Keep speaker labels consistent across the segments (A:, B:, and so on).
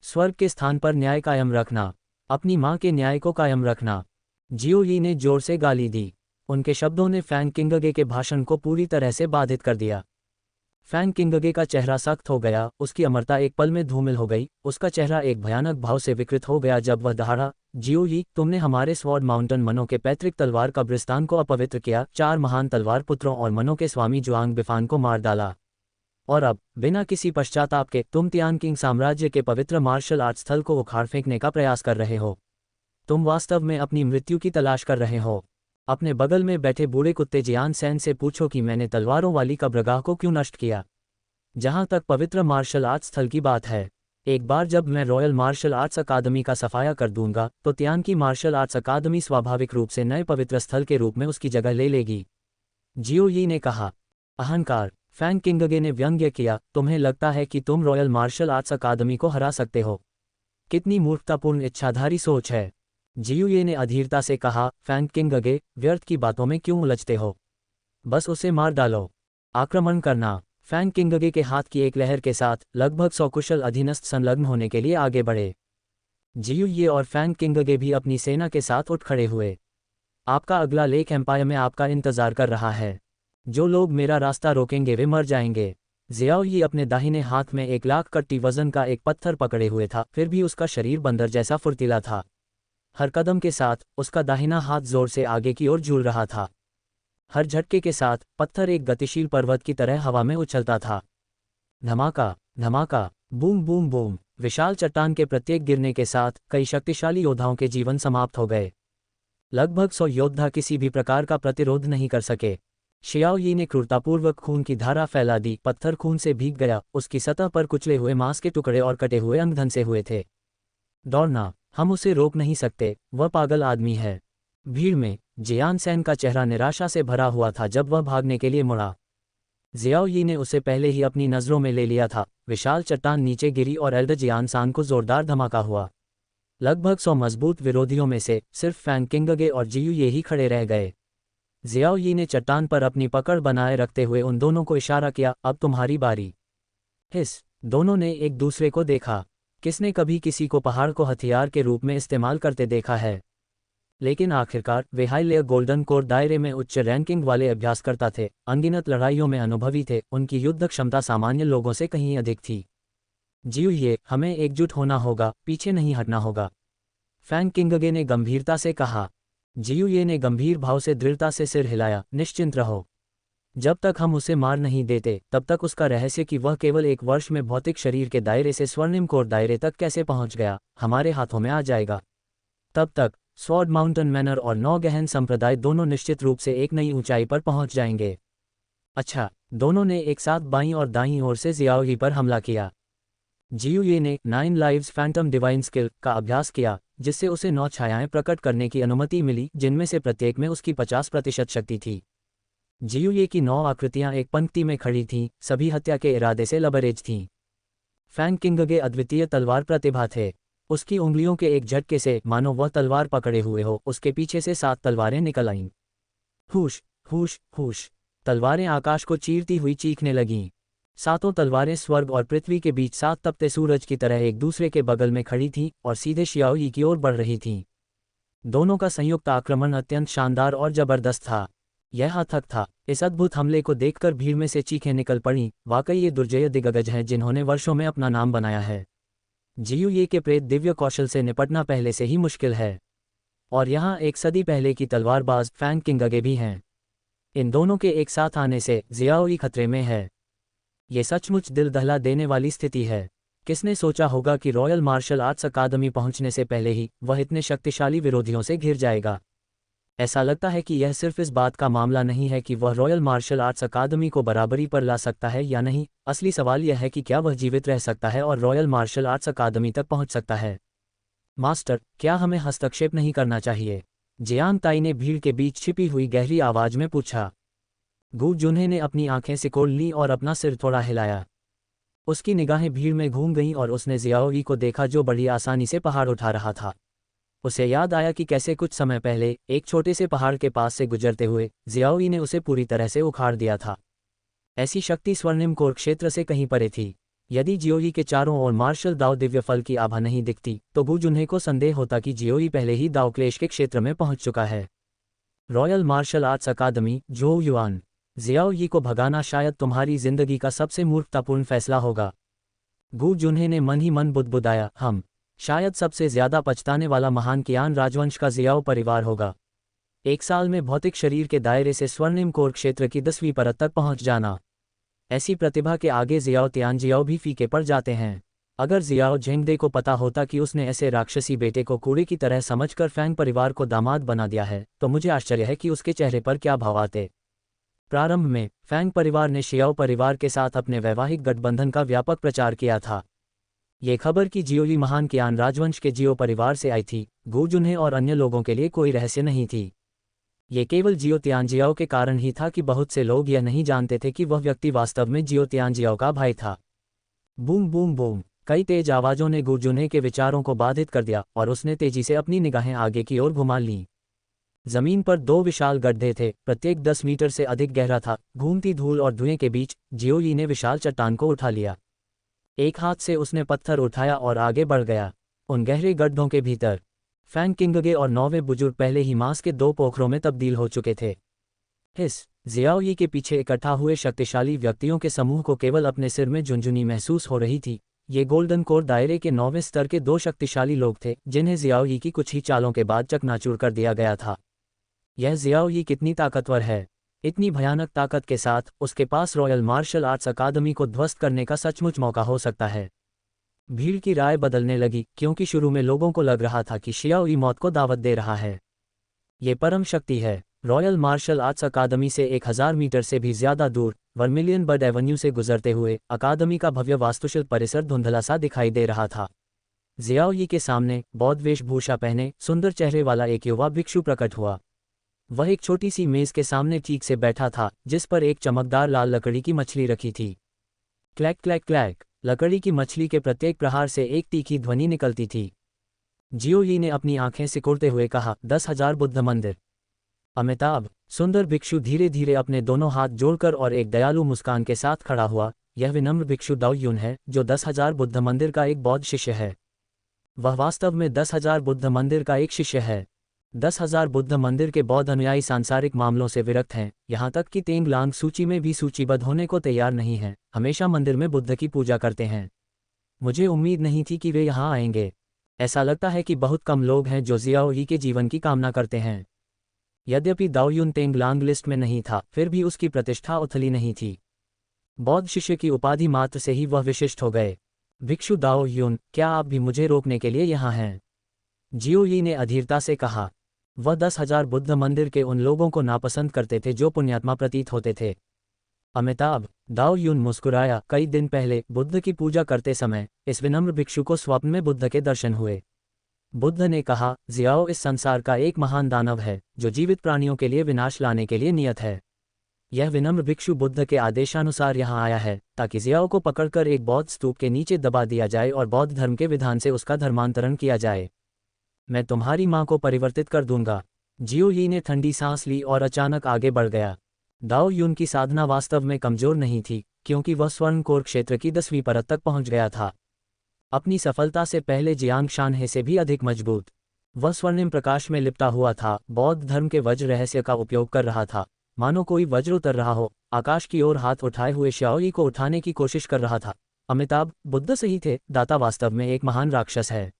A: स्वर्ग के स्थान पर न्याय कायम रखना, अपनी माँ के न्याय को कायम रखना। जियो यी ने जोर से गाली दी। उनके शब्दों ने फैंग किंगगे के भाषण को पूरी तरह से बाधित कर दिया। फैंग किंगगे का चेहरा सख्त हो गया, उसकी अमरता एक पल में धूमिल हो गई, उसका चेहरा एक भयानक भाव से विकृत हो गया जब वह दहाड़ा, जियो यी, तुमने हमारे स्वॉर्ड माउंटेन मनों के पैतृक तलवार कब्रिस्तान को अपवित्र किया, 4 महान तलवार पुत्रों और मनों के स्वामी जुआंग बिफान को मार डाला। और अब, बिना किसी पश्चाताप के, तुम तियान किंग साम्राज्य के पवित्र मार्शल आर्ट स्थल को उखाड़ फेंकने का प्रयास कर रहे हो। तुम वास्तव में अपनी मृत्यु की तलाश कर रहे हो। अपने बगल में बैठे बूढ़े कुत्ते जियान सैन से पूछो कि मैंने तलवारों वाली कब्रगाह को क्यों नष्ट किया। जहां तक पवित्र मार्शल आर्ट स्थल की बात है, एक बार जब मैं रॉयल मार्शल आर्ट्स अकादमी का सफाया कर दूंगा तो तियान की मार्शल आर्ट्स अकादमी स्वाभाविक रूप से नए पवित्र स्थल के रूप में उसकी जगह ले लेगी। जियो यी ने कहा। अहंकार, फैंग किंगगे ने व्यंग्य किया, तुम्हें लगता है कि तुम रॉयल मार्शल आर्ट्स अकादमी को हरा सकते हो? कितनी मूर्खतापूर्ण इच्छाधारी सोच है। जियो यी ने अधीरता से कहा, फैंग किंगगे, व्यर्थ की बातों में क्यों उलझते हो? बस उसे मार डालो। आक्रमण करना। फैंग किंगगे के हाथ की एक लहर के साथ लगभग 100 कुशल अधीनस्थ संलग्न होने के लिए आगे बढ़े। जियो यी और फैंग किंगगे भी अपनी सेना के साथ उठ खड़े हुए। आपका अगला लेक एम्पायर में आपका इंतजार कर रहा है। जो लोग मेरा रास्ता रोकेंगे वे मर जाएंगे। जियाओ यी अपने दाहिने हाथ में 1 लाख कट्टी वजन का एक पत्थर पकड़े हुए था, फिर भी उसका शरीर बंदर जैसा फुर्तीला था। हर कदम के साथ उसका दाहिना हाथ जोर से आगे की ओर झूल रहा था। हर झटके के साथ पत्थर एक गतिशील पर्वत की तरह हवा में उछलता था। धमाका धमाका, बूम बूम बूम। विशाल चट्टान के प्रत्येक गिरने के साथ कई शक्तिशाली योद्धाओं के जीवन समाप्त हो गए। लगभग 100 योद्धा किसी भी प्रकार का प्रतिरोध नहीं कर सके। शियाओ यी ने क्रूरतापूर्वक खून की धारा फैला दी, पत्थर खून से भीग गया, उसकी सतह पर कुचले हुए मांस के टुकड़े और कटे हुए अंग धंसे हुए थे। दौड़ना, हम उसे रोक नहीं सकते, वह पागल आदमी है। भीड़ में जियान सैन का चेहरा निराशा से भरा हुआ था जब वह भागने के लिए मुड़ा। जियाओ यी ने उसे पहले ही अपनी नज़रों में ले लिया था। विशाल चट्टान नीचे गिरी और एल्डर जियान सान को जोरदार धमाका हुआ। लगभग 100 मजबूत विरोधियों में से सिर्फ फैंग किंगगे और जियू ये ही खड़े रह गए। जियाओ यी ने चट्टान पर अपनी पकड़ बनाए रखते हुए उन दोनों को इशारा किया, अब तुम्हारी बारी। हिस, दोनों ने एक दूसरे को देखा। किसने कभी किसी को पहाड़ को हथियार के रूप में इस्तेमाल करते देखा है? लेकिन आखिरकार वे हाई लेयर गोल्डन कोर दायरे में उच्च रैंकिंग वाले अभ्यासकर्ता थे, अनगिनत लड़ाइयों में अनुभवी थे, उनकी युद्ध क्षमता सामान्य लोगों से कहीं अधिक थी। जियू ये, हमें एकजुट होना होगा, पीछे नहीं हटना होगा, फैंग किंगगे ने गंभीरता से कहा। जियू ये ने गंभीर भाव से दृढ़ता से सिर हिलाया, निश्चिंत रहो। जब तक हम उसे मार नहीं देते तब तक उसका रहस्य कि वह केवल 1 वर्ष में भौतिक शरीर के दायरे से स्वर्णिम कोर दायरे तक कैसे पहुंच गया, हमारे हाथों में आ जाएगा। तब तक स्वॉर्ड माउंटेन मैनर और 9 गहन संप्रदाय दोनों निश्चित रूप से एक नई ऊंचाई पर पहुंच जाएंगे। अच्छा, दोनों ने एक साथ बाईं और दाईं ओर से जियाओगी पर हमला किया। जियू ये ने 9 लाइव्स फैंटम डिवाइन स्किल का अभ्यास किया, जिससे उसे 9 छायाएं प्रकट करने की अनुमति मिली, जिनमें से प्रत्येक में उसकी 50% शक्ति थी। जियू ये की 9 आकृतियां एक पंक्ति में खड़ी थीं, सभी हत्या के इरादे से लबरेज थीं। फैंग किंगगे अद्वितीय तलवार प्रतिभा थे। उसकी उंगलियों के एक झटके से, मानो वह तलवार पकड़े हुए हो, उसके पीछे से 7 तलवारें निकल आईं। हुश हुश हुश, तलवारें आकाश को चीरती हुई चीखने लगीं। 7 तलवारें स्वर्ग और पृथ्वी के बीच 7 तपते सूरज की तरह एक दूसरे के बगल में खड़ी थीं और सीधे शियाओ यी की ओर बढ़ रही थीं। दोनों का संयुक्त आक्रमण अत्यंत शानदार और जबरदस्त था। यह अथक था। इस अद्भुत हमले को देखकर भीड़ में से चीखें निकल पड़ीं, वाकई ये दुर्जय दिग्गज हैं जिन्होंने वर्षों में अपना नाम बनाया है। जियू ये के प्रेत दिव्य कौशल से निपटना पहले से ही मुश्किल है, और यहाँ एक सदी पहले की तलवारबाज फैंग किंगगे भी हैं। इन दोनों के एक साथ आने से जियाओ यी खतरे में है। ये सचमुच दिल दहला देने वाली स्थिति है। किसने सोचा होगा कि रॉयल मार्शल आर्ट्स अकादमी पहुंचने से पहले ही वह इतने शक्तिशाली विरोधियों से घिर जाएगा। ऐसा लगता है कि यह सिर्फ इस बात का मामला नहीं है कि वह रॉयल मार्शल आर्ट्स अकादमी को बराबरी पर ला सकता है या नहीं, असली सवाल यह है कि क्या वह जीवित रह सकता है और रॉयल मार्शल आर्ट्स अकादमी तक पहुंच सकता है। मास्टर, क्या हमें हस्तक्षेप नहीं करना चाहिए? जियान ताई ने भीड़ के बीच छिपी हुई गहरी आवाज में पूछा। गू जुन्हे ने अपनी आंखें सिकोड़ लीं और अपना सिर थोड़ा हिलाया। उसकी निगाहें भीड़ में घूम गईं और उसने जियाओ यी को देखा जो बड़ी आसानी से पहाड़ उठा रहा था। उसे याद आया कि कैसे कुछ समय पहले एक छोटे से पहाड़ के पास से गुजरते हुए जियाओ यी ने उसे पूरी तरह से उखाड़ दिया था। ऐसी शक्ति स्वर्णिम कोर क्षेत्र से कहीं परे थी। यदि जियोई के चारों ओर मार्शल दाओ दिव्य फल की आभा नहीं दिखती तो गु जुन्हे को संदेह होता कि जियोई पहले ही दाओ क्लेश के क्षेत्र में पहुंच चुका है। रॉयल मार्शल आर्ट्स अकादमी झोउ युआन। जियाओ यी को भगाना शायद तुम्हारी जिंदगी का सबसे मूर्खतापूर्ण फैसला होगा। गु जुन्हे ने मन ही मन बुदबुदाया, हम शायद सबसे ज्यादा पछताने वाला महान कियान राजवंश का जियाओ परिवार होगा। एक साल में भौतिक शरीर के दायरे से स्वर्णिम कोर क्षेत्र की 10वीं परत तक पहुंच जाना। ऐसी प्रतिभा के आगे जियाओ तियानजियाओ भी फीके पड़ जाते हैं। अगर जियाओ झेंगडे को पता होता कि उसने ऐसे राक्षसी बेटे को कूड़े की तरह समझकर फैंग परिवार को दामाद बना दिया है तो मुझे आश्चर्य है कि उसके चेहरे पर क्या भाव आते। प्रारंभ में फैंग परिवार ने शियाओ परिवार के साथ अपने वैवाहिक गठबंधन का व्यापक प्रचार किया था। ये खबर कि जियोई महान कियान राजवंश के जियो परिवार से आई थी, गु जुन्हे और अन्य लोगों के लिए कोई रहस्य नहीं थी। ये केवल जियो तियानजियाओ के कारण ही था कि बहुत से लोग यह नहीं जानते थे कि वह व्यक्ति वास्तव में जियो तियानजियाओ का भाई था। बूम बूम बूम, कई तेज आवाज़ों ने गु जुन्हे के विचारों को बाधित कर दिया और उसने तेजी से अपनी निगाहें आगे की ओर घुमा लीं। जमीन पर 2 विशाल गड्ढे थे, प्रत्येक 10 मीटर से अधिक गहरा था। घूमती धूल और धुएं के बीच जियोई ने विशाल चट्टान को उठा लिया। एक हाथ से उसने पत्थर उठाया और आगे बढ़ गया। उन गहरे गड्ढों के भीतर फैंग किंगगे और 9वें बुजुर्ग पहले ही मांस के 2 पोखरों में तब्दील हो चुके थे। जियाओई के पीछे इकट्ठा हुए शक्तिशाली व्यक्तियों के समूह को केवल अपने सिर में झुनझुनी महसूस हो रही थी। ये गोल्डन कोर दायरे के 9वें स्तर के 2 शक्तिशाली लोग थे जिन्हें जियाओई की कुछ ही चालों के बाद चकनाचूर कर दिया गया था। यह जियाओई कितनी ताकतवर है। इतनी भयानक ताकत के साथ उसके पास रॉयल मार्शल आर्ट्स अकादमी को ध्वस्त करने का सचमुच मौका हो सकता है। भीड़ की राय बदलने लगी क्योंकि शुरू में लोगों को लग रहा था कि शियाओई मौत को दावत दे रहा है। ये परम शक्ति है। रॉयल मार्शल आर्ट्स अकादमी से 1000 मीटर से भी ज्यादा दूर वर्मिलियन बर्ड एवेन्यू से गुजरते हुए अकादमी का भव्य वास्तुशिल्प परिसर धुंधला सा दिखाई दे रहा था। जियाओई के सामने बौद्ध वेशभूषा पहने सुंदर चेहरे वाला एक युवा भिक्षु प्रकट हुआ। वह एक छोटी सी मेज के सामने ठीक से बैठा था जिस पर एक चमकदार लाल लकड़ी की मछली रखी थी। क्लैक क्लैक क्लैक, लकड़ी की मछली के प्रत्येक प्रहार से एक तीखी ध्वनि निकलती थी। जियोई ने अपनी आंखें सिकुड़ते हुए कहा, 10,000 बुद्ध मंदिर। अमिताभ, सुंदर भिक्षु धीरे धीरे अपने दोनों हाथ जोड़कर और एक दयालु मुस्कान के साथ खड़ा हुआ। यह विनम्र भिक्षु दाओ यून है जो 10,000 बुद्ध मंदिर का एक बौद्ध शिष्य है। वह वास्तव में 10,000 बुद्ध मंदिर का एक शिष्य है। 10,000 बुद्ध मंदिर के बौद्ध अनुयायी सांसारिक मामलों से विरक्त हैं, यहाँ तक कि तेंग लांग सूची में भी सूचीबद्ध होने को तैयार नहीं हैं, हमेशा मंदिर में बुद्ध की पूजा करते हैं। मुझे उम्मीद नहीं थी कि वे यहाँ आएंगे। ऐसा लगता है कि बहुत कम लोग हैं जो जियाओई के जीवन की कामना करते हैं। यद्यपि दाओ यून तेंग लांग लिस्ट में नहीं था, फिर भी उसकी प्रतिष्ठा उथली नहीं थी। बौद्ध शिष्य की उपाधि मात्र से ही वह विशिष्ट हो गए। भिक्षु दाओ यून, क्या आप भी मुझे रोकने के लिए यहाँ हैं? जियोई ने अधीरता से कहा। वह 10,000 बुद्ध मंदिर के उन लोगों को नापसंद करते थे जो पुण्यात्मा प्रतीत होते थे। अमिताभ, दाओ यून मुस्कुराया। कई दिन पहले बुद्ध की पूजा करते समय इस विनम्र भिक्षु को स्वप्न में बुद्ध के दर्शन हुए। बुद्ध ने कहा, जियाओ इस संसार का एक महान दानव है जो जीवित प्राणियों के लिए विनाश लाने के लिए नियत है। यह विनम्र भिक्षु बुद्ध के आदेशानुसार यहाँ आया है ताकि जियाओ को पकड़कर एक बौद्ध स्तूप के नीचे दबा दिया जाए और बौद्ध धर्म के विधान से उसका धर्मांतरण किया जाए। मैं तुम्हारी मां को परिवर्तित कर दूंगा। जियोई ने ठंडी सांस ली और अचानक आगे बढ़ गया। दाओ यून की साधना वास्तव में कमजोर नहीं थी क्योंकि वह स्वर्ण कोर क्षेत्र की 10वीं परत तक पहुंच गया था। अपनी सफलता से पहले जियांग शानहे से भी अधिक मजबूत। वह स्वर्णिम प्रकाश में लिपटा हुआ था, बौद्ध धर्म के वज्र रहस्य का उपयोग कर रहा था, मानो कोई वज्र उतर रहा हो। आकाश की ओर हाथ उठाए हुए शियाओई को उठाने की कोशिश कर रहा था। अमिताभ, बुद्ध सही थे, दाता वास्तव में एक महान राक्षस है।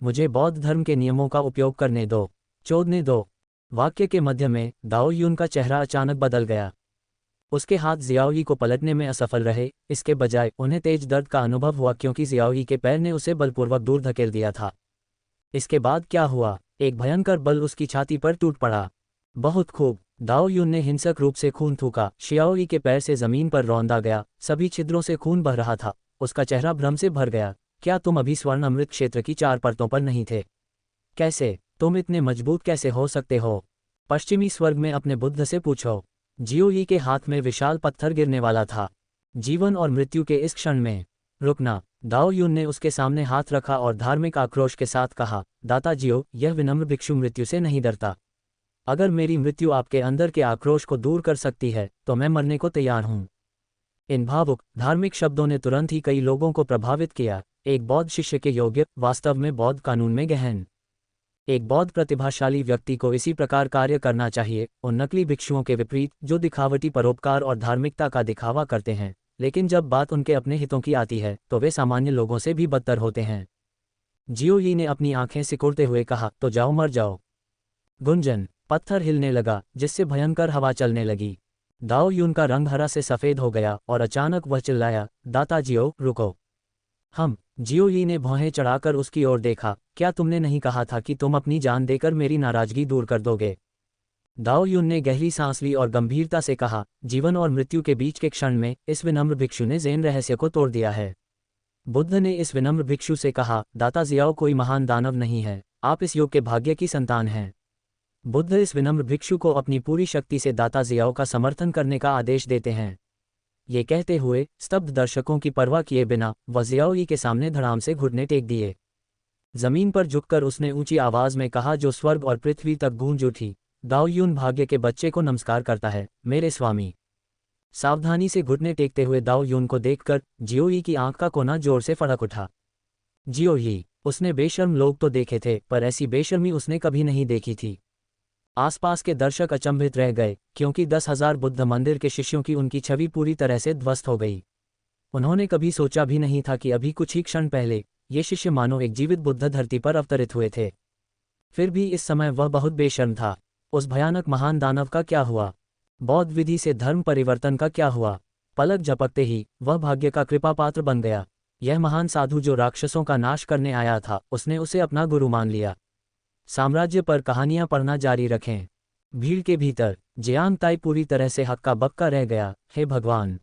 A: मुझे बौद्ध धर्म के नियमों का उपयोग करने दो, चोदने दो। वाक्य के मध्य में दाओ यून का चेहरा अचानक बदल गया। उसके हाथ जियाओई को पलटने में असफल रहे, इसके बजाय उन्हें तेज दर्द का अनुभव हुआ क्योंकि जियाओई के पैर ने उसे बलपूर्वक दूर धकेल दिया था। इसके बाद क्या हुआ? एक भयंकर बल उसकी छाती पर टूट पड़ा। बहुत खूब, दाओ यून ने हिंसक रूप से खून थूका। शियाओई के पैर से जमीन पर रौंदा गया, सभी छिद्रों से खून बह रहा था। उसका चेहरा भ्रम से भर गया। क्या तुम अभी स्वर्ण अमृत क्षेत्र की 4 परतों पर नहीं थे? कैसे? तुम इतने मजबूत कैसे हो सकते हो? पश्चिमी स्वर्ग में अपने बुद्ध से पूछो। जियोई के हाथ में विशाल पत्थर गिरने वाला था। जीवन और मृत्यु के इस क्षण में रुकना। दाओ यून ने उसके सामने हाथ रखा और धार्मिक आक्रोश के साथ कहा, दाता जियो, यह विनम्र भिक्षु मृत्यु से नहीं डरता। अगर मेरी मृत्यु आपके अंदर के आक्रोश को दूर कर सकती है तो मैं मरने को तैयार हूं। इन भावुक धार्मिक शब्दों ने तुरंत ही कई लोगों को प्रभावित किया। एक बौद्ध शिष्य के योग्य, वास्तव में बौद्ध कानून में गहन। एक बौद्ध प्रतिभाशाली व्यक्ति को इसी प्रकार कार्य करना चाहिए, उन नकली भिक्षुओं के विपरीत जो दिखावटी परोपकार और धार्मिकता का दिखावा करते हैं, लेकिन जब बात उनके अपने हितों की आती है तो वे सामान्य लोगों से भी बदतर होते हैं। जियो यी ने अपनी आंखें सिकुड़ते हुए कहा, तो जाओ मर जाओ। गुंजन, पत्थर हिलने लगा जिससे भयंकर हवा चलने लगी। दाओ यून का रंग हरा से सफ़ेद हो गया और अचानक वह चिल्लाया, दाता जियो, रुको। जियो यी ने भौहें चढ़ाकर उसकी ओर देखा, क्या तुमने नहीं कहा था कि तुम अपनी जान देकर मेरी नाराजगी दूर कर दोगे? दाओ यून ने गहरी सांस ली और गंभीरता से कहा, जीवन और मृत्यु के बीच के क्षण में इस विनम्र भिक्षु ने ज़ेन रहस्य को तोड़ दिया है। बुद्ध ने इस विनम्र भिक्षु से कहा, दाता जियाओ कोई महान दानव नहीं है, आप इस युग के भाग्य की संतान हैं। बुद्ध इस विनम्र भिक्षु को अपनी पूरी शक्ति से दाता जियाओ का समर्थन करने का आदेश देते हैं। ये कहते हुए स्तब्ध दर्शकों की परवाह किए बिना वह जियाओ यी के सामने धड़ाम से घुटने टेक दिए। जमीन पर झुककर उसने ऊंची आवाज में कहा जो स्वर्ग और पृथ्वी तक गूंज उठी, दाओ यून भाग्य के बच्चे को नमस्कार करता है, मेरे स्वामी। सावधानी से घुटने टेकते हुए दाओ यून को देखकर जियो यी की आंख का कोना जोर से फड़क उठा। जियो यी, उसने बेशर्म लोग तो देखे थे पर ऐसी बेशर्मी उसने कभी नहीं देखी थी। आसपास के दर्शक अचंभित रह गए क्योंकि 10,000 बुद्ध मंदिर के शिष्यों की उनकी छवि पूरी तरह से ध्वस्त हो गई। उन्होंने कभी सोचा भी नहीं था कि अभी कुछ ही क्षण पहले ये शिष्य मानो एक जीवित बुद्ध धरती पर अवतरित हुए थे। फिर भी इस समय वह बहुत बेशर्म था। उस भयानक महान दानव का क्या हुआ? बौद्ध विधि से धर्म परिवर्तन का क्या हुआ? पलक झपकते ही वह भाग्य का कृपा पात्र बन गया। यह महान साधु जो राक्षसों का नाश करने आया था, उसने उसे अपना गुरु मान लिया। साम्राज्य पर कहानियां पढ़ना जारी रखें। भीड़ के भीतर जियांग ताई पूरी तरह से हक्का बक्का रह गया। हे भगवान,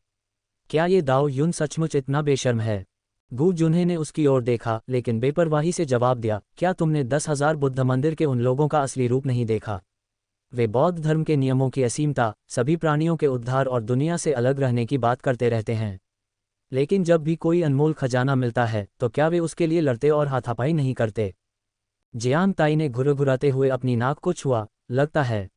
A: क्या ये दाओ यून सचमुच इतना बेशर्म है? गू जुन्हे ने उसकी ओर देखा लेकिन बेपरवाही से जवाब दिया, क्या तुमने 10,000 बुद्ध मंदिर के उन लोगों का असली रूप नहीं देखा? वे बौद्ध धर्म के नियमों की असीमता, सभी प्राणियों के उद्धार और दुनिया से अलग रहने की बात करते रहते हैं, लेकिन जब भी कोई अनमोल खजाना मिलता है तो क्या वे उसके लिए लड़ते और हाथापाई नहीं करते? जियांग ताई ने घुरघुराते हुए अपनी नाक को छुआ। लगता है।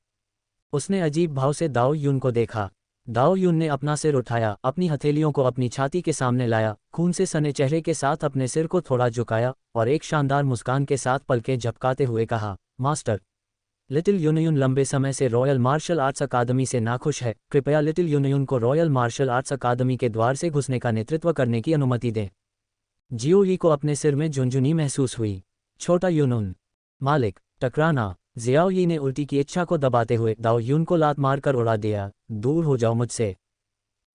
A: उसने अजीब भाव से दाओ यून को देखा। दाओ यून ने अपना सिर उठाया, अपनी हथेलियों को अपनी छाती के सामने लाया, खून से सने चेहरे के साथ अपने सिर को थोड़ा झुकाया और एक शानदार मुस्कान के साथ पलकें झपकाते हुए कहा, मास्टर, लिटिल यूनयून लंबे समय से रॉयल मार्शल आर्ट्स अकादमी से नाखुश है। कृपया लिटिल यूनयून को रॉयल मार्शल आर्ट्स अकादमी के द्वार से घुसने का नेतृत्व करने की अनुमति दें। जियो यी को अपने सिर में झुनझुनी महसूस हुई। छोटा यूनुन, मालिक, टकराना। जियाओ यी ने उल्टी की इच्छा को दबाते हुए दाओ यून को लात मारकर उड़ा दिया। दूर हो जाओ मुझसे।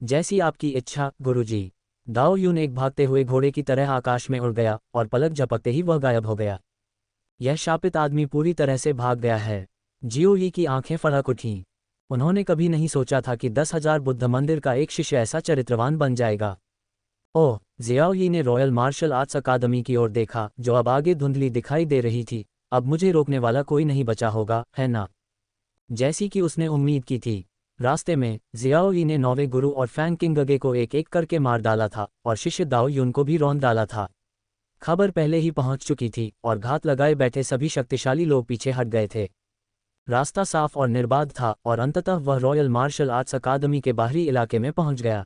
A: जैसी आपकी इच्छा गुरुजी। दाओ यून एक भागते हुए घोड़े की तरह आकाश में उड़ गया और पलक झपकते ही वह गायब हो गया। यह शापित आदमी पूरी तरह से भाग गया है। जियो यी की आंखें फड़क उठीं। उन्होंने कभी नहीं सोचा था कि 10,000 बुद्ध मंदिर का एक शिष्य ऐसा चरित्रवान बन जाएगा। ओह, जियाओ यी ने रॉयल मार्शल आर्ट्स अकादमी की ओर देखा जो अब आगे धुंधली दिखाई दे रही थी। अब मुझे रोकने वाला कोई नहीं बचा होगा, है ना? जैसी कि उसने उम्मीद की थी। रास्ते में जियाओ यी ने 9वें गुरु और फैंग किंगगे को एक एक करके मार डाला था और शिष्य दाओ यून को भी रौंद डाला था। खबर पहले ही पहुंच चुकी थी और घात लगाए बैठे सभी शक्तिशाली लोग पीछे हट गए थे। रास्ता साफ और निर्बाध था और अंततः वह रॉयल मार्शल आर्ट्स अकादमी के बाहरी इलाके में पहुंच गया।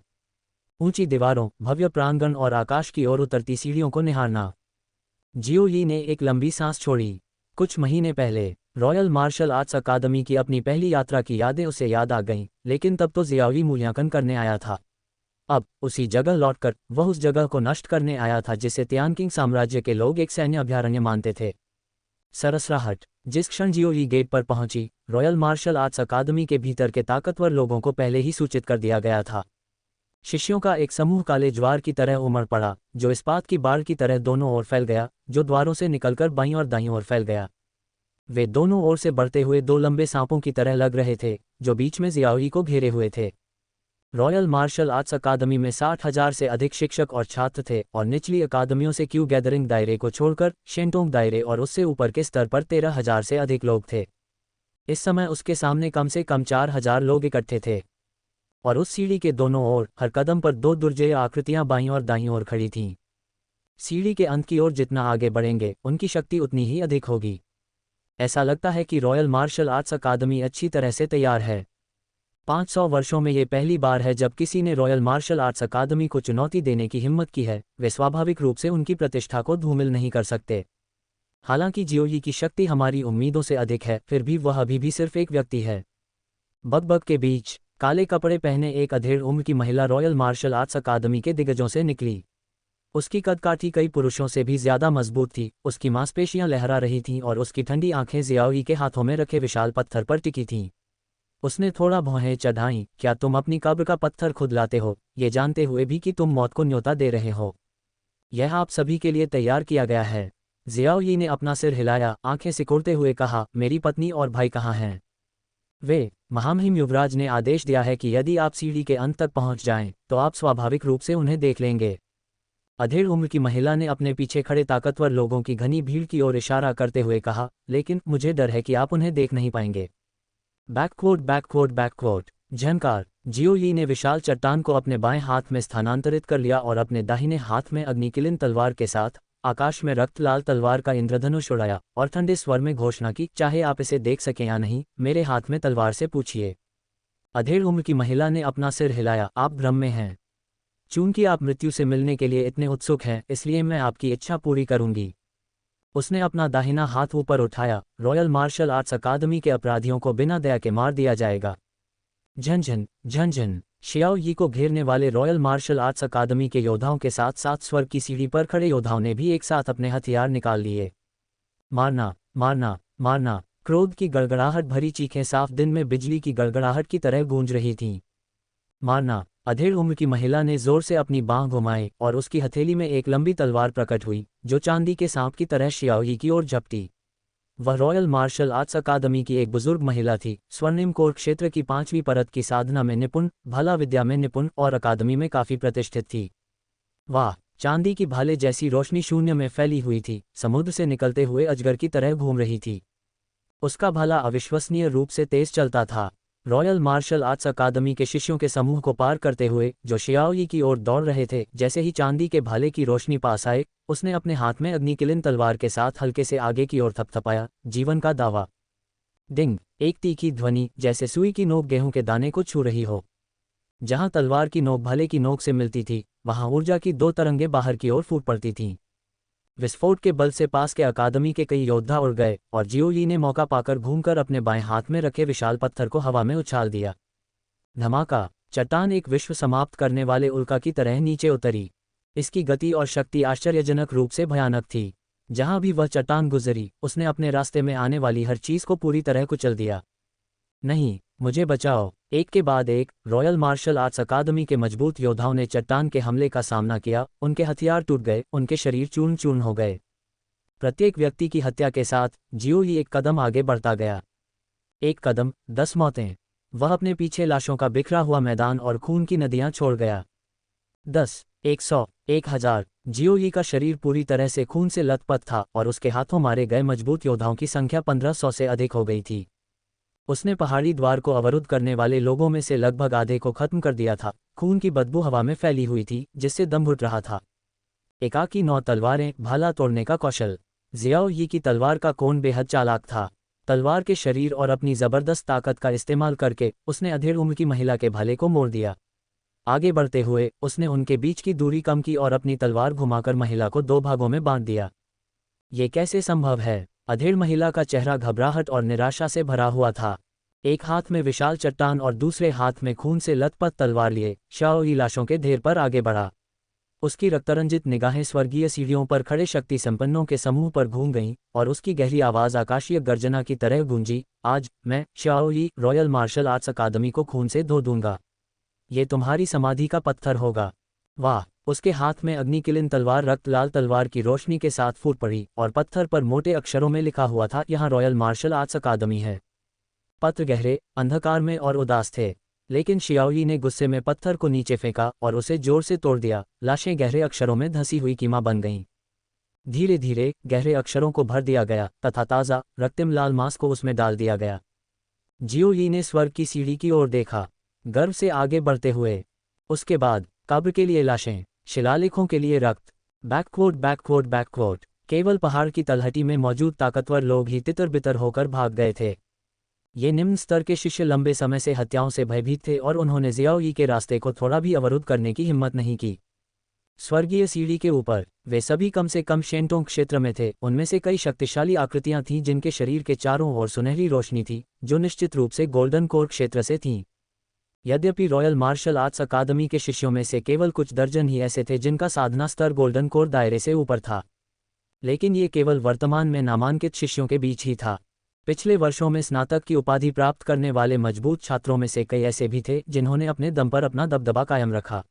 A: ऊंची दीवारों, भव्य प्रांगण और आकाश की ओर उतरती सीढ़ियों को निहारना। जियो यी ने एक लंबी सांस छोड़ी। कुछ महीने पहले रॉयल मार्शल आर्ट्स अकादमी की अपनी पहली यात्रा की यादें उसे याद आ गईं, लेकिन तब तो जियाओ यी मूल्यांकन करने आया था। अब उसी जगह लौटकर वह उस जगह को नष्ट करने आया था जिसे तियानकिंग साम्राज्य के लोग एक सैन्य अभयारण्य मानते थे। सरसराहट। जिस क्षण जियो यी गेट पर पहुंची, रॉयल मार्शल आर्ट्स अकादमी के भीतर के ताकतवर लोगों को पहले ही सूचित कर दिया गया था। शिष्यों का एक समूह काले ज्वार की तरह उमड़ पड़ा जो इस्पात की बाढ़ की तरह दोनों ओर फैल गया, जो द्वारों से निकलकर बाईं और दाईं ओर फैल गया। वे दोनों ओर से बढ़ते हुए दो लंबे सांपों की तरह लग रहे थे जो बीच में जियाओ यी को घेरे हुए थे। रॉयल मार्शल आर्ट्स अकादमी में 60,000 से अधिक शिक्षक और छात्र थे और निचली अकादमियों से क्यू गैदरिंग दायरे को छोड़कर शेंटोंग दायरे और उससे ऊपर के स्तर पर 13,000 से अधिक लोग थे। इस समय उसके सामने कम से कम 4,000 लोग इकट्ठे थे और उस सीढ़ी के दोनों ओर हर कदम पर दो दुर्जय आकृतियां बाईं और दाईं ओर खड़ी थीं। सीढ़ी के अंत की ओर जितना आगे बढ़ेंगे उनकी शक्ति उतनी ही अधिक होगी। ऐसा लगता है कि रॉयल मार्शल आर्ट्स अकादमी अच्छी तरह से तैयार है। 500 वर्षों में ये पहली बार है जब किसी ने रॉयल मार्शल आर्ट्स अकादमी को चुनौती देने की हिम्मत की है। वे स्वाभाविक रूप से उनकी प्रतिष्ठा को धूमिल नहीं कर सकते। हालांकि जियोई की शक्ति हमारी उम्मीदों से अधिक है, फिर भी वह अभी भी सिर्फ एक व्यक्ति है। बकबक के बीच काले कपड़े पहने एक अधेड़ उम्र की महिला रॉयल मार्शल आर्ट्स अकादमी के दिग्गजों से निकली। उसकी कदकाठी कई पुरुषों से भी ज्यादा मजबूत थी, उसकी मांसपेशियां लहरा रही थीं और उसकी ठंडी आंखें जियाओई के हाथों में रखे विशाल पत्थर पर टिकी थीं। उसने थोड़ा भौहें चढ़ाईं, क्या तुम अपनी कब्र का पत्थर खुद लाते हो, ये जानते हुए भी कि तुम मौत को न्योता दे रहे हो? यह आप सभी के लिए तैयार किया गया है। जियाओई ने अपना सिर हिलाया, आंखें सिकोड़ते हुए कहा, मेरी पत्नी और भाई कहाँ हैं? वे महामहिम युवराज ने आदेश दिया है कि यदि आप सीढ़ी के अंत तक पहुंच जाएं, तो आप स्वाभाविक रूप से उन्हें देख लेंगे। अधेड़ उम्र की महिला ने अपने पीछे खड़े ताकतवर लोगों की घनी भीड़ की ओर इशारा करते हुए कहा, लेकिन मुझे डर है कि आप उन्हें देख नहीं पाएंगे। बैककोट बैककोट बैककोट झनकार। जियोई ने विशाल चट्टान को अपने बाएं हाथ में स्थानांतरित कर लिया और अपने दाहिने हाथ में अग्निकिलिन तलवार के साथ आकाश में रक्त लाल तलवार का इंद्रधनुष उड़ाया और ठंडे स्वर में घोषणा की, चाहे आप इसे देख सकें या नहीं, मेरे हाथ में तलवार से पूछिए। अधेड़ उम्र की महिला ने अपना सिर हिलाया, आप भ्रम में हैं। चूंकि आप मृत्यु से मिलने के लिए इतने उत्सुक हैं, इसलिए मैं आपकी इच्छा पूरी करूंगी। उसने अपना दाहिना हाथ ऊपर उठाया, रॉयल मार्शल आर्ट्स अकादमी के अपराधियों को बिना दया के मार दिया जाएगा। झनझन झनझन। शियाओ यी को घेरने वाले रॉयल मार्शल आर्ट्स अकादमी के योद्धाओं के साथ साथ स्वर्ग की सीढ़ी पर खड़े योद्धाओं ने भी एक साथ अपने हथियार निकाल लिए। मारना मारना मारना। क्रोध की गड़गड़ाहट भरी चीखें साफ दिन में बिजली की गड़गड़ाहट की तरह गूंज रही थीं। मारना। अधेड़ उम्र की महिला ने जोर से अपनी बांह घुमाई और उसकी हथेली में एक लंबी तलवार प्रकट हुई, जो चांदी के सांप की तरह शियाओई की ओर झपटी। वह रॉयल मार्शल आर्ट्स अकादमी की एक बुजुर्ग महिला थी, स्वर्णिम कोर क्षेत्र की 5वीं परत की साधना में निपुण, भाला विद्या में निपुण और अकादमी में काफी प्रतिष्ठित थी। वाह! चांदी की भाले जैसी रोशनी शून्य में फैली हुई थी, समुद्र से निकलते हुए अजगर की तरह घूम रही थी। उसका भाला अविश्वसनीय रूप से तेज चलता था। रॉयल मार्शल आर्ट्स अकादमी के शिष्यों के समूह को पार करते हुए जो शियाओई की ओर दौड़ रहे थे, जैसे ही चांदी के भाले की रोशनी पास आए, उसने अपने हाथ में अग्निकिलिन तलवार के साथ हल्के से आगे की ओर थपथपाया, जीवन का दावा। डिंग! एक तीखी ध्वनि, जैसे सुई की नोक गेहूं के दाने को छू रही हो। जहां तलवार की नोक भाले की नोक से मिलती थी, वहां ऊर्जा की 2 तरंगें बाहर की ओर फूट पड़ती थीं। विस्फोट के बल से पास के अकादमी के कई योद्धा उड़ गए और जियोई ने मौका पाकर घूमकर अपने बाएं हाथ में रखे विशाल पत्थर को हवा में उछाल दिया। धमाका! चट्टान एक विश्व समाप्त करने वाले उल्का की तरह नीचे उतरी। इसकी गति और शक्ति आश्चर्यजनक रूप से भयानक थी। जहां भी वह चट्टान गुजरी, उसने अपने रास्ते में आने वाली हर चीज को पूरी तरह कुचल दिया। नहीं, मुझे बचाओ! एक के बाद एक रॉयल मार्शल आर्ट्स अकादमी के मजबूत योद्धाओं ने चट्टान के हमले का सामना किया, उनके हथियार टूट गए, उनके शरीर चूर्ण चूर्ण हो गए। प्रत्येक व्यक्ति की हत्या के साथ जियोई एक कदम आगे बढ़ता गया। 1 कदम, 10 मौतें। वह अपने पीछे लाशों का बिखरा हुआ मैदान और खून की नदियां छोड़ गया। 10, 100, 1000। जियोई का शरीर पूरी तरह से खून से लथपथ था और उसके हाथों मारे गए मजबूत योद्धाओं की संख्या 1500 से अधिक हो गई थी। उसने पहाड़ी द्वार को अवरुद्ध करने वाले लोगों में से लगभग आधे को खत्म कर दिया था। खून की बदबू हवा में फैली हुई थी, जिससे दम घुट रहा था। एकाकी 9 तलवारें, भाला तोड़ने का कौशल। जियाओ यी की तलवार का कोण बेहद चालाक था। तलवार के शरीर और अपनी जबरदस्त ताकत का इस्तेमाल करके उसने अधेड़ उम्र की महिला के भाले को मोड़ दिया। आगे बढ़ते हुए उसने उनके बीच की दूरी कम की और अपनी तलवार घुमाकर महिला को 2 भागों में बांट दिया। ये कैसे संभव है? अधेड़ महिला का चेहरा घबराहट और निराशा से भरा हुआ था। एक हाथ में विशाल चट्टान और दूसरे हाथ में खून से लथपथ तलवार लिए शियाओई लाशों के ढेर पर आगे बढ़ा। उसकी रक्तरंजित निगाहें स्वर्गीय सीढ़ियों पर खड़े शक्ति संपन्नों के समूह पर घूम गईं और उसकी गहरी आवाज आकाशीय गर्जना की तरह गूंजी, आज मैं शियाओई रॉयल मार्शल आर्ट्स अकादमी को खून से धो दूंगा। ये तुम्हारी समाधि का पत्थर होगा। वाह! उसके हाथ में अग्निकिलिन तलवार रक्त लाल तलवार की रोशनी के साथ फूट पड़ी और पत्थर पर मोटे अक्षरों में लिखा हुआ था, यहाँ रॉयल मार्शल आर्ट्स अकादमी है। पत्र गहरे, अंधकार में और उदास थे, लेकिन शियाओई ने गुस्से में पत्थर को नीचे फेंका और उसे जोर से तोड़ दिया। लाशें गहरे अक्षरों में धंसी हुई कीमा बन गईं। धीरे धीरे गहरे अक्षरों को भर दिया गया तथा ताज़ा रक्तिम लाल मांस को उसमें डाल दिया गया। जियोई ने स्वर्ग की सीढ़ी की ओर देखा, गर्व से आगे बढ़ते हुए। उसके बाद कब्र के लिए लाशें, शिलालेखों के लिए रक्त। Backward backward backward. केवल पहाड़ की तलहटी में मौजूद ताकतवर लोग ही तितर बितर होकर भाग गए थे। ये निम्न स्तर के शिष्य लंबे समय से हत्याओं से भयभीत थे और उन्होंने जियाओ यी के रास्ते को थोड़ा भी अवरुद्ध करने की हिम्मत नहीं की। स्वर्गीय सीढ़ी के ऊपर वे सभी कम से कम शेंटोंग क्षेत्र में थे। उनमें से कई शक्तिशाली आकृतियां थीं जिनके शरीर के चारों ओर सुनहरी रोशनी थी, जो निश्चित रूप से गोल्डन कोर क्षेत्र से थीं। यद्यपि रॉयल मार्शल आर्ट्स अकादमी के शिष्यों में से केवल कुछ दर्जन ही ऐसे थे जिनका साधना स्तर गोल्डन कोर दायरे से ऊपर था, लेकिन ये केवल वर्तमान में नामांकित शिष्यों के बीच ही था। पिछले वर्षों में स्नातक की उपाधि प्राप्त करने वाले मजबूत छात्रों में से कई ऐसे भी थे जिन्होंने अपने दम पर अपना दबदबा कायम रखा।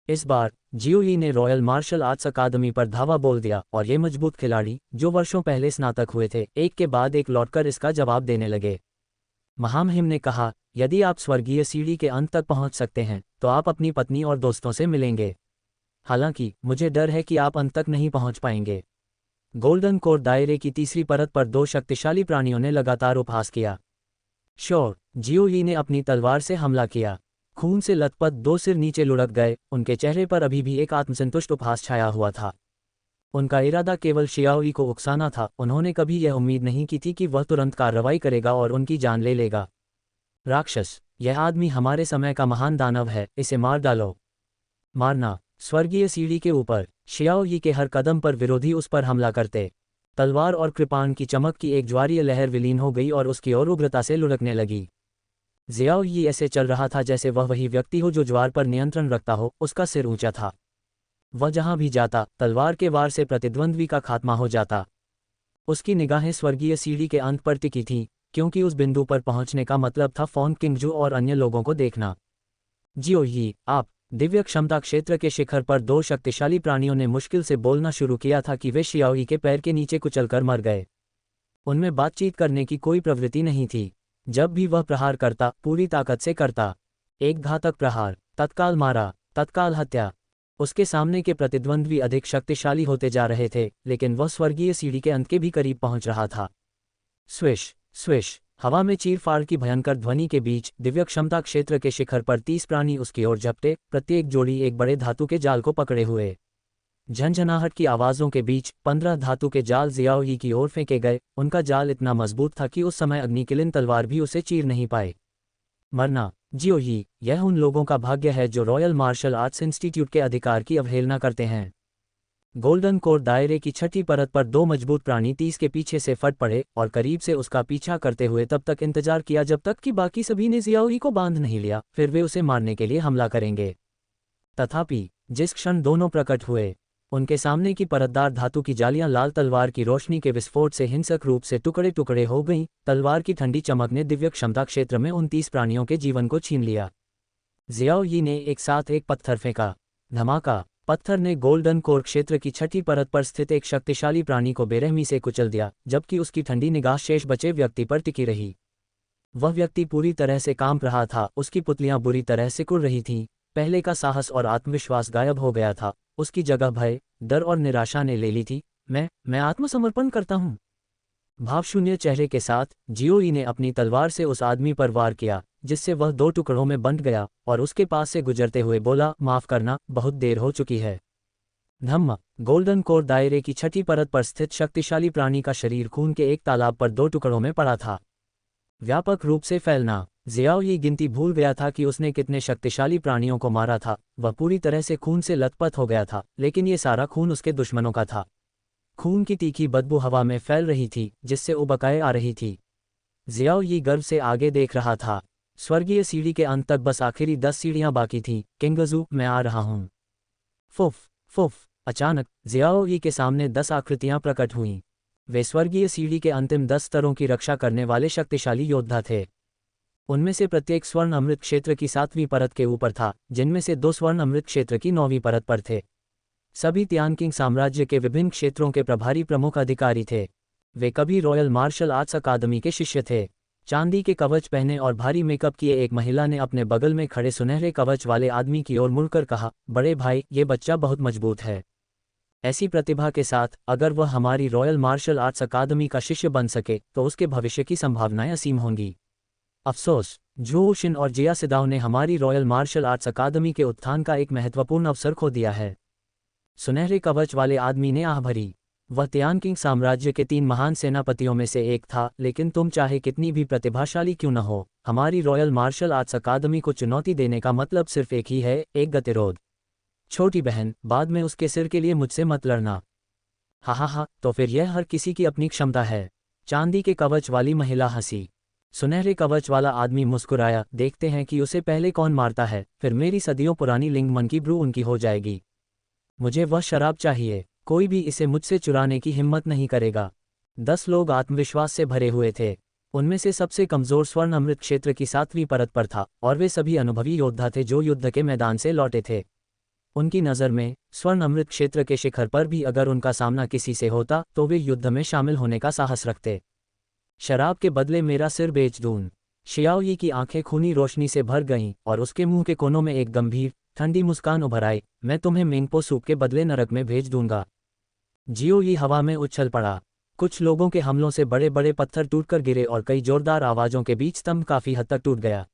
A: इस बार जियो यी ने रॉयल मार्शल आर्ट्स अकादमी पर धावा बोल दिया और ये मजबूत खिलाड़ी, जो वर्षों पहले स्नातक हुए थे, एक के बाद एक लौटकर इसका जवाब देने लगे। महामहिम ने कहा, यदि आप स्वर्गीय सीढ़ी के अंत तक पहुंच सकते हैं तो आप अपनी पत्नी और दोस्तों से मिलेंगे। हालांकि मुझे डर है कि आप अंत तक नहीं पहुंच पाएंगे। गोल्डन कोर दायरे की तीसरी परत पर दो शक्तिशाली प्राणियों ने लगातार उपहास किया। श्योर, जियो यी ने अपनी तलवार से हमला किया। खून से लथपथ दो सिर नीचे लुढ़क गए। उनके चेहरे पर अभी भी एक आत्मसंतुष्ट उपहास छाया हुआ था। उनका इरादा केवल शियाओई को उकसाना था। उन्होंने कभी यह उम्मीद नहीं की थी कि वह तुरंत कार्रवाई करेगा और उनकी जान ले लेगा। राक्षस, यह आदमी हमारे समय का महान दानव है, इसे मार डालो। मारना। स्वर्गीय सीढ़ी के ऊपर शियाओ यी के हर कदम पर विरोधी उस पर हमला करते। तलवार और कृपाण की चमक की एक ज्वारीय लहर विलीन हो गई और उसकी ओर उग्रता से लुढ़कने लगी। जियाओ यी ऐसे चल रहा था जैसे वह वही व्यक्ति हो जो ज्वार पर नियंत्रण रखता हो। उसका सिर ऊंचा था। वह जहां भी जाता, तलवार के वार से प्रतिद्वंद्वी का खात्मा हो जाता। उसकी निगाहें स्वर्गीय सीढ़ी के अंत पर टिकी थीं, क्योंकि उस बिंदु पर पहुंचने का मतलब था फॉन किंगजू और अन्य लोगों को देखना। जियो यी, आप। दिव्य क्षमता क्षेत्र के शिखर पर दो शक्तिशाली प्राणियों ने मुश्किल से बोलना शुरू किया था कि वे शियाओ यी के पैर के नीचे कुचलकर मर गए। उनमें बातचीत करने की कोई प्रवृत्ति नहीं थी। जब भी वह प्रहार करता, पूरी ताकत से करता। एक घातक प्रहार, तत्काल मारा, तत्काल हत्या। उसके सामने के प्रतिद्वंद्वी अधिक शक्तिशाली होते जा रहे थे, लेकिन वह स्वर्गीय सीढ़ी के अंत के भी करीब पहुंच रहा था। स्विश स्विश, हवा में चीर-फाड़ की भयंकर ध्वनि के बीच दिव्य क्षमता क्षेत्र के शिखर पर 30 प्राणी उसकी ओर झपटे, प्रत्येक जोड़ी एक बड़े धातु के जाल को पकड़े हुए। झंझनाहट की आवाज़ों के बीच 15 धातु के जाल जियाओ यी की ओर फेंके गए। उनका जाल इतना मजबूत था कि उस समय अग्निकिलिन तलवार भी उसे चीर नहीं पाए। मरना। जियो यी, यह उन लोगों का भाग्य है जो रॉयल मार्शल आर्ट्स इंस्टीट्यूट के अधिकार की अवहेलना करते हैं। गोल्डन कोर दायरे की छठी परत पर दो मजबूत प्राणी 30 के पीछे से फट पड़े और करीब से उसका पीछा करते हुए तब तक इंतजार किया जब तक कि बाकी सभी ने जियाओ यी को बांध नहीं लिया। फिर वे उसे मारने के लिए हमला करेंगे। तथापि जिस क्षण दोनों प्रकट हुए, उनके सामने की परतदार धातु की जालियां लाल तलवार की रोशनी के विस्फोट से हिंसक रूप से टुकड़े टुकड़े हो गईं। तलवार की ठंडी चमक ने दिव्य क्षमता क्षेत्र में उन 30 प्राणियों के जीवन को छीन लिया। जियाओ यी ने एक साथ एक पत्थर फेंका। धमाका। पत्थर ने गोल्डन कोर क्षेत्र की छठी परत पर स्थित एक शक्तिशाली प्राणी को बेरहमी से कुचल दिया, जबकि उसकी ठंडी निगाह शेष बचे व्यक्ति पर टिकी रही। वह व्यक्ति पूरी तरह से कांप रहा था। उसकी पुतलियां बुरी तरह से सिकुड़ रही थीं। पहले का साहस और आत्मविश्वास गायब हो गया था। उसकी जगह भय, डर और निराशा ने ले ली थी। मैं आत्मसमर्पण करता हूँ। भावशून्य चेहरे के साथ जियो यी ने अपनी तलवार से उस आदमी पर वार किया, जिससे वह दो टुकड़ों में बंट गया और उसके पास से गुजरते हुए बोला, माफ करना, बहुत देर हो चुकी है। धम्म। गोल्डन कोर दायरे की छठी परत पर स्थित शक्तिशाली प्राणी का शरीर खून के एक तालाब पर दो टुकड़ों में पड़ा था। व्यापक रूप से फैलना। जियाओ यी गिनती भूल गया था कि उसने कितने शक्तिशाली प्राणियों को मारा था। वह पूरी तरह से खून से लथपथ हो गया था, लेकिन ये सारा खून उसके दुश्मनों का था। खून की तीखी बदबू हवा में फैल रही थी, जिससे उबकाई आ रही थी। जियाओ यी गर्व से आगे देख रहा था। स्वर्गीय सीढ़ी के अंत तक बस आखिरी 10 सीढ़ियां बाकी थीं। किंगजू, मैं आ रहा हूं। फुफ फुफ। अचानक जियाओ यी के सामने 10 आकृतियां प्रकट हुईं। वे स्वर्गीय सीढ़ी के अंतिम 10 स्तरों की रक्षा करने वाले शक्तिशाली योद्धा थे। उनमें से प्रत्येक स्वर्ण अमृत क्षेत्र की 7वीं परत के ऊपर था, जिनमें से 2 स्वर्ण अमृत क्षेत्र की 9वीं परत पर थे। सभी तियानकिंग साम्राज्य के विभिन्न क्षेत्रों के प्रभारी प्रमुख अधिकारी थे। वे कभी रॉयल मार्शल आर्ट्स अकादमी के शिष्य थे। चांदी के कवच पहने और भारी मेकअप किए एक महिला ने अपने बगल में खड़े सुनहरे कवच वाले आदमी की ओर मुड़कर कहा, बड़े भाई, ये बच्चा बहुत मजबूत है। ऐसी प्रतिभा के साथ अगर वह हमारी रॉयल मार्शल आर्ट्स अकादमी का शिष्य बन सके तो उसके भविष्य की संभावनाएं असीम होंगी। अफसोस, जो शिन और जिया सिदाओ ने हमारी रॉयल मार्शल आर्ट्स अकादमी के उत्थान का एक महत्वपूर्ण अवसर खो दिया है। सुनहरे कवच वाले आदमी ने आह भरी। वह तियानकिंग साम्राज्य के 3 महान सेनापतियों में से एक था, लेकिन तुम चाहे कितनी भी प्रतिभाशाली क्यों न हो, हमारी रॉयल मार्शल आर्ट्स अकादमी को चुनौती देने का मतलब सिर्फ एक ही है, एक गतिरोध। छोटी बहन, बाद में उसके सिर के लिए मुझसे मत लड़ना। हा, तो फिर यह हर किसी की अपनी क्षमता है। चांदी के कवच वाली महिला हंसी। सुनहरे कवच वाला आदमी मुस्कुराया, देखते हैं कि उसे पहले कौन मारता है, फिर मेरी सदियों पुरानी लिंगमन की ब्रू उनकी हो जाएगी। मुझे वह शराब चाहिए, कोई भी इसे मुझसे चुराने की हिम्मत नहीं करेगा। 10 लोग आत्मविश्वास से भरे हुए थे। उनमें से सबसे कमजोर स्वर्ण अमृत क्षेत्र की 7वीं परत पर था, और वे सभी अनुभवी योद्धा थे जो युद्ध के मैदान से लौटे थे। उनकी नज़र में स्वर्ण अमृत क्षेत्र के शिखर पर भी अगर उनका सामना किसी से होता तो वे युद्ध में शामिल होने का साहस रखते। शराब के बदले मेरा सिर बेच दून। शियाओ यी की आंखें खूनी रोशनी से भर गईं और उसके मुंह के कोनों में एक गंभीर ठंडी मुस्कान उभर आई। मैं तुम्हें मेंगपो सूप के बदले नरक में भेज दूंगा। जियो यी हवा में उछल पड़ा। कुछ लोगों के हमलों से बड़े बड़े पत्थर टूटकर गिरे और कई जोरदार आवाज़ों के बीच स्तंभ काफ़ी हद तक टूट गया।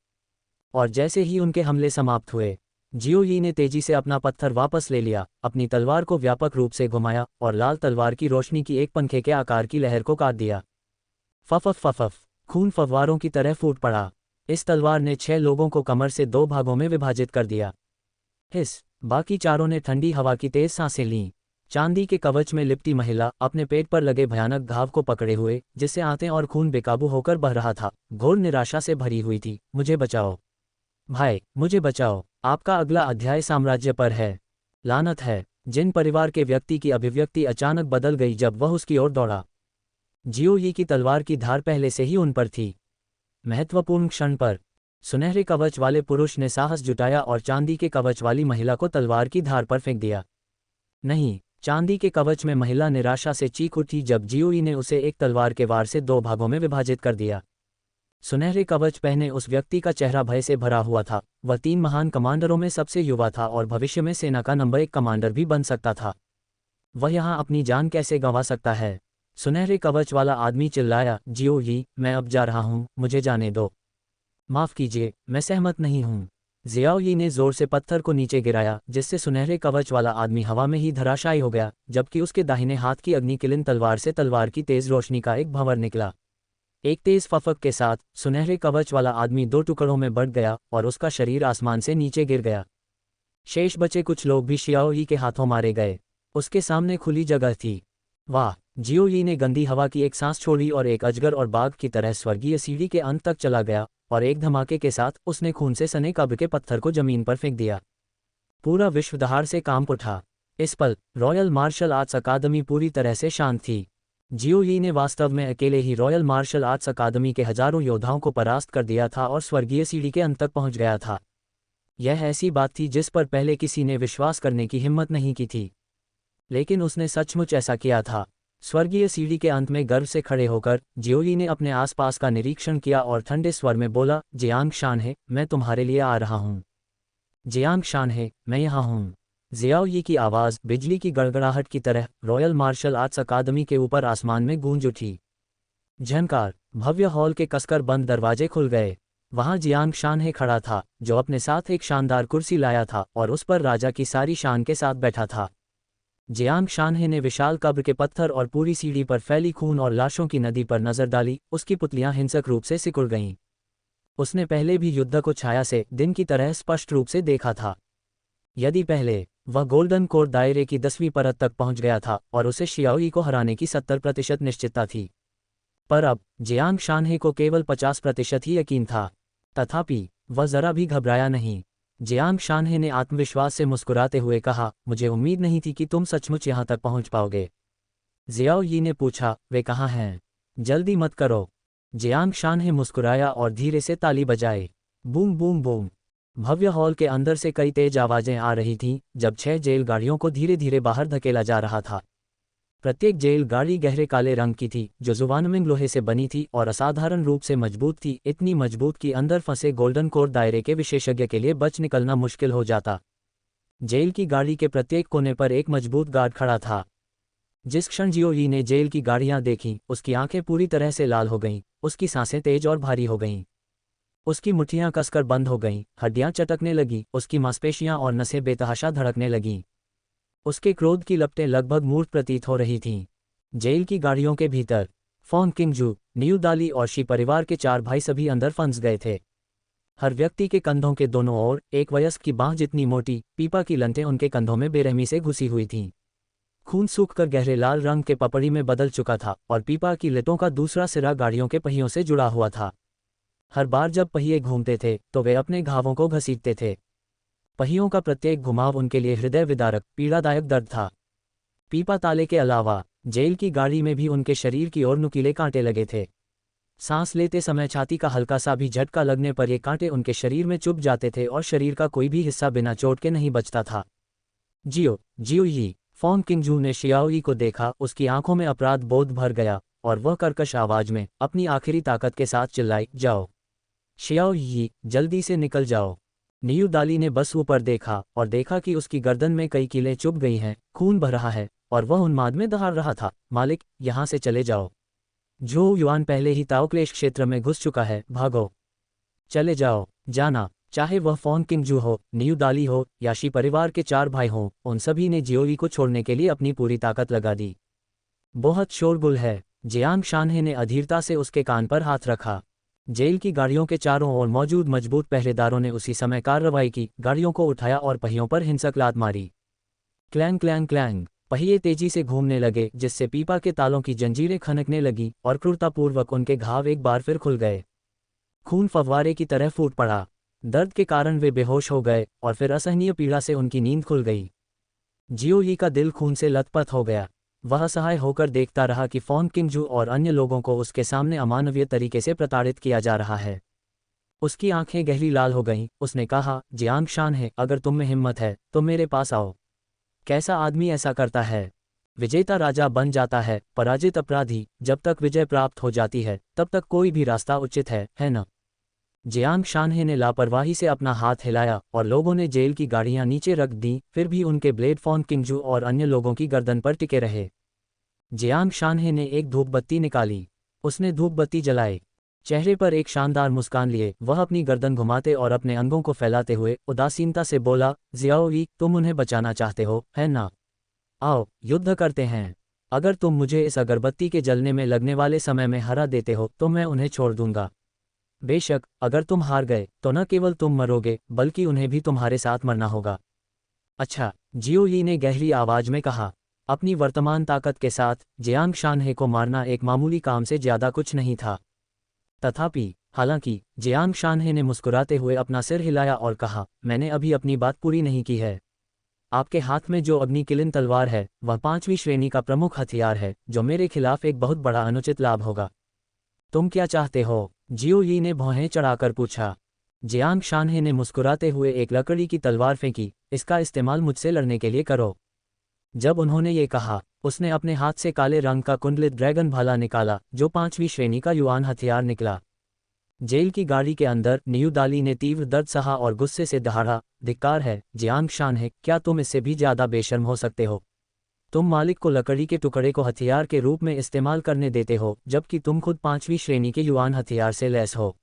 A: और जैसे ही उनके हमले समाप्त हुए, जियो यी ने तेजी से अपना पत्थर वापस ले लिया, अपनी तलवार को व्यापक रूप से घुमाया और लाल तलवार की रोशनी की एक पंखे के आकार की लहर को काट दिया। फफफ, खून फव्वारों की तरह फूट पड़ा। इस तलवार ने 6 लोगों को कमर से 2 भागों में विभाजित कर दिया। बाकी चारों ने ठंडी हवा की तेज सांसें लीं। चांदी के कवच में लिपटी महिला अपने पेट पर लगे भयानक घाव को पकड़े हुए, जिससे आंतें और खून बेकाबू होकर बह रहा था, घोर निराशा से भरी हुई थी। मुझे बचाओ भाई, मुझे बचाओ। आपका अगला अध्याय साम्राज्य पर है। लानत है। जिन परिवार के व्यक्ति की अभिव्यक्ति अचानक बदल गई जब वह उसकी ओर दौड़ा। जियो यी की तलवार की धार पहले से ही उन पर थी। महत्वपूर्ण क्षण पर सुनहरे कवच वाले पुरुष ने साहस जुटाया और चांदी के कवच वाली महिला को तलवार की धार पर फेंक दिया। नहीं, चांदी के कवच में महिला निराशा से चीख उठी जब जियो यी ने उसे एक तलवार के वार से 2 भागों में विभाजित कर दिया। सुनहरे कवच पहने उस व्यक्ति का चेहरा भय से भरा हुआ था। वह 3 महान कमांडरों में सबसे युवा था और भविष्य में सेना का नंबर 1 कमांडर भी बन सकता था। वह यहाँ अपनी जान कैसे गंवा सकता है? सुनहरे कवच वाला आदमी चिल्लाया, जियो यी, मैं अब जा रहा हूँ, मुझे जाने दो। माफ़ कीजिए, मैं सहमत नहीं हूँ। जियाओ यी ने जोर से पत्थर को नीचे गिराया, जिससे सुनहरे कवच वाला आदमी हवा में ही धराशायी हो गया, जबकि उसके दाहिने हाथ की अग्निकिलिन तलवार से तलवार की तेज रोशनी का एक भंवर निकला। एक तेज फफक के साथ सुनहरे कवच वाला आदमी 2 टुकड़ों में बढ़ गया और उसका शरीर आसमान से नीचे गिर गया। शेष बचे कुछ लोग भी शियाओ यी के हाथों मारे गए। उसके सामने खुली जगह थी। वाह! जियो यी ने गंदी हवा की एक सांस छोड़ी और एक अजगर और बाघ की तरह स्वर्गीय सीढ़ी के अंत तक चला गया, और एक धमाके के साथ उसने खून से सने कब्र के पत्थर को जमीन पर फेंक दिया। पूरा विश्व दहाड़ से कांप उठा। इस पल रॉयल मार्शल आर्ट्स अकादमी पूरी तरह से शांत थी। जियो यी ने वास्तव में अकेले ही रॉयल मार्शल आर्ट्स अकादमी के हजारों योद्धाओं को परास्त कर दिया था और स्वर्गीय सीढ़ी के अंत तक पहुंच गया था। यह ऐसी बात थी जिस पर पहले किसी ने विश्वास करने की हिम्मत नहीं की थी, लेकिन उसने सचमुच ऐसा किया था। स्वर्गीय सीढ़ी के अंत में गर्व से खड़े होकर जियो यी ने अपने आसपास का निरीक्षण किया और ठंडे स्वर में बोला, जियांग शान है, मैं तुम्हारे लिए आ रहा हूँ। जियांग शान है, मैं यहाँ हूँ। जियाओ यी की आवाज़ बिजली की गड़गड़ाहट की तरह रॉयल मार्शल आर्ट्स अकादमी के ऊपर आसमान में गूंज उठी। झनकार, भव्य हॉल के कसकर बंद दरवाजे खुल गए। वहां जियांग शानहे खड़ा था, जो अपने साथ एक शानदार कुर्सी लाया था और उस पर राजा की सारी शान के साथ बैठा था। जियांग शानहे ने विशाल कब्र के पत्थर और पूरी सीढ़ी पर फैली खून और लाशों की नदी पर नजर डाली। उसकी पुतलियां हिंसक रूप से सिकुड़ गईं। उसने पहले भी युद्ध को छाया से दिन की तरह स्पष्ट रूप से देखा था। यदि पहले वह गोल्डन कोर दायरे की 10वीं परत तक पहुंच गया था और उसे शियाओ यी को हराने की 70% निश्चितता थी, पर अब जियांग शानहे को केवल 50% ही यकीन था। तथापि वह जरा भी घबराया नहीं। जियांग शानहे ने आत्मविश्वास से मुस्कुराते हुए कहा, मुझे उम्मीद नहीं थी कि तुम सचमुच यहां तक पहुंच पाओगे। जियाओ यी ने पूछा, वे कहाँ हैं? जल्दी मत करो। जियांग शानहे मुस्कुराया और धीरे से ताली बजाए। Boom boom boom. भव्य हॉल के अंदर से कई तेज आवाजें आ रही थीं जब 6 जेल गाड़ियों को धीरे धीरे बाहर धकेला जा रहा था। प्रत्येक जेल गाड़ी गहरे काले रंग की थी, जो जुवानमिंग लोहे से बनी थी और असाधारण रूप से मजबूत थी, इतनी मजबूत कि अंदर फंसे गोल्डन कोर दायरे के विशेषज्ञ के लिए बच निकलना मुश्किल हो जाता। जेल की गाड़ी के प्रत्येक कोने पर एक मजबूत गार्ड खड़ा था। जिस क्षण जियो यी ने जेल की गाड़ियां देखीं, उसकी आंखें पूरी तरह से लाल हो गईं, उसकी सांसें तेज और भारी हो गईं। उसकी मुट्ठियां कसकर बंद हो गईं, हड्डियां चटकने लगीं, उसकी मांसपेशियां और नसें बेतहाशा धड़कने लगीं। उसके क्रोध की लपटें लगभग मूर्त प्रतीत हो रही थीं। जेल की गाड़ियों के भीतर फॉन किंगजू, न्यू दाली और शी परिवार के 4 भाई सभी अंदर फंस गए थे। हर व्यक्ति के कंधों के दोनों ओर एक वयस्क की बांह जितनी मोटी पीपा की लंटें उनके कंधों में बेरहमी से घुसी हुई थीं। खून सूखकर गहरे लाल रंग के पपड़ी में बदल चुका था और पीपा की लटों का दूसरा सिरा गाड़ियों के पहियों से जुड़ा हुआ था। हर बार जब पहिए घूमते थे तो वे अपने घावों को घसीटते थे। पहियों का प्रत्येक घुमाव उनके लिए हृदय विदारक पीड़ादायक दर्द था। पीपा ताले के अलावा जेल की गाड़ी में भी उनके शरीर की ओर नुकीले कांटे लगे थे। सांस लेते समय छाती का हल्का सा भी झटका लगने पर ये कांटे उनके शरीर में चुभ जाते थे और शरीर का कोई भी हिस्सा बिना चोट के नहीं बचता था। जियो ही फॉन किंगजू ने शियाओई को देखा। उसकी आंखों में अपराध बोध भर गया और वह कर्कश आवाज में अपनी आखिरी ताकत के साथ चिल्लाई, जाओ शियाओई, जल्दी से निकल जाओ। न्यू दाली ने बस ऊपर देखा और देखा कि उसकी गर्दन में कई कीलें चुभ गई हैं, खून बह रहा है और वह उन्माद में दहाड़ रहा था। मालिक, यहाँ से चले जाओ। जो युआन पहले ही ताओक्लेश क्षेत्र में घुस चुका है, भागो, चले जाओ। जाना, चाहे वह फॉन किंगजू हो, न्यू दाली हो या शी परिवार के 4 भाई हों, उन सभी ने जियोई को छोड़ने के लिए अपनी पूरी ताकत लगा दी। बहुत शोरगुल है। जियांग शानहे ने अधीरता से उसके कान पर हाथ रखा। जेल की गाड़ियों के चारों ओर मौजूद मजबूत पहरेदारों ने उसी समय कार्रवाई की, गाड़ियों को उठाया और पहियों पर हिंसक लात मारी। क्लैंग क्लैंग क्लैंग, पहिए तेजी से घूमने लगे जिससे पीपा के तालों की जंजीरें खनकने लगी और क्रूरतापूर्वक उनके घाव एक बार फिर खुल गए। खून फव्वारे की तरह फूट पड़ा। दर्द के कारण वे बेहोश हो गए और फिर असहनीय पीड़ा से उनकी नींद खुल गई। जियोई का दिल खून से लथपथ हो गया। वह असहाय होकर देखता रहा कि फॉन किंगजू और अन्य लोगों को उसके सामने अमानवीय तरीके से प्रताड़ित किया जा रहा है। उसकी आंखें गहरी लाल हो गईं। उसने कहा, जियांग शानहे, अगर तुम में हिम्मत है तो मेरे पास आओ। कैसा आदमी ऐसा करता है? विजेता राजा बन जाता है, पराजित अपराधी। जब तक विजय प्राप्त हो जाती है तब तक कोई भी रास्ता उचित है न? जियांग शानहे ने लापरवाही से अपना हाथ हिलाया और लोगों ने जेल की गाड़ियां नीचे रख दी। फिर भी उनके ब्लेड फॉन किंगजू और अन्य लोगों की गर्दन पर टिके रहे। जियांग शानहे ने एक धूपबत्ती निकाली। उसने धूपबत्ती जलाई। चेहरे पर एक शानदार मुस्कान लिए वह अपनी गर्दन घुमाते और अपने अंगों को फैलाते हुए उदासीनता से बोला, जियाओई, तुम उन्हें बचाना चाहते हो, है ना? आओ, युद्ध करते हैं। अगर तुम मुझे इस अगरबत्ती के जलने में लगने वाले समय में हरा देते हो तो मैं उन्हें छोड़ दूंगा। बेशक, अगर तुम हार गए तो न केवल तुम मरोगे बल्कि उन्हें भी तुम्हारे साथ मरना होगा। अच्छा, जियोई ने गहरी आवाज में कहा। अपनी वर्तमान ताकत के साथ जियांग शानहे को मारना एक मामूली काम से ज्यादा कुछ नहीं था। तथापि, हालांकि, जियांग शानहे ने मुस्कुराते हुए अपना सिर हिलाया और कहा, मैंने अभी अपनी बात पूरी नहीं की है। आपके हाथ में जो अग्निकिलिन तलवार है वह 5वीं श्रेणी का प्रमुख हथियार है, जो मेरे खिलाफ एक बहुत बड़ा अनुचित लाभ होगा। तुम क्या चाहते हो? जियोई ने भौहें चढ़ाकर पूछा। जियांग शानहे ने मुस्कुराते हुए एक लकड़ी की तलवार फेंकी, इसका इस्तेमाल मुझसे लड़ने के लिए करो। जब उन्होंने ये कहा, उसने अपने हाथ से काले रंग का कुंडलित ड्रैगन भाला निकाला जो 5वीं श्रेणी का युआन हथियार निकला। जेल की गाड़ी के अंदर न्यू दाली ने तीव्र दर्द सहा और गुस्से से दहाड़ा, धिक्कार है जियांग शानहे, क्या तुम इससे भी ज्यादा बेशर्म हो सकते हो? तुम मालिक को लकड़ी के टुकड़े को हथियार के रूप में इस्तेमाल करने देते हो जबकि तुम खुद 5वीं श्रेणी के युआन हथियार से लैस हो।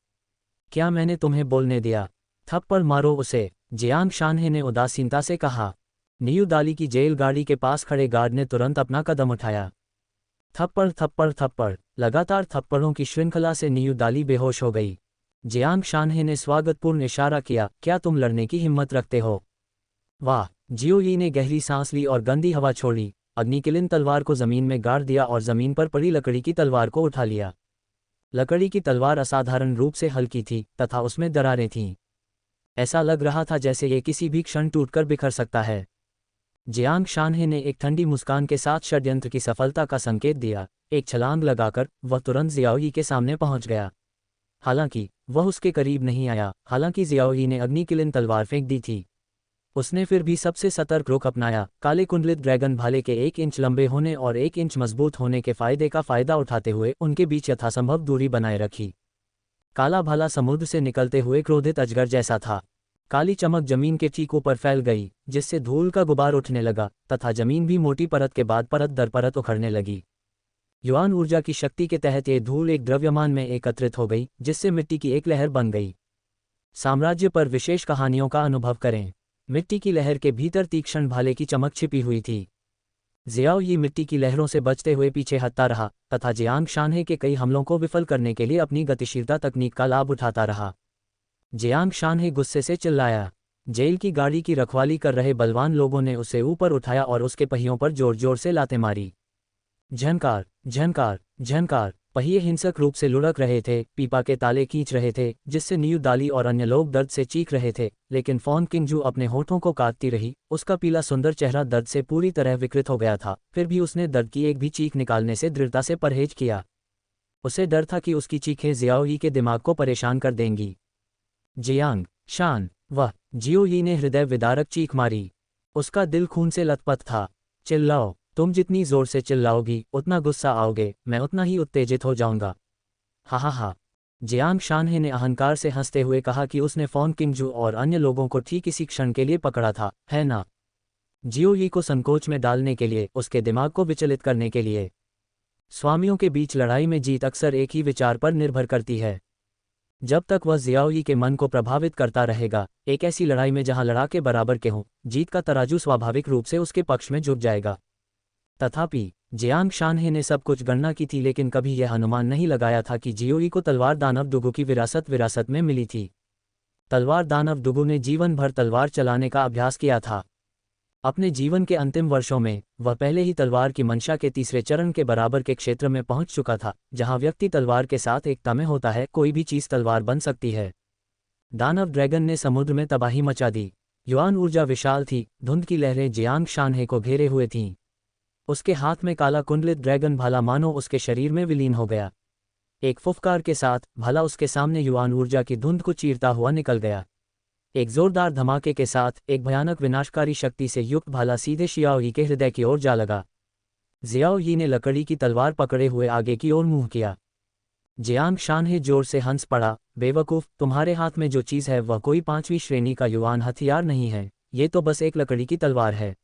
A: क्या मैंने तुम्हें बोलने दिया? थप्पड़ मारो उसे, जियांग शानहे ने उदासीनता से कहा। न्यू दाली की जेल गाड़ी के पास खड़े गार्ड ने तुरंत अपना कदम उठाया। थप्पड़ थप्पड़ थप्पड़, लगातार थप्पड़ों की श्रृंखला से न्यू दाली बेहोश हो गई। जियांग शानहे ने स्वागतपूर्ण इशारा किया, क्या तुम लड़ने की हिम्मत रखते हो? वाह! जियोई ने गहरी सांस ली और गंदी हवा छोड़ी। अग्निकिलिन तलवार को जमीन में गाड़ दिया और जमीन पर पड़ी लकड़ी की तलवार को उठा लिया। लकड़ी की तलवार असाधारण रूप से हल्की थी तथा उसमें दरारें थीं। ऐसा लग रहा था जैसे ये किसी भी क्षण टूटकर बिखर सकता है। जियांग शानहे ने एक ठंडी मुस्कान के साथ षड्यंत्र की सफलता का संकेत दिया। एक छलांग लगाकर वह तुरंत जियाओई के सामने पहुंच गया। हालांकि, वह उसके करीब नहीं आया। हालांकि जियाओई ने अग्निकिलिन तलवार फेंक दी थी। उसने फिर भी सबसे सतर्क रुख अपनाया। काले कुंडलित ड्रैगन भाले के 1 इंच लंबे होने और 1 इंच मजबूत होने के फायदे का फायदा उठाते हुए उनके बीच यथासंभव दूरी बनाए रखी। काला भाला समुद्र से निकलते हुए क्रोधित अजगर जैसा था। काली चमक जमीन के चीकों पर फैल गई जिससे धूल का गुबार उठने लगा तथा जमीन भी मोटी परत के बाद परत दर परत उखड़ने लगी। युआन ऊर्जा की शक्ति के तहत ये धूल एक द्रव्यमान में एकत्रित हो गई जिससे मिट्टी की एक लहर बन गई। साम्राज्य पर विशेष कहानियों का अनुभव करें। मिट्टी की लहर के भीतर तीक्ष्ण भाले की चमक छिपी हुई थी। जियाओ यी मिट्टी की लहरों से बचते हुए पीछे हटता रहा तथा जियांग शानहे के कई हमलों को विफल करने के लिए अपनी गतिशीलता तकनीक का लाभ उठाता रहा। जियांग शानहे गुस्से से चिल्लाया। जेल की गाड़ी की रखवाली कर रहे बलवान लोगों ने उसे ऊपर उठाया और उसके पहियों पर जोर जोर से लातें मारी। झनकार झनकार झनकार, पहिए हिंसक रूप से लुढ़क रहे थे, पीपा के ताले खींच रहे थे, जिससे न्यू दाली और अन्य लोग दर्द से चीख रहे थे, लेकिन फॉन किंगजू अपने होठों को काटती रही। उसका पीला सुंदर चेहरा दर्द से पूरी तरह विकृत हो गया था, फिर भी उसने दर्द की एक भी चीख निकालने से दृढ़ता से परहेज किया। उसे डर था कि उसकी चीखें जियाओ यी के दिमाग को परेशान कर देंगी। जियांग शान, वह जियो यी ने हृदय विदारक चीख मारी। उसका दिल खून से लथपथ था। चिल्लाओ, तुम जितनी जोर से चिल्लाओगी उतना गुस्सा आओगे, मैं उतना ही उत्तेजित हो जाऊंगा। हा हा हा। जियांग शानहे ने अहंकार से हंसते हुए कहा कि उसने फॉन किंगजू और अन्य लोगों को ठीक इसी क्षण के लिए पकड़ा था, है ना? जियो यी को संकोच में डालने के लिए, उसके दिमाग को विचलित करने के लिए। स्वामियों के बीच लड़ाई में जीत अक्सर एक ही विचार पर निर्भर करती है। जब तक वह जियाओ यी के मन को प्रभावित करता रहेगा, एक ऐसी लड़ाई में जहां लड़ाके बराबर के हों, जीत का तराजू स्वाभाविक रूप से उसके पक्ष में झुक जाएगा। तथापि जियांग शानहे ने सब कुछ गणना की थी, लेकिन कभी यह अनुमान नहीं लगाया था कि जियो यी को तलवार दानव दुगु की विरासत में मिली थी। तलवार दानव दुगु ने जीवन भर तलवार चलाने का अभ्यास किया था। अपने जीवन के अंतिम वर्षों में वह पहले ही तलवार की मंशा के तीसरे चरण के बराबर के क्षेत्र में पहुंच चुका था, जहां व्यक्ति तलवार के साथ एकता में होता है, कोई भी चीज तलवार बन सकती है। दानव ड्रैगन ने समुद्र में तबाही मचा दी। युआन ऊर्जा विशाल थी, धुंध की लहरें जियांग शानहे को घेरे हुए थीं। उसके हाथ में काला कुंडलित ड्रैगन भाला मानो उसके शरीर में विलीन हो गया। एक फुफकार के साथ भाला उसके सामने युआन ऊर्जा की धुंध को चीरता हुआ निकल गया। एक जोरदार धमाके के साथ एक भयानक विनाशकारी शक्ति से युक्त भाला सीधे शियाओ यी के हृदय की ओर जा लगा। जियाओ यी ने लकड़ी की तलवार पकड़े हुए आगे की ओर मुंह किया। जियांग शानहे जोर से हंस पड़ा। बेवकूफ, तुम्हारे हाथ में जो चीज है वह कोई 5वीं श्रेणी का युआन हथियार नहीं है, ये तो बस एक लकड़ी की तलवार है।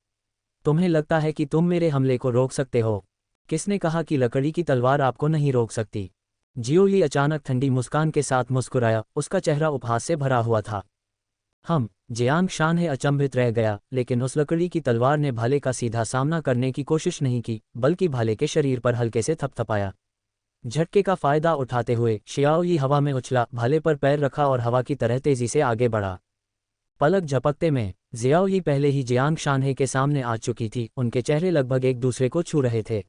A: तुम्हें लगता है कि तुम मेरे हमले को रोक सकते हो? किसने कहा कि लकड़ी की तलवार आपको नहीं रोक सकती? जियो यी अचानक ठंडी मुस्कान के साथ मुस्कुराया, उसका चेहरा उपहास से भरा हुआ था। जियांग शानहे अचंभित रह गया, लेकिन उस लकड़ी की तलवार ने भाले का सीधा सामना करने की कोशिश नहीं की, बल्कि भाले के शरीर पर हल्के से थपथपाया। झटके का फायदा उठाते हुए शियाओ यी हवा में उछला, भाले पर पैर रखा और हवा की तरह तेजी से आगे बढ़ा। पलक झपकते में जियाओ यी पहले ही जियांग शानहे के सामने आ चुकी थी। उनके चेहरे लगभग एक दूसरे को छू रहे थे।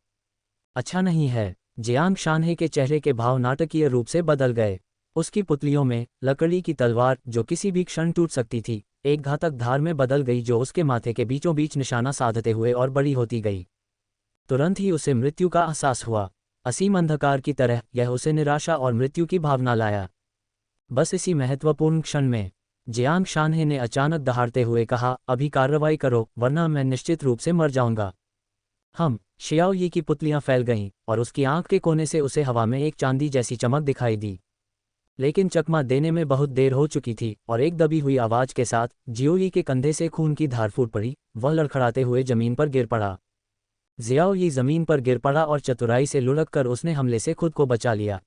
A: अच्छा नहीं है। जियांग शानहे के चेहरे के भाव नाटकीय रूप से बदल गए। उसकी पुतलियों में लकड़ी की तलवार, जो किसी भी क्षण टूट सकती थी, एक घातक धार में बदल गई, जो उसके माथे के बीचों बीच निशाना साधते हुए और बड़ी होती गई। तुरंत ही उसे मृत्यु का एहसास हुआ। असीम अंधकार की तरह यह उसे निराशा और मृत्यु की भावना लाया। बस इसी महत्वपूर्ण क्षण में जियांग शानहे ने अचानक दहाड़ते हुए कहा, अभी कार्रवाई करो, वरना मैं निश्चित रूप से मर जाऊंगा। शियाओ यी की पुतलियां फैल गईं और उसकी आंख के कोने से उसे हवा में एक चांदी जैसी चमक दिखाई दी। लेकिन चकमा देने में बहुत देर हो चुकी थी और एक दबी हुई आवाज के साथ जियो यी के कंधे से खून की धार फूट पड़ी। वह लड़खड़ाते हुए जमीन पर गिर पड़ा। जियाओ यी जमीन पर गिर पड़ा और चतुराई से लुढ़क कर उसने हमले से खुद को बचा लिया।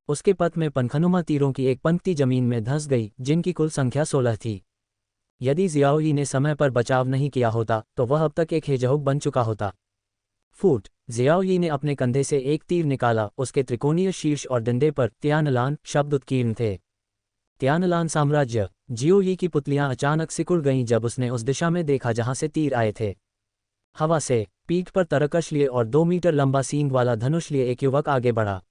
A: उसके पथ में पंखनुमा तीरों की एक पंक्ति जमीन में धंस गई, जिनकी कुल संख्या 16 थी। यदि जियाओ यी ने समय पर बचाव नहीं किया होता तो वह अब तक एक हेजहोग बन चुका होता। फूट। जियाओ यी ने अपने कंधे से एक तीर निकाला। उसके त्रिकोणीय शीर्ष और डंडे पर तियानलान शब्द उत्कीर्ण थे। तियानलान साम्राज्य। जियो यी की पुतलियां अचानक सिकुड़ गईं जब उसने उस दिशा में देखा जहां से तीर आए थे। हवा से पीठ पर तरकश लिए और 2 मीटर लंबा सींग वाला धनुष लिए एक युवक आगे बढ़ा।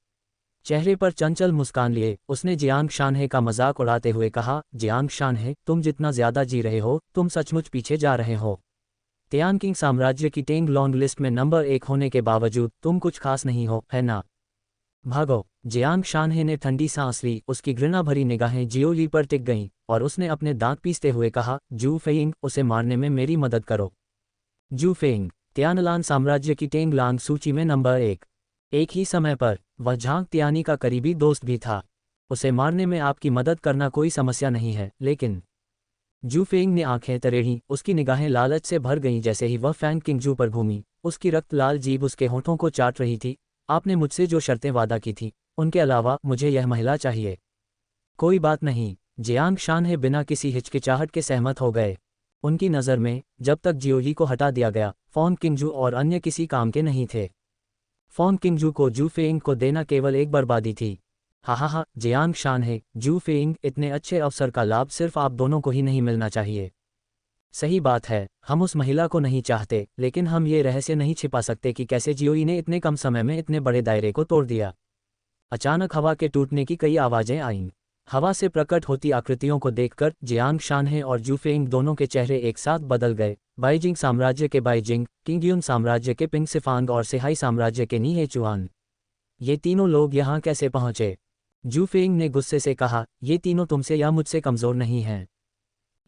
A: चेहरे पर चंचल मुस्कान लिए उसने जियांग शानहे का मजाक उड़ाते हुए कहा, जियांग शानहे, तुम जितना ज्यादा जी रहे हो, तुम सचमुच पीछे जा रहे हो। तियानकिंग साम्राज्य की टेंग लॉन्ग लिस्ट में नंबर 1 होने के बावजूद तुम कुछ खास नहीं हो, है ना? भागो। जियांग शानहे ने ठंडी सांस ली। उसकी घृणा भरी निगाहें जियो यी पर टिक गईं और उसने अपने दांत पीसते हुए कहा, जू फेइंग, उसे मारने में मेरी मदद करो। जू फेइंग, तियानलान साम्राज्य की टेंग लांग सूची में नंबर 1। एक ही समय पर वह झांग तियानी का करीबी दोस्त भी था। उसे मारने में आपकी मदद करना कोई समस्या नहीं है, लेकिन जू फेंग ने आंखें तरेढ़ीं। उसकी निगाहें लालच से भर गईं जैसे ही वह फैंग किंगजू पर घूमी। उसकी रक्त लाल जीभ उसके होठों को चाट रही थी। आपने मुझसे जो शर्तें वादा की थी, उनके अलावा मुझे यह महिला चाहिए। कोई बात नहीं। जियांग शानहे बिना किसी हिचकिचाहट के सहमत हो गए। उनकी नज़र में जब तक जियोई को हटा दिया गया, फॉन किंगजू और अन्य किसी काम के नहीं थे। फॉन किंगजू को जू फेइंग को देना केवल एक बर्बादी थी। हा, जियांग शान है, जू फेइंग, इतने अच्छे अवसर का लाभ सिर्फ आप दोनों को ही नहीं मिलना चाहिए। सही बात है, हम उस महिला को नहीं चाहते, लेकिन हम ये रहस्य नहीं छिपा सकते कि कैसे जियोई ने इतने कम समय में इतने बड़े दायरे को तोड़ दिया। अचानक हवा के टूटने की कई आवाज़ें आईं। हवा से प्रकट होती आकृतियों को देखकर जियांग शानहे और जूफेंग दोनों के चेहरे एक साथ बदल गए। बाइजिंग साम्राज्य के बाइजिंग, किंगयुन साम्राज्य के पिंगसिफांग और सिहाई साम्राज्य के नीहेचुआन, ये तीनों लोग यहाँ कैसे पहुँचे? जूफेंग ने गुस्से से कहा, ये तीनों तुमसे या मुझसे कमज़ोर नहीं हैं।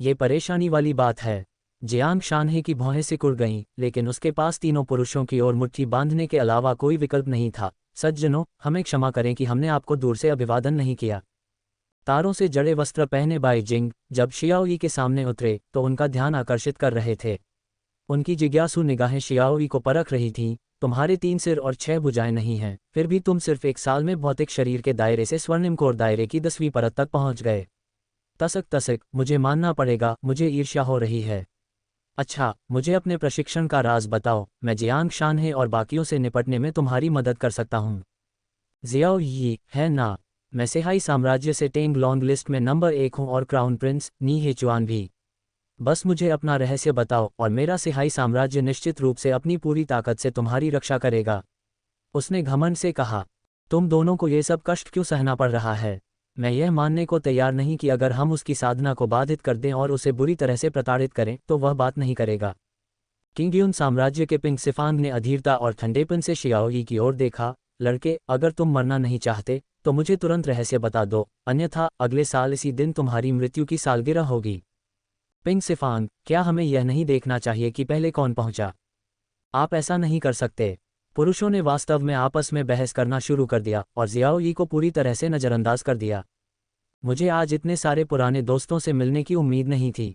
A: ये परेशानी वाली बात है। जियांग शानहे की भौहें सिकुड़ गईं, लेकिन उसके पास तीनों पुरुषों की ओर मुट्ठी बांधने के अलावा कोई विकल्प नहीं था। सज्जनों, हमें क्षमा करें कि हमने आपको दूर से अभिवादन नहीं किया। तारों से जड़े वस्त्र पहने बाइजिंग जब शियाओई के सामने उतरे तो उनका ध्यान आकर्षित कर रहे थे। उनकी जिज्ञासु निगाहें शियाओई को परख रही थीं। तुम्हारे 3 सिर और 6 भुजाएं नहीं हैं, फिर भी तुम सिर्फ 1 साल में भौतिक शरीर के दायरे से स्वर्णिम कोर दायरे की 10वीं परत तक पहुंच गए। तसक, मुझे मानना पड़ेगा, मुझे ईर्ष्या हो रही है। अच्छा, मुझे अपने प्रशिक्षण का राज बताओ, मैं जियांग शानहे और बाकियों से निपटने में तुम्हारी मदद कर सकता हूँ। जियाओ यी, है ना? मैं सिहाई साम्राज्य से टेंग लॉन्ग लिस्ट में नंबर 1 हूँ और क्राउन प्रिंस नीहेचुआन भी। बस मुझे अपना रहस्य बताओ और मेरा सिहाई साम्राज्य निश्चित रूप से अपनी पूरी ताकत से तुम्हारी रक्षा करेगा। उसने घमंड से कहा, तुम दोनों को ये सब कष्ट क्यों सहना पड़ रहा है? मैं यह मानने को तैयार नहीं कि अगर हम उसकी साधना को बाधित कर दें और उसे बुरी तरह से प्रताड़ित करें तो वह बात नहीं करेगा। किंगयुन साम्राज्य के पिंगसिफांग ने अधीरता और ठंडेपन से शियाओई की ओर देखा। लड़के, अगर तुम मरना नहीं चाहते तो मुझे तुरंत रहस्य बता दो, अन्यथा अगले साल इसी दिन तुम्हारी मृत्यु की सालगिरह होगी। पिंगसिफांग, क्या हमें यह नहीं देखना चाहिए कि पहले कौन पहुंचा? आप ऐसा नहीं कर सकते। पुरुषों ने वास्तव में आपस में बहस करना शुरू कर दिया और जियाओई को पूरी तरह से नज़रअंदाज कर दिया। मुझे आज इतने सारे पुराने दोस्तों से मिलने की उम्मीद नहीं थी।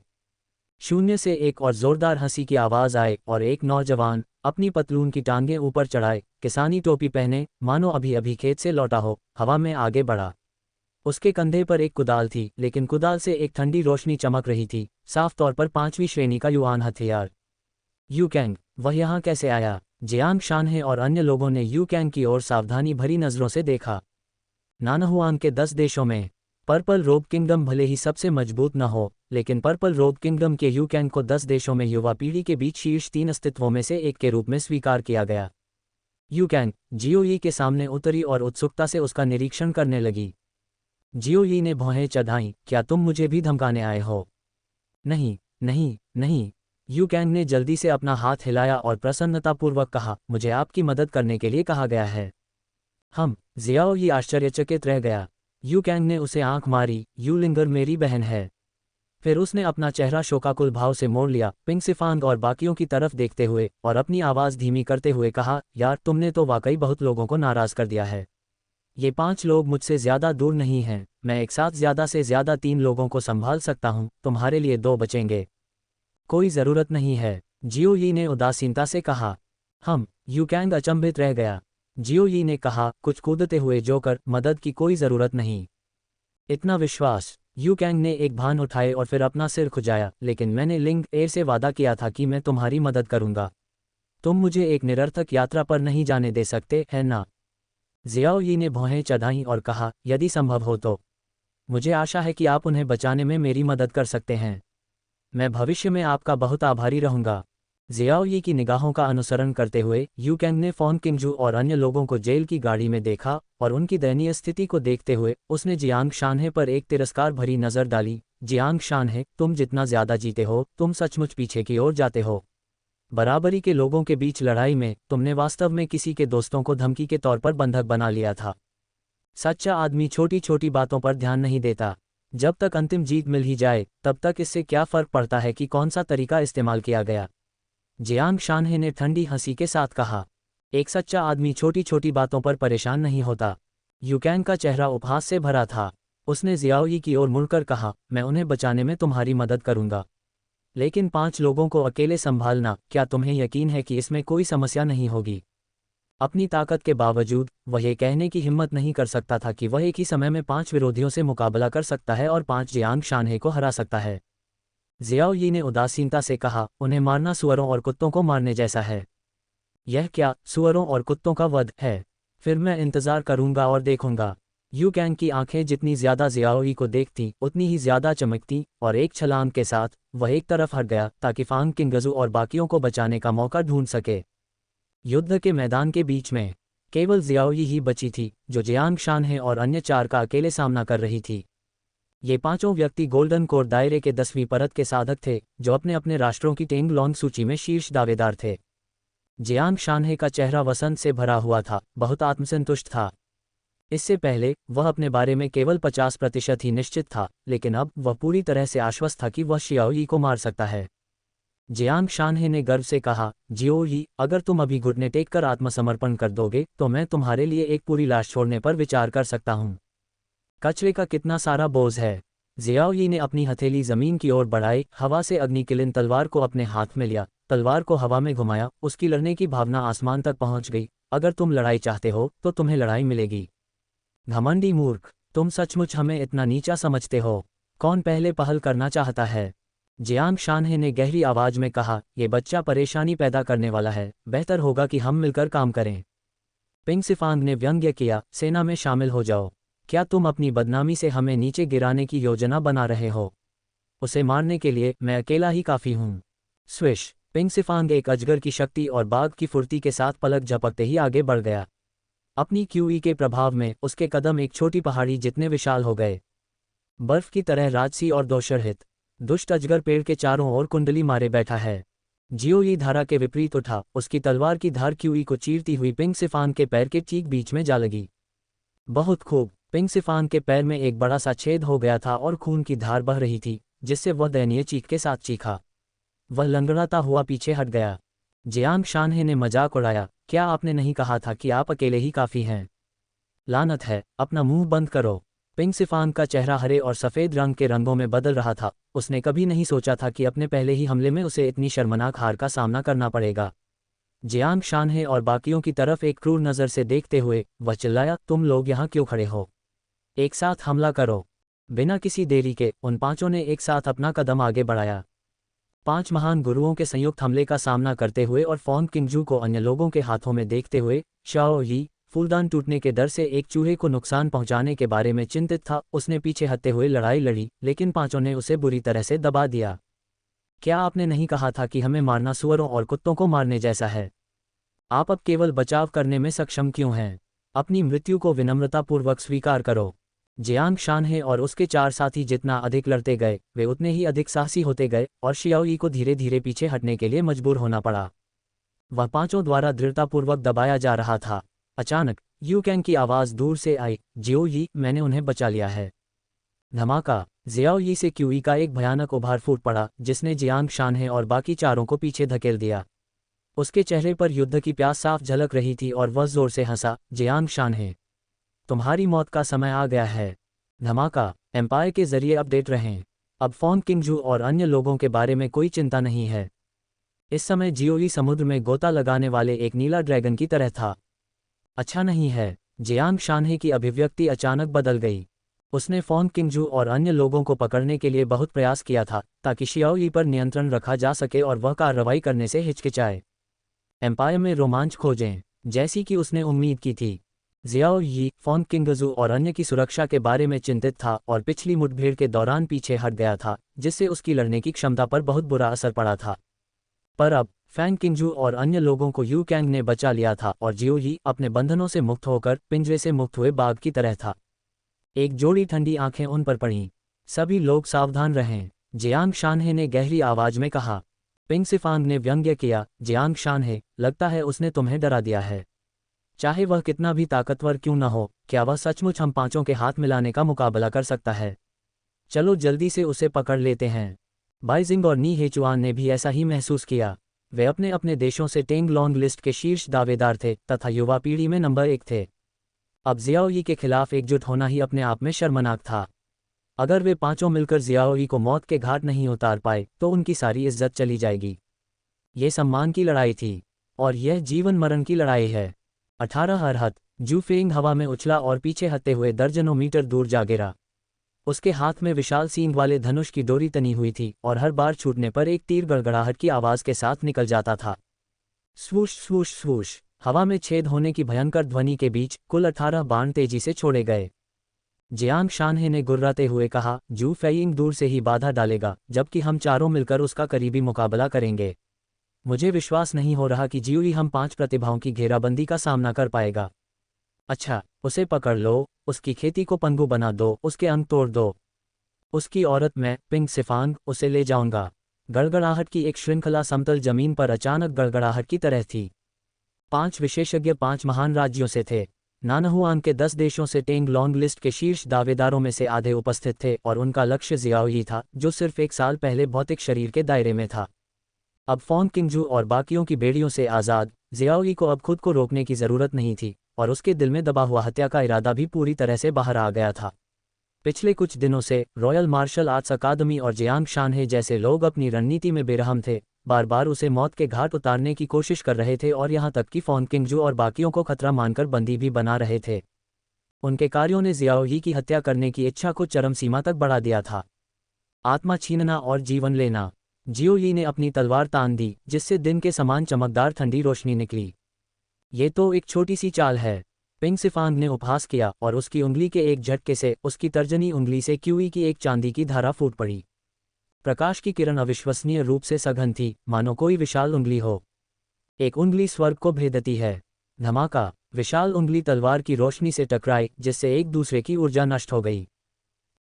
A: शून्य से एक और जोरदार हंसी की आवाज़ आए और एक नौजवान अपनी पतलून की टांगें ऊपर चढ़ाए, किसानी टोपी पहने, मानो अभी अभी खेत से लौटा हो, हवा में आगे बढ़ा। उसके कंधे पर एक कुदाल थी, लेकिन कुदाल से एक ठंडी रोशनी चमक रही थी, साफ तौर पर 5वीं श्रेणी का युआन हथियार। यू कैंग, वह यहाँ कैसे आया? जियांग शानहे और अन्य लोगों ने यू कैंग की ओर सावधानी भरी नज़रों से देखा। नानहुआंग के 10 देशों में पर्पल रोब किंगडम भले ही सबसे मजबूत न हो, लेकिन पर्पल रोब किंगडम के यू कैंग को 10 देशों में युवा पीढ़ी के बीच शीर्ष 3 अस्तित्वों में से एक के रूप में स्वीकार किया गया। यू कैंग जियोई के सामने उतरी और उत्सुकता से उसका निरीक्षण करने लगी। जियोई ने भौहें चढ़ाईं, क्या तुम मुझे भी धमकाने आए हो? नहीं नहीं नहीं, यू कैंग ने जल्दी से अपना हाथ हिलाया और प्रसन्नतापूर्वक कहा, मुझे आपकी मदद करने के लिए कहा गया है। जियाओई आश्चर्यचकित रह गया। यू कैंग ने उसे आंख मारी, यू लिंगर मेरी बहन है। फिर उसने अपना चेहरा शोकाकुल भाव से मोड़ लिया, पिंगसिफांग और बाकियों की तरफ देखते हुए, और अपनी आवाज़ धीमी करते हुए कहा, यार तुमने तो वाकई बहुत लोगों को नाराज़ कर दिया है। ये 5 लोग मुझसे ज़्यादा दूर नहीं हैं, मैं एक साथ ज़्यादा से ज़्यादा 3 लोगों को संभाल सकता हूँ, तुम्हारे लिए 2 बचेंगे। कोई ज़रूरत नहीं है, जियोई ने उदासीनता से कहा। यू कैंग अचंभित रह गया। जियोई ने कहा, कुछ कूदते हुए जोकर, मदद की कोई ज़रूरत नहीं। इतना विश्वास? यू कैंग ने एक भान उठाए और फिर अपना सिर खुजाया, लेकिन मैंने लिंग एयर से वादा किया था कि मैं तुम्हारी मदद करूंगा। तुम मुझे एक निरर्थक यात्रा पर नहीं जाने दे सकते, है ना? जियाओई ने भौहें चढ़ाईं और कहा, यदि संभव हो तो। मुझे आशा है कि आप उन्हें बचाने में मेरी मदद कर सकते हैं। मैं भविष्य में आपका बहुत आभारी रहूंगा। जियाओई की निगाहों का अनुसरण करते हुए यू कैंग ने फॉन किंगजू और अन्य लोगों को जेल की गाड़ी में देखा, और उनकी दयनीय स्थिति को देखते हुए उसने जियांग शानहे पर एक तिरस्कार भरी नज़र डाली। जियांग शानहे, तुम जितना ज़्यादा जीते हो, तुम सचमुच पीछे की ओर जाते हो। बराबरी के लोगों के बीच लड़ाई में तुमने वास्तव में किसी के दोस्तों को धमकी के तौर पर बंधक बना लिया था। सच्चा आदमी छोटी छोटी बातों पर ध्यान नहीं देता। जब तक अंतिम जीत मिल ही जाए, तब तक इससे क्या फ़र्क पड़ता है कि कौन सा तरीका इस्तेमाल किया गया? जियांग शानहे ने ठंडी हंसी के साथ कहा, एक सच्चा आदमी छोटी छोटी बातों पर परेशान नहीं होता। यू कैंग का चेहरा उपहास से भरा था। उसने जियाओई की ओर मुड़कर कहा, मैं उन्हें बचाने में तुम्हारी मदद करूंगा, लेकिन 5 लोगों को अकेले संभालना, क्या तुम्हें यकीन है कि इसमें कोई समस्या नहीं होगी? अपनी ताकत के बावजूद वह ये कहने की हिम्मत नहीं कर सकता था कि वह एक ही समय में 5 विरोधियों से मुकाबला कर सकता है और 5 जियांग शानहे को हरा सकता है। जियाओ यी ने उदासीनता से कहा, उन्हें मारना सुअरों और कुत्तों को मारने जैसा है। यह क्या सुअरों और कुत्तों का वध है? फिर मैं इंतजार करूंगा और देखूंगा। यू कैंग की आंखें जितनी ज्यादा जियाओ यी को देखती उतनी ही ज्यादा चमकती, और एक छलांग के साथ वह एक तरफ हट गया ताकि फांग किंगजू और बाकियों को बचाने का मौका ढूंढ सके। युद्ध के मैदान के बीच में केवल जियाओ यी ही बची थी, जो जियांग शानहे और अन्य 4 का अकेले सामना कर रही थी। ये पांचों व्यक्ति गोल्डन कोर दायरे के 10वीं परत के साधक थे, जो अपने अपने राष्ट्रों की टेंगलोंग सूची में शीर्ष दावेदार थे। जियांग शानहे का चेहरा वसंत से भरा हुआ था, बहुत आत्मसंतुष्ट था। इससे पहले वह अपने बारे में केवल 50% ही निश्चित था, लेकिन अब वह पूरी तरह से आश्वस्त था कि वह शियाओ यी को मार सकता है। जियांग शानहे ने गर्व से कहा, जियो यी, अगर तुम अभी घुटने टेक कर आत्मसमर्पण कर दोगे तो मैं तुम्हारे लिए एक पूरी लाश छोड़ने पर विचार कर सकता हूँ। कचरे का कितना सारा बोझ है। जियाओ यी ने अपनी हथेली जमीन की ओर बढ़ाई, हवा से अग्निकिलिन तलवार को अपने हाथ में लिया, तलवार को हवा में घुमाया, उसकी लड़ने की भावना आसमान तक पहुंच गई। अगर तुम लड़ाई चाहते हो तो तुम्हें लड़ाई मिलेगी। घमंडी मूर्ख, तुम सचमुच हमें इतना नीचा समझते हो? कौन पहले पहल करना चाहता है? जियांग शानहे ने गहरी आवाज में कहा, यह बच्चा परेशानी पैदा करने वाला है, बेहतर होगा कि हम मिलकर काम करें। पिंग सिफांग ने व्यंग्य किया, सेना में शामिल हो जाओ। क्या तुम अपनी बदनामी से हमें नीचे गिराने की योजना बना रहे हो? उसे मारने के लिए मैं अकेला ही काफी हूं। स्विश, पिंग सिफांग एक अजगर की शक्ति और बाघ की फुर्ती के साथ पलक झपकते ही आगे बढ़ गया। अपनी क्यूई के प्रभाव में उसके कदम एक छोटी पहाड़ी जितने विशाल हो गए। बर्फ की तरह राजसी और दोषरहित दुष्ट अजगर पेड़ के चारों ओर कुंडली मारे बैठा है। जियो यी धारा के विपरीत उठा, उसकी तलवार की धार क्यूई को चीरती हुई पिंग सिफांग के पैर के चीक बीच में जा लगी। बहुत खूब, पिंग सिफांग के पैर में एक बड़ा सा छेद हो गया था और खून की धार बह रही थी, जिससे वह दयनीय चीख के साथ चीखा। वह लंगड़ाता हुआ पीछे हट गया। जियांग शानहे ने मजाक उड़ाया, क्या आपने नहीं कहा था कि आप अकेले ही काफी हैं? लानत है, अपना मुंह बंद करो। पिंग सिफांग का चेहरा हरे और सफ़ेद रंग के रंगों में बदल रहा था। उसने कभी नहीं सोचा था कि अपने पहले ही हमले में उसे इतनी शर्मनाक हार का सामना करना पड़ेगा। जियांग शानहे और बाकियों की तरफ एक क्रूर नज़र से देखते हुए वह चिल्लाया, तुम लोग यहाँ क्यों खड़े हो? एक साथ हमला करो। बिना किसी देरी के उन पांचों ने एक साथ अपना कदम आगे बढ़ाया। 5 महान गुरुओं के संयुक्त हमले का सामना करते हुए और फॉन्ग किंगजू को अन्य लोगों के हाथों में देखते हुए, शाओ यी फूलदान टूटने के डर से एक चूहे को नुकसान पहुंचाने के बारे में चिंतित था। उसने पीछे हटते हुए लड़ाई लड़ी, लेकिन पांचों ने उसे बुरी तरह से दबा दिया। क्या आपने नहीं कहा था कि हमें मारना सुअरों और कुत्तों को मारने जैसा है? आप अब केवल बचाव करने में सक्षम क्यों हैं? अपनी मृत्यु को विनम्रतापूर्वक स्वीकार करो। जियांग शानहे और उसके 4 साथी जितना अधिक लड़ते गए, वे उतने ही अधिक साहसी होते गए और शियाओ यी को धीरे धीरे पीछे हटने के लिए मजबूर होना पड़ा। वह पांचों द्वारा दृढ़तापूर्वक दबाया जा रहा था। अचानक यू कैंग की आवाज दूर से आई, जियो यी, मैंने उन्हें बचा लिया है। धमाका, जियाओ यी से क्यूई का एक भयानक उभार फूट पड़ा, जिसने जियांग शानहे और बाकी चारों को पीछे धकेल दिया। उसके चेहरे पर युद्ध की प्यास साफ झलक रही थी और वह जोर से हंसा, जियांग शानहे, तुम्हारी मौत का समय आ गया है। धमाका, एम्पायर के जरिए अपडेट रहें। अब फॉन्ग किंगजू और अन्य लोगों के बारे में कोई चिंता नहीं है। इस समय जियो यी समुद्र में गोता लगाने वाले एक नीला ड्रैगन की तरह था। अच्छा नहीं है। जियांग शानहे की अभिव्यक्ति अचानक बदल गई। उसने फॉन्ग किंगजू और अन्य लोगों को पकड़ने के लिए बहुत प्रयास किया था, ताकि शियाओ यी पर नियंत्रण रखा जा सके और वह कार्रवाई करने से हिचकिचाए। एम्पायर में रोमांच खोजें, जैसी कि उसने उम्मीद की थी। जियाओ यी फॉन्ग किंगजू और अन्य की सुरक्षा के बारे में चिंतित था और पिछली मुठभेड़ के दौरान पीछे हट गया था, जिससे उसकी लड़ने की क्षमता पर बहुत बुरा असर पड़ा था। पर अब फैंग किंगजू और अन्य लोगों को यू कैंग ने बचा लिया था और जियो यी अपने बंधनों से मुक्त होकर पिंजरे से मुक्त हुए बाघ की तरह था। एक जोड़ी ठंडी आंखें उन पर पड़ीं। सभी लोग सावधान रहें, जियांग शानहे ने गहरी आवाज में कहा। पिंग सिफांग ने व्यंग्य किया, जियांग शानहे, लगता है उसने तुम्हें डरा दिया है। चाहे वह कितना भी ताकतवर क्यों न हो, क्या वह सचमुच हम पांचों के हाथ मिलाने का मुकाबला कर सकता है? चलो जल्दी से उसे पकड़ लेते हैं। बाइजिंग और नी हेचुआन ने भी ऐसा ही महसूस किया। वे अपने अपने देशों से टेंगलोंग लिस्ट के शीर्ष दावेदार थे तथा युवा पीढ़ी में नंबर 1 थे। अब जियाओ यी के खिलाफ एकजुट होना ही अपने आप में शर्मनाक था। अगर वे पांचों मिलकर जियाओ यी को मौत के घाट नहीं उतार पाए तो उनकी सारी इज्जत चली जाएगी। ये सम्मान की लड़ाई थी और यह जीवन मरण की लड़ाई है। 18 हरहत, जू फेंग हवा में उछला और पीछे हटते हुए दर्जनों मीटर दूर जा गिरा। उसके हाथ में विशाल सींग वाले धनुष की डोरी तनी हुई थी और हर बार छूटने पर एक तीर गड़गड़ाहट की आवाज के साथ निकल जाता था। स्वूश स्वूश स्वूश, हवा में छेद होने की भयंकर ध्वनि के बीच कुल 18 बाण तेजी से छोड़े गए। जियांग शानहे ने गुर्राते हुए कहा, जू फेइंग दूर से ही बाधा डालेगा, जबकि हम चारों मिलकर उसका करीबी मुकाबला करेंगे। मुझे विश्वास नहीं हो रहा कि जियूई हम 5 प्रतिभाओं की घेराबंदी का सामना कर पाएगा। अच्छा, उसे पकड़ लो, उसकी खेती को पंगु बना दो, उसके अंग तोड़ दो। उसकी औरत मैं, पिंग सिफांग, उसे ले जाऊंगा। गड़गड़ाहट की एक श्रृंखला समतल जमीन पर अचानक गड़गड़ाहट की तरह थी। 5 विशेषज्ञ 5 महान राज्यों से थे। नानहुआन के 10 देशों से टेंग लॉन्ग लिस्ट के शीर्ष दावेदारों में से आधे उपस्थित थे और उनका लक्ष्य जियाओई था, जो सिर्फ 1 साल पहले भौतिक शरीर के दायरे में था। अब फॉन्ग किंगजू और बाकियों की बेड़ियों से आज़ाद, जियाओई को अब खुद को रोकने की ज़रूरत नहीं थी और उसके दिल में दबा हुआ हत्या का इरादा भी पूरी तरह से बाहर आ गया था। पिछले कुछ दिनों से रॉयल मार्शल आर्ट्स अकादमी और जियांग शानहे जैसे लोग अपनी रणनीति में बेरहम थे, बार बार उसे मौत के घाट उतारने की कोशिश कर रहे थे और यहाँ तक कि फॉन्ग किंगजू और बाकियों को खतरा मानकर बंदी भी बना रहे थे। उनके कार्यों ने जियाओई की हत्या करने की इच्छा को चरम सीमा तक बढ़ा दिया था। आत्मा छीनना और जीवन लेना। जियोई ने अपनी तलवार तान दी, जिससे दिन के समान चमकदार ठंडी रोशनी निकली। ये तो एक छोटी सी चाल है, पिंग सिफांग ने उपहास किया और उसकी उंगली के एक झटके से उसकी तर्जनी उंगली से क्यूई की एक चांदी की धारा फूट पड़ी। प्रकाश की किरण अविश्वसनीय रूप से सघन थी, मानो कोई विशाल उंगली हो। एक उंगली स्वर्ग को भेदती है। धमाका, विशाल उंगली तलवार की रोशनी से टकराई, जिससे एक दूसरे की ऊर्जा नष्ट हो गई।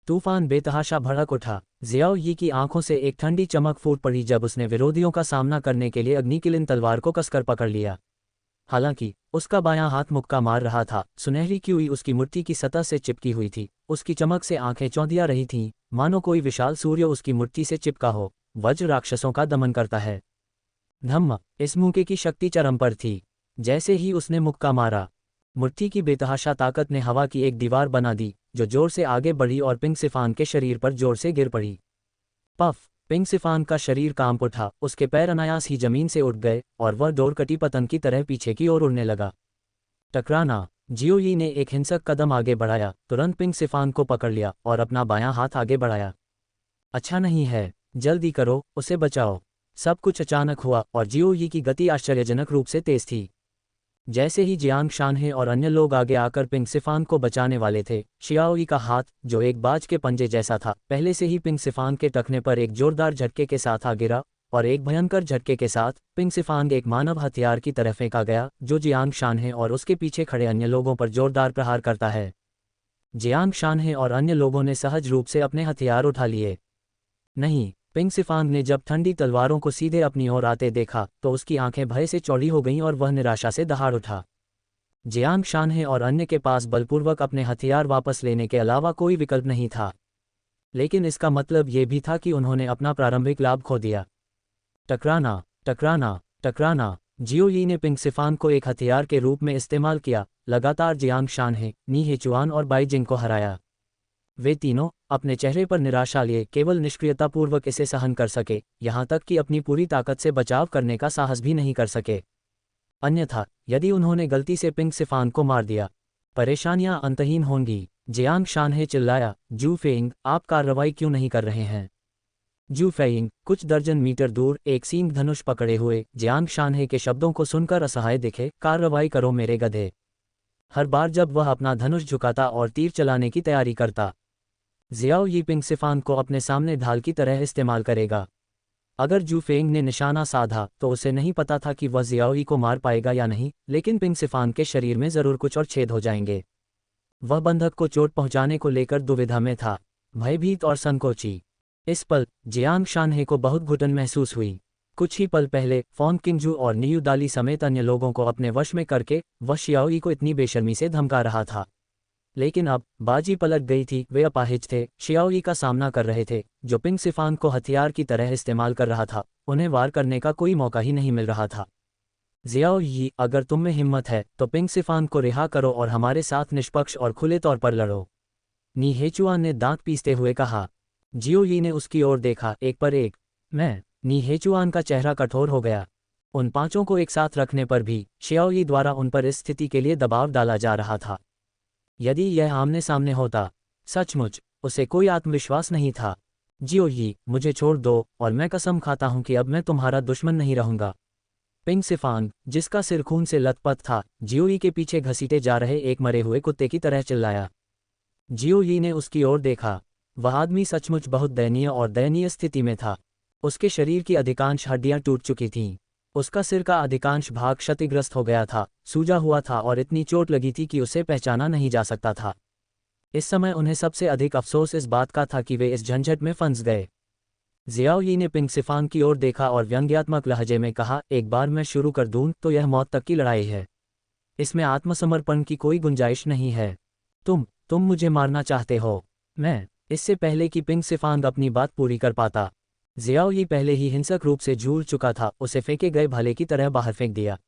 A: तूफान बेतहाशा भड़क उठा। जियाओई की आंखों से एक ठंडी चमक फूट पड़ी जब उसने विरोधियों का सामना करने के लिए अग्निकिलिन तलवार को कसकर पकड़ लिया। हालांकि उसका बायां हाथ मुक्का मार रहा था, सुनहरी क्यूई उसकी मुट्ठी की सतह से चिपकी हुई थी। उसकी चमक से आंखें चौंधिया रही थीं, मानो कोई विशाल सूर्य उसकी मुट्ठी से चिपका हो। वज्र राक्षसों का दमन करता है। धम्म, इस मुक्के की शक्ति चरम पर थी। जैसे ही उसने मुक्का मारा, मुट्ठी की बेतहाशा ताकत ने हवा की एक दीवार बना दी, जो जोर से आगे बढ़ी और पिंग सिफांग के शरीर पर जोर से गिर पड़ी। पफ, पिंग सिफांग का शरीर कांप उठा, उसके पैर अनायास ही जमीन से उठ गए और वह डोरकटी पतंग की तरह पीछे की ओर उड़ने लगा। टकराना। जियोई ने एक हिंसक कदम आगे बढ़ाया, तुरंत पिंग सिफांग को पकड़ लिया और अपना बायां हाथ आगे बढ़ाया। अच्छा नहीं है, जल्दी करो, उसे बचाओ। सब कुछ अचानक हुआ और जियोई की गति आश्चर्यजनक रूप से तेज थी। जैसे ही जियांग शानहे और अन्य लोग आगे आकर पिंग सिफांग को बचाने वाले थे, शियाओई का हाथ, जो एक बाज के पंजे जैसा था, पहले से ही पिंग सिफांग के टखने पर एक जोरदार झटके के साथ आ गिरा और एक भयंकर झटके के साथ पिंग सिफांग एक मानव हथियार की तरह फेंका गया, जो जियांग शानहे और उसके पीछे खड़े अन्य लोगों पर जोरदार प्रहार करता है। जियांग शानहे और अन्य लोगों ने सहज रूप से अपने हथियार उठा लिए। नहीं, पिंग सिफांग ने जब ठंडी तलवारों को सीधे अपनी ओर आते देखा तो उसकी आंखें भय से चौड़ी हो गईं और वह निराशा से दहाड़ उठा। जियांग शानहे और अन्य के पास बलपूर्वक अपने हथियार वापस लेने के अलावा कोई विकल्प नहीं था, लेकिन इसका मतलब ये भी था कि उन्होंने अपना प्रारंभिक लाभ खो दिया। टकराना, टकराना, टकराना। जियोई ने पिंग सिफांग को एक हथियार के रूप में इस्तेमाल किया, लगातार जियांग शानहे, नी हेचुआन और बाईजिंग को हराया। वे तीनों अपने चेहरे पर निराशा लिए केवल निष्क्रियतापूर्वक इसे सहन कर सके, यहाँ तक कि अपनी पूरी ताकत से बचाव करने का साहस भी नहीं कर सके। अन्यथा यदि उन्होंने गलती से पिंग सिफांग को मार दिया, परेशानियां अंतहीन होंगी। जियांग शानहे चिल्लाया, जू फेइंग, आप कार्रवाई क्यों नहीं कर रहे हैं? जू फेइंग, कुछ दर्जन मीटर दूर एक सींग धनुष पकड़े हुए, जियांग शानहे के शब्दों को सुनकर असहाय दिखे। कार्रवाई करो मेरे गधे। हर बार जब वह अपना धनुष झुकाता और तीर चलाने की तैयारी करता, जियाओई पिंग सिफांग को अपने सामने ढाल की तरह इस्तेमाल करेगा। अगर जू फेंग ने निशाना साधा तो उसे नहीं पता था कि वह जियाओई को मार पाएगा या नहीं, लेकिन पिंग सिफांग के शरीर में जरूर कुछ और छेद हो जाएंगे। वह बंधक को चोट पहुंचाने को लेकर दुविधा में था, भयभीत और संकोची। इस पल जियांग शानहे को बहुत घुटन महसूस हुई। कुछ ही पल पहले फॉन्ग किंगजू और नियू दाली समेत अन्य लोगों को अपने वश में करके वह शियाओई को इतनी बेशर्मी से धमका रहा था, लेकिन अब बाजी पलट गई थी। वे अपाहिज थे, शियाओई का सामना कर रहे थे, जो पिंग सिफांग को हथियार की तरह इस्तेमाल कर रहा था। उन्हें वार करने का कोई मौका ही नहीं मिल रहा था। जियाओई, अगर तुम में हिम्मत है तो पिंग सिफांग को रिहा करो और हमारे साथ निष्पक्ष और खुले तौर पर लड़ो, नी हेचुआन ने दांत पीसते हुए कहा। जियोई ने उसकी ओर देखा, एक पर एक। मैं। नी हेचुआन का चेहरा कठोर हो गया। उन पांचों को एक साथ रखने पर भी शियाओई द्वारा उन पर इस स्थिति के लिए दबाव डाला जा रहा था। यदि यह आमने सामने होता, सचमुच उसे कोई आत्मविश्वास नहीं था। जियो ही, मुझे छोड़ दो और मैं कसम खाता हूं कि अब मैं तुम्हारा दुश्मन नहीं रहूंगा। पिंग सिफांग, जिसका सिर खून से लथपथ था, जियो ही के पीछे घसीटे जा रहे एक मरे हुए कुत्ते की तरह चिल्लाया। जियो ही ने उसकी ओर देखा। वह आदमी सचमुच बहुत दयनीय और दयनीय स्थिति में था। उसके शरीर की अधिकांश हड्डियां टूट चुकी थीं। उसका सिर का अधिकांश भाग क्षतिग्रस्त हो गया था, सूजा हुआ था और इतनी चोट लगी थी कि उसे पहचाना नहीं जा सकता था। इस समय उन्हें सबसे अधिक अफसोस इस बात का था कि वे इस झंझट में फंस गए। जियाओ यी ने पिंग सिफांग की ओर देखा और व्यंग्यात्मक लहजे में कहा, एक बार मैं शुरू कर दूं तो यह मौत तक की लड़ाई है। इसमें आत्मसमर्पण की कोई गुंजाइश नहीं है। तुम मुझे मारना चाहते हो। मैं, इससे पहले कि पिंग सिफांग अपनी बात पूरी कर पाता, जियाओ यी पहले ही हिंसक रूप से झूल चुका था, उसे फेंके गए भाले की तरह बाहर फेंक दिया।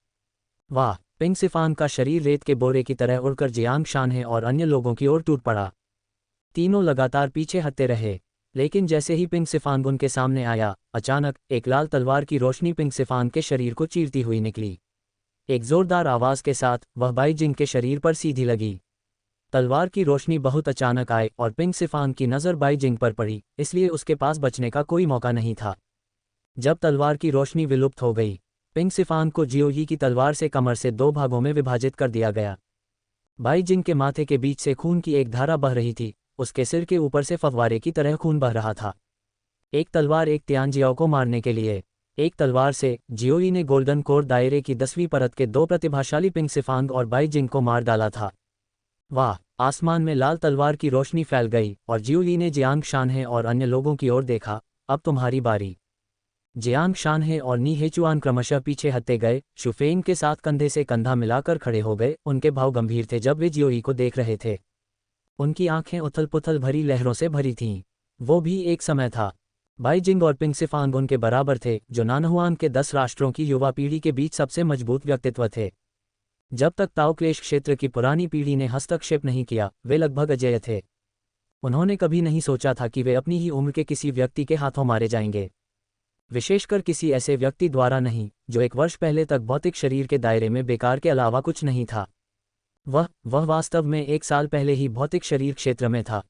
A: वाह! पिंग सिफांग का शरीर रेत के बोरे की तरह उड़कर जियांग शानहे और अन्य लोगों की ओर टूट पड़ा। तीनों लगातार पीछे हटते रहे, लेकिन जैसे ही पिंग सिफांग उनके सामने आया, अचानक एक लाल तलवार की रोशनी पिंग सिफांग के शरीर को चीरती हुई निकली। एक जोरदार आवाज के साथ वह बाई जिंग के शरीर पर सीधी लगी। तलवार की रोशनी बहुत अचानक आई और पिंग सिफांग की नज़र बाई जिंग पर पड़ी, इसलिए उसके पास बचने का कोई मौका नहीं था। जब तलवार की रोशनी विलुप्त हो गई, पिंग सिफांग को जियो यी की तलवार से कमर से 2 भागों में विभाजित कर दिया गया। बाई जिंग के माथे के बीच से खून की एक धारा बह रही थी, उसके सिर के ऊपर से फव्वारे की तरह खून बह रहा था। एक तलवार एक तियानजियाओ को मारने के लिए। एक तलवार से जियो यी ने गोल्डन कोर दायरे की 10वीं परत के 2 प्रतिभाशाली पिंग सिफांग और बाई जिंग को मार डाला था। वाह! आसमान में लाल तलवार की रोशनी फैल गई और जियो यी ने जियांग शानहे और अन्य लोगों की ओर देखा। अब तुम्हारी बारी। जियांग शानहे और नी हेचुआन क्रमशः पीछे हटते गए, शुफेंग के साथ कंधे से कंधा मिलाकर खड़े हो गए। उनके भाव गंभीर थे जब वे जियो यी को देख रहे थे। उनकी आंखें उथल पुथल भरी लहरों से भरी थीं। वो भी एक समय था। बाई जिंग और पिंग सिफांग उनके बराबर थे, जो नानहुआन के 10 राष्ट्रों की युवा पीढ़ी के बीच सबसे मजबूत व्यक्तित्व थे। जब तक ताओक्लेश क्षेत्र की पुरानी पीढ़ी ने हस्तक्षेप नहीं किया, वे लगभग अजेय थे। उन्होंने कभी नहीं सोचा था कि वे अपनी ही उम्र के किसी व्यक्ति के हाथों मारे जाएंगे, विशेषकर किसी ऐसे व्यक्ति द्वारा नहीं, जो 1 वर्ष पहले तक भौतिक शरीर के दायरे में बेकार के अलावा कुछ नहीं था। वह वास्तव में 1 साल पहले ही भौतिक शरीर क्षेत्र में था।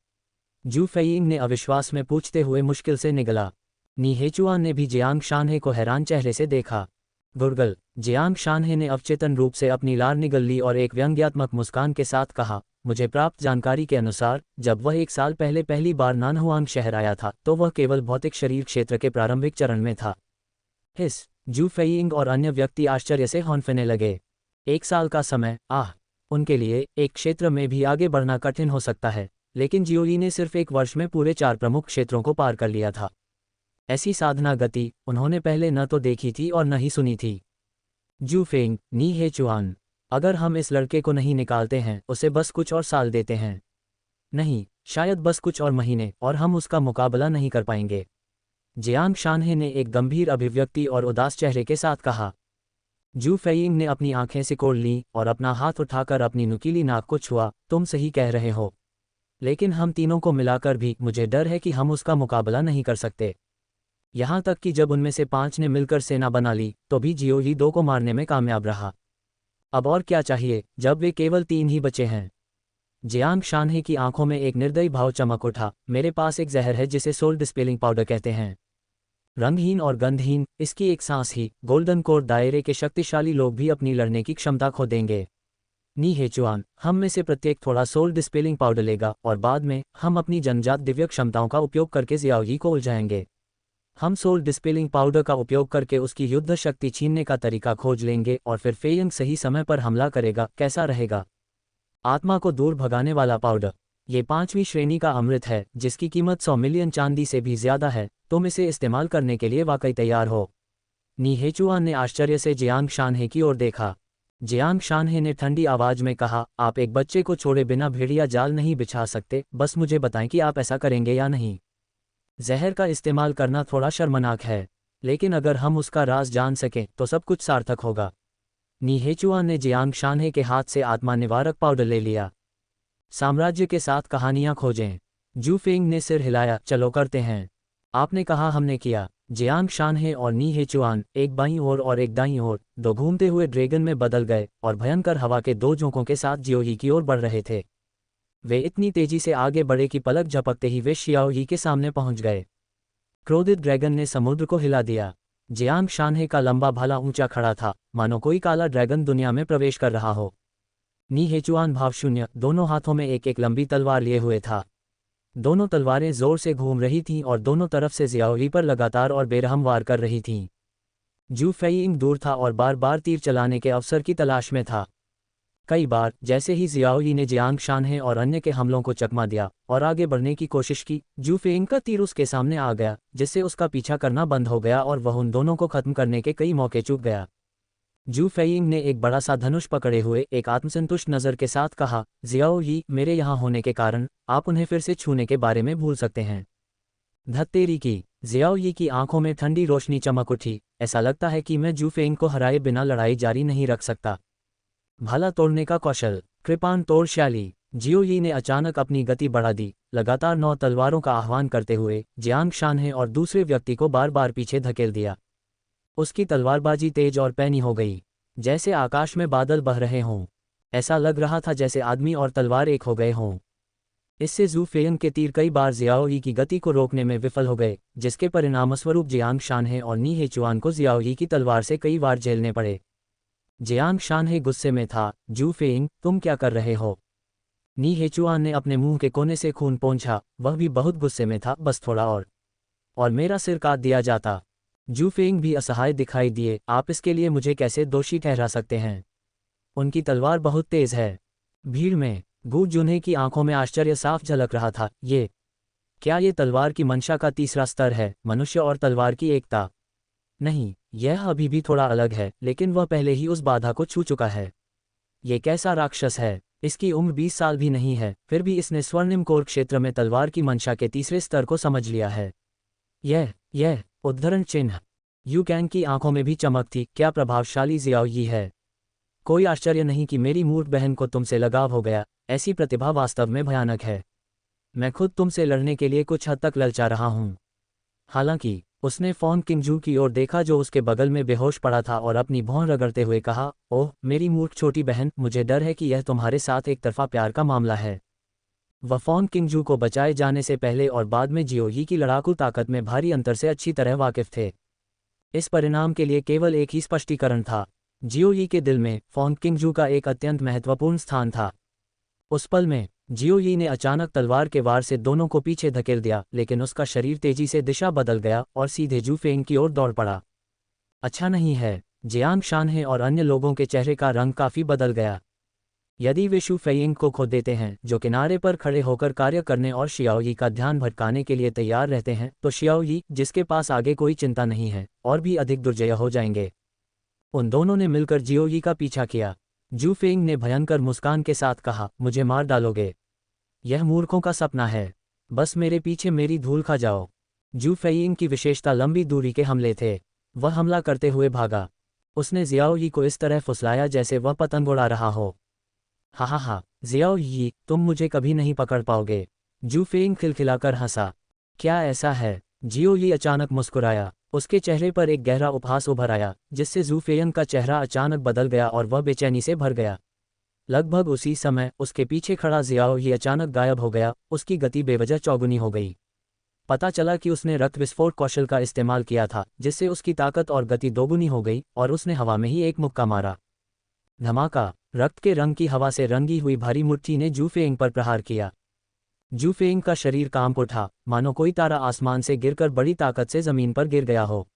A: जू फेइंग ने अविश्वास में पूछते हुए मुश्किल से निगला। नी हेचुआन ने भी जियांग शानहे को हैरान चेहरे से देखा। गुरगल, जियांग शानहे ने अवचेतन रूप से अपनी लार निगल ली और एक व्यंग्यात्मक मुस्कान के साथ कहा, मुझे प्राप्त जानकारी के अनुसार जब वह 1 साल पहले पहली बार नानहुआंग शहर आया था तो वह केवल भौतिक शरीर क्षेत्र के प्रारंभिक चरण में था। हिस, जू फेइंग और अन्य व्यक्ति आश्चर्य से हौंफने लगे। 1 साल का समय, आह! उनके लिए एक क्षेत्र में भी आगे बढ़ना कठिन हो सकता है, लेकिन जियो यी ने सिर्फ 1 वर्ष में पूरे 4 प्रमुख क्षेत्रों को पार कर लिया था। ऐसी साधना गति उन्होंने पहले न तो देखी थी और न ही सुनी थी। जू फेंग, नी हेचुआन, अगर हम इस लड़के को नहीं निकालते हैं, उसे बस कुछ और साल देते हैं, नहीं, शायद बस कुछ और महीने, और हम उसका मुकाबला नहीं कर पाएंगे। जियांग शानहे ने एक गंभीर अभिव्यक्ति और उदास चेहरे के साथ कहा। जू फेइंग ने अपनी आंखें सिकोड़ लीं और अपना हाथ उठाकर अपनी नुकीली नाक को छुआ। तुम सही कह रहे हो, लेकिन हम तीनों को मिलाकर भी मुझे डर है कि हम उसका मुकाबला नहीं कर सकते। यहाँ तक कि जब उनमें से 5 ने मिलकर सेना बना ली तो भी जियो यी 2 को मारने में कामयाब रहा। अब और क्या चाहिए जब वे केवल 3 ही बचे हैं। जियांग शानहे की आंखों में एक निर्दयी भाव चमक उठा। मेरे पास एक जहर है जिसे सोल डिस्पेलिंग पाउडर कहते हैं। रंगहीन और गंधहीन, इसकी एक सांस ही गोल्डन कोर दायरे के शक्तिशाली लोग भी अपनी लड़ने की क्षमता खो देंगे। नी हेचुआन, हम में से प्रत्येक थोड़ा सोल डिस्पेलिंग पाउडर लेगा और बाद में हम अपनी जन्मजात दिव्य क्षमताओं का उपयोग करके जियाओ यी को उलझाएंगे। हम सोल डिस्पेलिंग पाउडर का उपयोग करके उसकी युद्ध शक्ति छीनने का तरीका खोज लेंगे और फिर फेयंग सही समय पर हमला करेगा। कैसा रहेगा? आत्मा को दूर भगाने वाला पाउडर, ये 5वीं श्रेणी का अमृत है जिसकी कीमत 100 मिलियन चांदी से भी ज्यादा है। तुम इसे इस्तेमाल करने के लिए वाकई तैयार हो? नी हेचुआन ने आश्चर्य से जियांग शानहे की ओर देखा। जियांग शानहे ने ठंडी आवाज में कहा, आप एक बच्चे को छोड़े बिना भेड़िया जाल नहीं बिछा सकते, बस मुझे बताएं कि आप ऐसा करेंगे या नहीं। जहर का इस्तेमाल करना थोड़ा शर्मनाक है, लेकिन अगर हम उसका राज जान सकें तो सब कुछ सार्थक होगा। नी हेचुआन ने जियांग शानहे के हाथ से आत्मा निवारक पाउडर ले लिया। साम्राज्य के साथ कहानियां खोजें। जू फेंग ने सिर हिलाया। चलो करते हैं। आपने कहा, हमने किया। जियांग शानहे और नी हेचुआन एक बाईं ओर और एक दाईं ओर 2 घूमते हुए ड्रैगन में बदल गए और भयंकर हवा के 2 झोंकों के साथ जियो यी की ओर बढ़ रहे थे। वे इतनी तेजी से आगे बढ़े कि पलक झपकते ही वे शियाओ ही के सामने पहुंच गए। क्रोधित ड्रैगन ने समुद्र को हिला दिया। जियांग शानहे का लंबा भाला ऊंचा खड़ा था, मानो कोई काला ड्रैगन दुनिया में प्रवेश कर रहा हो। नी हेचुआन भावशून्य दोनों हाथों में एक एक लंबी तलवार लिए हुए था। दोनों तलवारें जोर से घूम रही थीं और दोनों तरफ से जियाओई पर लगातार और बेरहम वार कर रही थीं। जू फेइंग दूर था और बार बार तीर चलाने के अवसर की तलाश में था। कई बार जैसे ही जियाओई ने जियांग शानहे और अन्य के हमलों को चकमा दिया और आगे बढ़ने की कोशिश की, जू फेइंग का तीर उसके सामने आ गया, जिससे उसका पीछा करना बंद हो गया और वह उन दोनों को खत्म करने के कई मौके चूक गया। जू फेइंग ने एक बड़ा सा धनुष पकड़े हुए एक आत्मसंतुष्ट नज़र के साथ कहा, जियाओ यी, मेरे यहाँ होने के कारण आप उन्हें फिर से छूने के बारे में भूल सकते हैं। धत्तेरी की। जियाओ यी की आंखों में ठंडी रोशनी चमक उठी। ऐसा लगता है कि मैं जू फेइंग को हराए बिना लड़ाई जारी नहीं रख सकता। भाला तोड़ने का कौशल। कृपान तोड़शाली। जियो यी ने अचानक अपनी गति बढ़ा दी, लगातार 9 तलवारों का आह्वान करते हुए जियांग शानहे और दूसरे व्यक्ति को बार बार पीछे धकेल दिया। उसकी तलवारबाजी तेज और पैनी हो गई, जैसे आकाश में बादल बह रहे हों। ऐसा लग रहा था जैसे आदमी और तलवार एक हो गए हों। इससे जू फेइंग के तीर कई बार जियाओ यी की गति को रोकने में विफल हो गए, जिसके परिणामस्वरूप जियांग शानहे और नी हेचुआन को जियाओ यी की तलवार से कई बार झेलने पड़े। जियांग शानहे गुस्से में था, जू फेइंग, तुम क्या कर रहे हो? नी हेचुआन ने अपने मुंह के कोने से खून पोंछा, वह भी बहुत गुस्से में था, बस थोड़ा और मेरा सिर काट दिया जाता। जू फेइंग भी असहाय दिखाई दिए, आप इसके लिए मुझे कैसे दोषी ठहरा सकते हैं? उनकी तलवार बहुत तेज है। भीड़ में गू जुन्हे की आंखों में आश्चर्य साफ झलक रहा था। क्या ये तलवार की मंशा का तीसरा स्तर है, मनुष्य और तलवार की एकता? नहीं, यह अभी भी थोड़ा अलग है, लेकिन वह पहले ही उस बाधा को छू चुका है। ये कैसा राक्षस है? इसकी उम्र 20 साल भी नहीं है, फिर भी इसने स्वर्णिम कोर क्षेत्र में तलवार की मंशा के तीसरे स्तर को समझ लिया है। यह उद्धरण चिन्ह। यू कैंग की आंखों में भी चमक थी, क्या प्रभावशाली जियाओ यी है। कोई आश्चर्य नहीं कि मेरी मूर्ख बहन को तुमसे लगाव हो गया, ऐसी प्रतिभा वास्तव में भयानक है। मैं खुद तुमसे लड़ने के लिए कुछ हद तक ललचा रहा हूँ। हालांकि उसने फॉन किंगजू की ओर देखा जो उसके बगल में बेहोश पड़ा था और अपनी भौं रगड़ते हुए कहा, ओह मेरी मूर्ख छोटी बहन, मुझे डर है कि यह तुम्हारे साथ एक तरफा प्यार का मामला है। वह फॉन किंगजू को बचाए जाने से पहले और बाद में जियो यी की लड़ाकू ताकत में भारी अंतर से अच्छी तरह वाकिफ थे। इस परिणाम के लिए केवल एक ही स्पष्टीकरण था, जियो यी के दिल में फॉन किंगजू का एक अत्यंत महत्वपूर्ण स्थान था। उस पल में जियो यी ने अचानक तलवार के वार से दोनों को पीछे धकेल दिया, लेकिन उसका शरीर तेजी से दिशा बदल गया और सीधे जू फेइंग की ओर दौड़ पड़ा। अच्छा नहीं है। जियांग शानहे और अन्य लोगों के चेहरे का रंग काफी बदल गया। यदि वे शू फेइंग को खो देते हैं, जो किनारे पर खड़े होकर कार्य करने और शियाओ यी का ध्यान भटकाने के लिए तैयार रहते हैं, तो शियाओ यी, जिसके पास आगे कोई चिंता नहीं है, और भी अधिक दुर्जय हो जाएंगे। उन दोनों ने मिलकर जियो यी का पीछा किया। जू फेइंग ने भयंकर मुस्कान के साथ कहा, मुझे मार डालोगे? यह मूर्खों का सपना है। बस मेरे पीछे मेरी धूल खा जाओ। जू फेइंग की विशेषता लंबी दूरी के हमले थे। वह हमला करते हुए भागा। उसने जियाओ यी को इस तरह फुसलाया जैसे वह पतंग उड़ा रहा हो। हा, जियाओ यी, तुम मुझे कभी नहीं पकड़ पाओगे। जू फेइंग खिलखिलाकर हंसा। क्या ऐसा है? जियो यी अचानक मुस्कुराया। उसके चेहरे पर एक गहरा उपहास उभर आया, जिससे जू फेइंग का चेहरा अचानक बदल गया और वह बेचैनी से भर गया। लगभग उसी समय उसके पीछे खड़ा जियाओ यी अचानक गायब हो गया, उसकी गति बेवजह चौगुनी हो गई। पता चला कि उसने रक्त विस्फोट कौशल का इस्तेमाल किया था, जिससे उसकी ताकत और गति दोगुनी हो गई और उसने हवा में ही एक मुक्का मारा। धमाका। रक्त के रंग की हवा से रंगी हुई भारी मुट्ठी ने जू फेइंग पर प्रहार किया। जू फेइंग का शरीर कांप उठा, मानो कोई तारा आसमान से गिरकर बड़ी ताकत से जमीन पर गिर गया हो।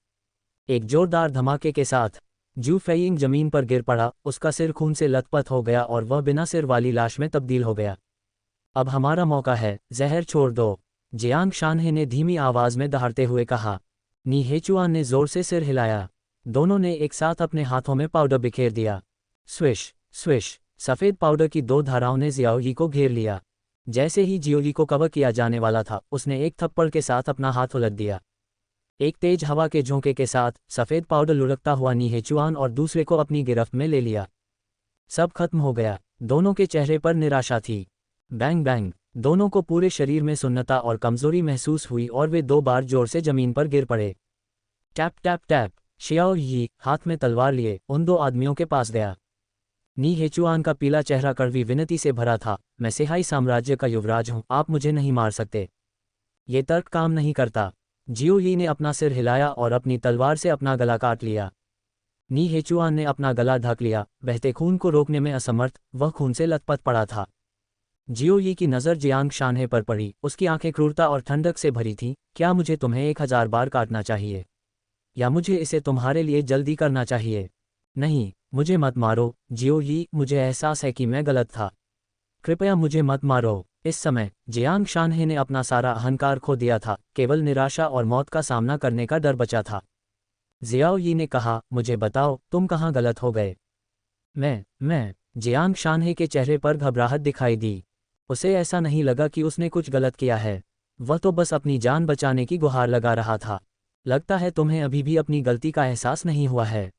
A: एक जोरदार धमाके के साथ जू फेइंग जमीन पर गिर पड़ा, उसका सिर खून से लथपथ हो गया और वह बिना सिर वाली लाश में तब्दील हो गया। अब हमारा मौका है, जहर छोड़ दो, जियांग शानहे ने धीमी आवाज में दहाड़ते हुए कहा। नी हेचुआन ने जोर से सिर हिलाया। दोनों ने एक साथ अपने हाथों में पाउडर बिखेर दिया। स्विश स्विश, सफेद पाउडर की 2 धाराओं ने जियाओ यी को घेर लिया। जैसे ही जियो यी को कवर किया जाने वाला था, उसने एक थप्पड़ के साथ अपना हाथ उलट दिया। एक तेज हवा के झोंके के साथ सफेद पाउडर लुढ़कता हुआ नी हेचुआन और दूसरे को अपनी गिरफ्त में ले लिया। सब खत्म हो गया। दोनों के चेहरे पर निराशा थी। बैंग बैंग, दोनों को पूरे शरीर में सुन्नता और कमजोरी महसूस हुई और वे 2 बार जोर से जमीन पर गिर पड़े। टैप टैप टैप, शियाओ यी हाथ में तलवार लिए उन 2 आदमियों के पास गया। नी हेचुआन का पीला चेहरा कड़वी विनती से भरा था। मैं सेहाई साम्राज्य का युवराज हूँ, आप मुझे नहीं मार सकते। ये तर्क काम नहीं करता। जियो यी ने अपना सिर हिलाया और अपनी तलवार से अपना गला काट लिया। नी हेचुआन ने अपना गला ढक लिया, बहते खून को रोकने में असमर्थ, वह खून से लथपथ पड़ा था। जियो यी की नज़र जियांग शानहे पर पड़ी, उसकी आंखें क्रूरता और ठंडक से भरी थीं। क्या मुझे तुम्हें 1000 बार काटना चाहिए, या मुझे इसे तुम्हारे लिए जल्दी करना चाहिए? नहीं, मुझे मत मारो जियो यी, मुझे एहसास है कि मैं गलत था। कृपया मुझे मत मारो। इस समय जियांग शानहे ने अपना सारा अहंकार खो दिया था, केवल निराशा और मौत का सामना करने का डर बचा था। जियाओ यी ने कहा, मुझे बताओ, तुम कहाँ गलत हो गए? मैं जियांग शानहे के चेहरे पर घबराहट दिखाई दी। उसे ऐसा नहीं लगा कि उसने कुछ गलत किया है। वह तो बस अपनी जान बचाने की गुहार लगा रहा था। लगता है तुम्हें अभी भी अपनी गलती का एहसास नहीं हुआ है।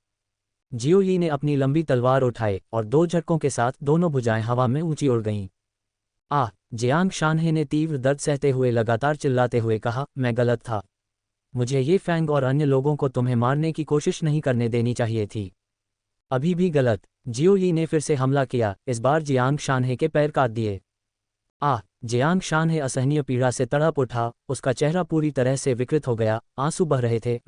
A: जियो यी ने अपनी लंबी तलवार उठाई और 2 झटकों के साथ दोनों भुजाएं हवा में ऊंची उड़ गईं। जियांग शानहे ने तीव्र दर्द सहते हुए लगातार चिल्लाते हुए कहा, मैं गलत था। मुझे ये फैंग और अन्य लोगों को तुम्हें मारने की कोशिश नहीं करने देनी चाहिए थी। अभी भी गलत। जियो यी ने फिर से हमला किया, इस बार जियांग शानहे के पैर काट दिए। जियांग शानहे असहनीय पीड़ा से तड़प उठा, उसका चेहरा पूरी तरह से विकृत हो गया, आंसू बह रहे थे।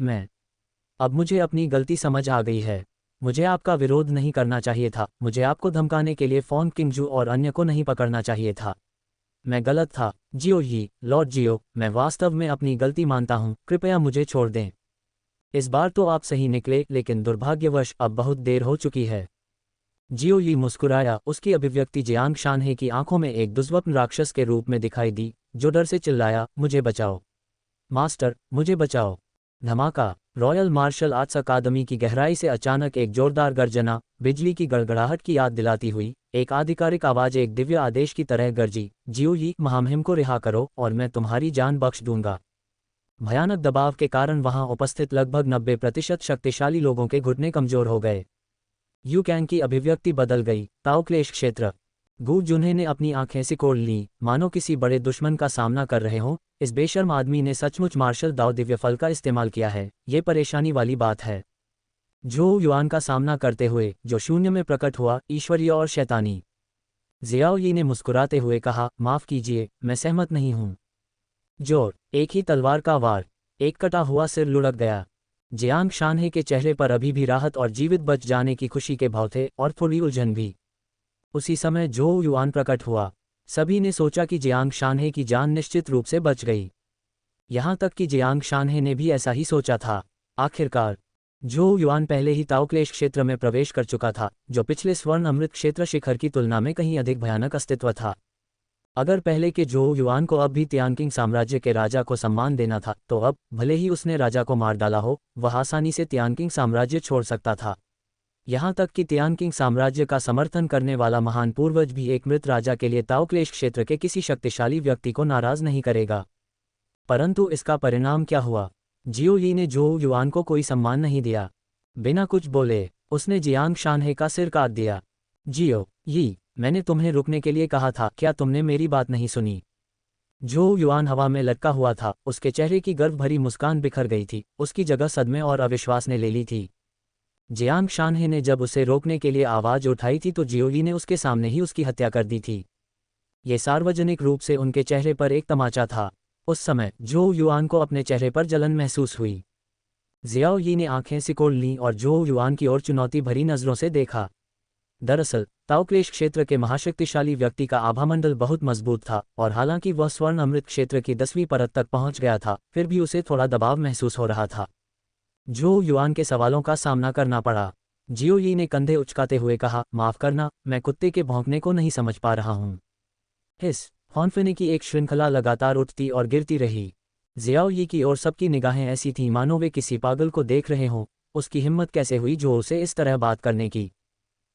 A: अब मुझे अपनी गलती समझ आ गई है। मुझे आपका विरोध नहीं करना चाहिए था, मुझे आपको धमकाने के लिए फॉन किंगजू और अन्य को नहीं पकड़ना चाहिए था। मैं गलत था। जियो यी, लॉर्ड जियो, मैं वास्तव में अपनी गलती मानता हूँ, कृपया मुझे छोड़ दें। इस बार तो आप सही निकले, लेकिन दुर्भाग्यवश अब बहुत देर हो चुकी है। जियो यी मुस्कुराया, उसकी अभिव्यक्ति जियांग शानहे की आंखों में एक दुष्स्वप्न राक्षस के रूप में दिखाई दी, जो डर से चिल्लाया, मुझे बचाओ मास्टर, मुझे बचाओ। धमाका। रॉयल मार्शल आर्ट्स अकादमी की गहराई से अचानक एक जोरदार गर्जना, बिजली की गड़गड़ाहट की याद दिलाती हुई एक आधिकारिक आवाज एक दिव्य आदेश की तरह गरजी, जियो यी, महामहिम को रिहा करो और मैं तुम्हारी जान बख्श दूंगा। भयानक दबाव के कारण वहां उपस्थित लगभग 90% शक्तिशाली लोगों के घुटने कमजोर हो गए। यू कैंग की अभिव्यक्ति बदल गई, ताओक्लेश क्षेत्र। गू जुन्हे ने अपनी आंखें सिकोड़ लीं, मानो किसी बड़े दुश्मन का सामना कर रहे हों। इस बेशर्म आदमी ने सचमुच मार्शल दाओ दिव्य फल का इस्तेमाल किया है, ये परेशानी वाली बात है। जो युआन का सामना करते हुए जो शून्य में प्रकट हुआ, ईश्वरीय और शैतानी। जियाओ यी ने मुस्कुराते हुए कहा, माफ कीजिए, मैं सहमत नहीं हूं। जोर, एक ही तलवार का वार, एक कटा हुआ सिर लुढ़क गया। जियांग शानहे के चेहरे पर अभी भी राहत और जीवित बच जाने की खुशी के भाव थे, और थोड़ी उलझन भी। उसी समय जो युआन प्रकट हुआ, सभी ने सोचा कि जियांग शानहे की जान निश्चित रूप से बच गई। यहां तक कि जियांग शानहे ने भी ऐसा ही सोचा था। आखिरकार जो युआन पहले ही ताओक्लेश क्षेत्र में प्रवेश कर चुका था, जो पिछले स्वर्ण अमृत क्षेत्र शिखर की तुलना में कहीं अधिक भयानक अस्तित्व था। अगर पहले के जो युआन को अब भी तियानकिंग साम्राज्य के राजा को सम्मान देना था, तो अब, भले ही उसने राजा को मार डाला हो, वह आसानी से तियानकिंग साम्राज्य छोड़ सकता था। यहां तक कि तियानकिंग साम्राज्य का समर्थन करने वाला महान पूर्वज भी एक मृत राजा के लिए ताओक्लेश क्षेत्र के किसी शक्तिशाली व्यक्ति को नाराज नहीं करेगा। परंतु इसका परिणाम क्या हुआ? जियो यी ने जो युआन को कोई सम्मान नहीं दिया। बिना कुछ बोले उसने जियांग शानहे का सिर काट दिया। जियो यी, मैंने तुम्हें रुकने के लिए कहा था, क्या तुमने मेरी बात नहीं सुनी? जो युआन हवा में लटका हुआ था, उसके चेहरे की गर्व भरी मुस्कान बिखर गई थी, उसकी जगह सदमे और अविश्वास ने ले ली थी। जियांग शानहे ने जब उसे रोकने के लिए आवाज उठाई थी तो जियो यी ने उसके सामने ही उसकी हत्या कर दी थी। ये सार्वजनिक रूप से उनके चेहरे पर एक तमाचा था। उस समय जो युआन को अपने चेहरे पर जलन महसूस हुई। जियाओ यी ने आंखें सिकोड़ लीं और जो युआन की ओर चुनौती भरी नजरों से देखा। दरअसल ताओक्लेश क्षेत्र के महाशक्तिशाली व्यक्ति का आभामंडल बहुत मजबूत था, और हालांकि वह स्वर्ण अमृत क्षेत्र की 10वीं परत तक पहुंच गया था, फिर भी उसे थोड़ा दबाव महसूस हो रहा था। जो युआन के सवालों का सामना करना पड़ा। जियो यी ने कंधे उचकाते हुए कहा, माफ करना, मैं कुत्ते के भौंकने को नहीं समझ पा रहा हूं। हिस हॉर्नफिनी की एक श्रृंखला लगातार उठती और गिरती रही। जियाओ यी की और सबकी निगाहें ऐसी थीं मानो वे किसी पागल को देख रहे हों। उसकी हिम्मत कैसे हुई जो उसे इस तरह बात करने की?